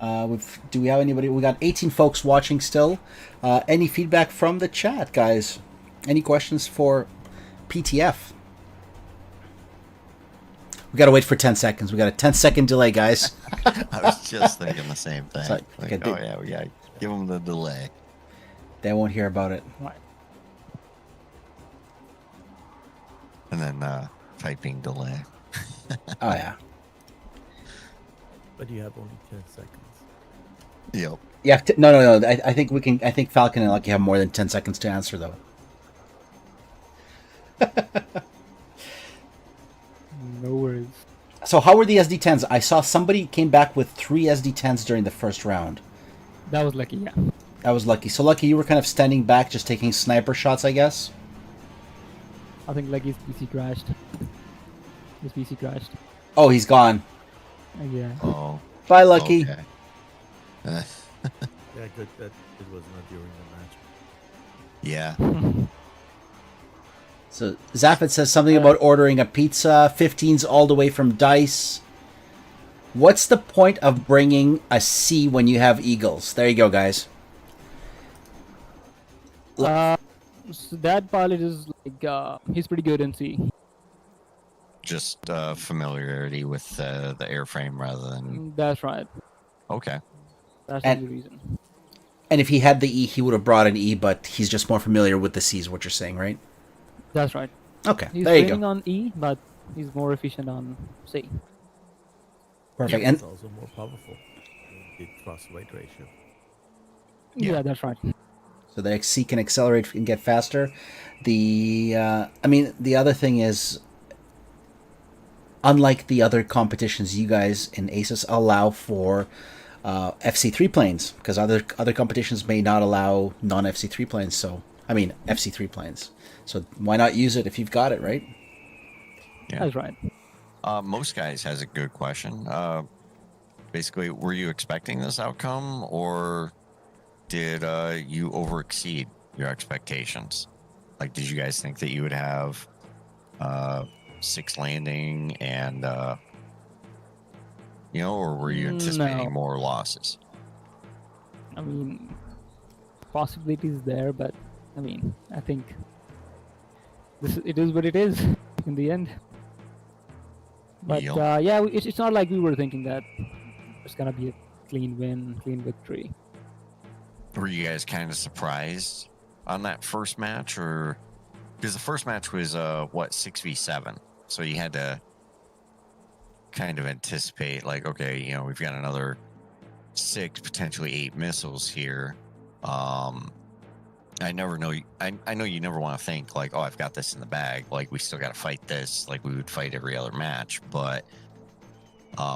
Do we have anybody? We got 18 folks watching still. Any feedback from the chat, guys? Any questions for PTF? We gotta wait for 10 seconds. We got a 10-second delay, guys. I was just thinking the same thing. Sorry, Like, okay, oh yeah, we gotta give them the delay. They won't hear about it. Right. And then typing delay. Oh yeah. But you have only 10 seconds. Yep. Yeah. No. I think we can. I think Falcon and Lucky have more than 10 seconds to answer, though. No worries. So how were the SD10s? I saw somebody came back with 3 SD10s during the first round. That was lucky, yeah. That was Lucky. So Lucky, you were kind of standing back, just taking sniper shots, I guess. I think Lucky's PC crashed. His PC crashed. Oh, he's gone. Yeah. Oh. Bye, Lucky. Okay. Yeah, good that it was not during the match. Yeah. So Zaphid says something about ordering a pizza. 15s all the way from Dice. What's the point of bringing a C when you have Eagles? There you go, guys. So that pilot is like he's pretty good in C. Just familiarity with the airframe rather than. That's right. Okay. That's And- the reason. And if he had the E, he would have brought an E, but he's just more familiar with the C's, what you're saying, right? That's right. Okay, He's there you training go. on E, but he's more efficient on C. Perfect. It's And also more powerful. The cross-weight ratio. Yeah. Yeah, that's right. so the C can accelerate and get faster. The other thing is, unlike the other competitions, you guys in ACES allow for FC3 planes, because other competitions may not allow non-FC3 planes. So, FC3 planes. So why not use it if you've got it, right? Yeah. That's right. Most guys has a good question. Basically, were you expecting this outcome, or did you overexceed your expectations? Like, did you guys think that you would have 6 landing and or were you anticipating No. more losses? I mean, possibilities there, but I think it is what it is in the end. But Yep. yeah, it's not like we were thinking that it's gonna be a clean win, clean victory. Were you guys kind of surprised on that first match, or because the first match was 6v7, so you had to kind of anticipate, like, okay, we've got another 6, potentially 8 missiles here. I never know. I know you never want to think like, oh, I've got this in the bag. Like, we still got to fight this, like we would fight every other match. But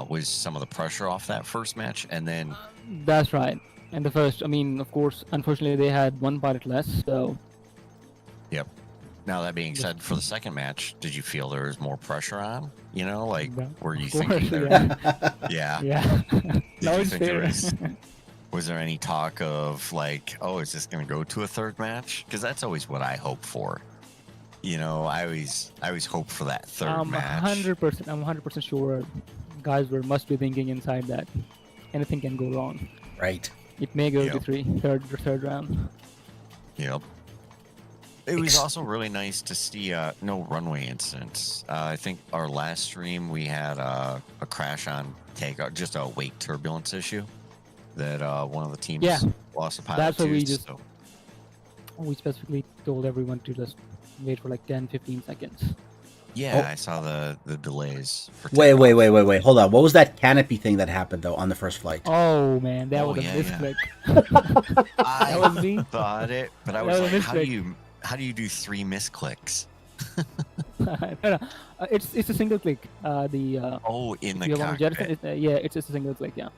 was some of the pressure off that first match, and then That's right. And the first, of course, unfortunately, they had one pilot less, so yep. Now that being said, for the second match, did you feel there was more pressure on? Like, Yeah, were you of course, thinking there? yeah. Yeah. Yeah. Did No, you it's think there fair. was there any talk of like, oh, is this going to go to a third match? Because that's always what I hope for. I always hope for that third match. 100%. I'm 100% sure guys must be thinking inside that anything can go wrong. Right. It may go Yep. to third round. Yep. It was also really nice to see no runway incidents. I think our last stream we had a crash on takeoff, just a wake turbulence issue that one of the teams Yeah, lost a pilot that's what to. we just- So We specifically told everyone to just wait for like 10-15 seconds. yeah, Oh. I saw the delays. For Wait. takeoff. Hold on. What was that canopy thing that happened though on the first flight? Oh man, that Oh, was a yeah, yeah. misclick. I was me. thought it, but I That was was a like, mistake. how do you do 3 misclicks? No. It's a single click. Oh, in the If you have on cockpit. jettison, yeah, it's just a single click. Yeah.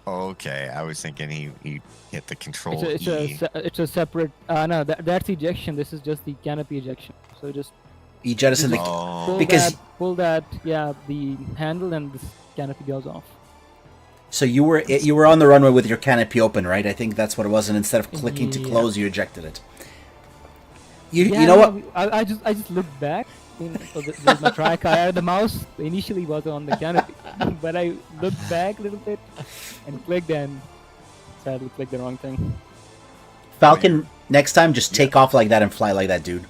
Okay, I was thinking he hit the control It's E. it's a separate. No, that's ejection. This is just the canopy ejection. So just You jettisoned the. Oh, Because- pull that. Yeah, the handle and the canopy goes off. So you were on the runway with your canopy open, right? I think that's what it was, and instead of clicking to Yeah. close, you ejected it. You Yeah, know no, what? I just looked back. So there's my track. I had the mouse initially was on the canopy, but I looked back a little bit and clicked and sadly clicked the wrong thing. Falcon, next time just take off like that and fly like that, dude.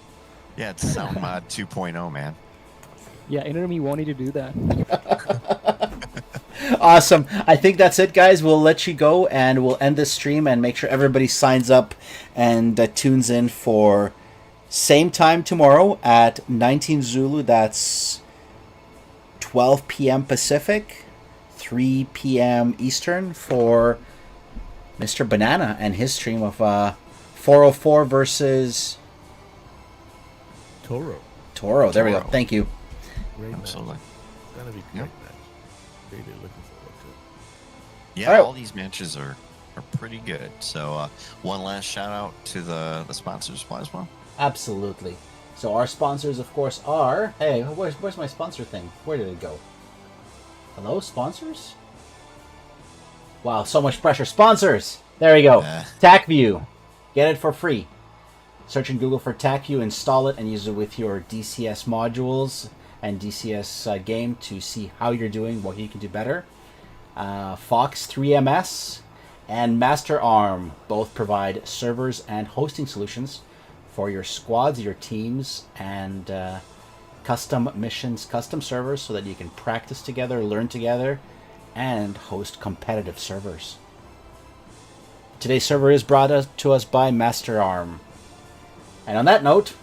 yeah, it's Sound Mod 2.0, man. Yeah, inner me wanted to do that. Awesome. I think that's it, guys. We'll let you go and we'll end this stream and make sure everybody signs up and tunes in for same time tomorrow at 19 Zulu. That's 12 p.m. Pacific, 3 p.m. Eastern for Mr. Banana and his stream of 404 versus Toro. Toro. There we go. Toro. Thank you. Great match. Absolutely. It's gonna be a great Yep. match. Really looking forward to it. Yeah, All right. all these matches are pretty good. So one last shout out to the sponsors as well. Absolutely. So our sponsors, of course, are... Hey, where's my sponsor thing? Where did it go? Hello, sponsors? Wow, so much pressure. Sponsors! There we go. TACView. Get it for free. Search in Google for TACView, install it, and use it with your DCS modules and DCS game to see how you're doing, what you can do better. Fox 3MS and Master Arm both provide servers and hosting solutions for your squads, your teams, and custom missions, custom servers, so that you can practice together, learn together, and host competitive servers. Today's server is brought to us by Master Arm. And on that note,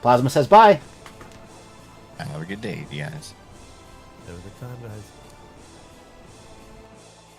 Plasma says bye. Have a good day, you guys. Have a good time, guys.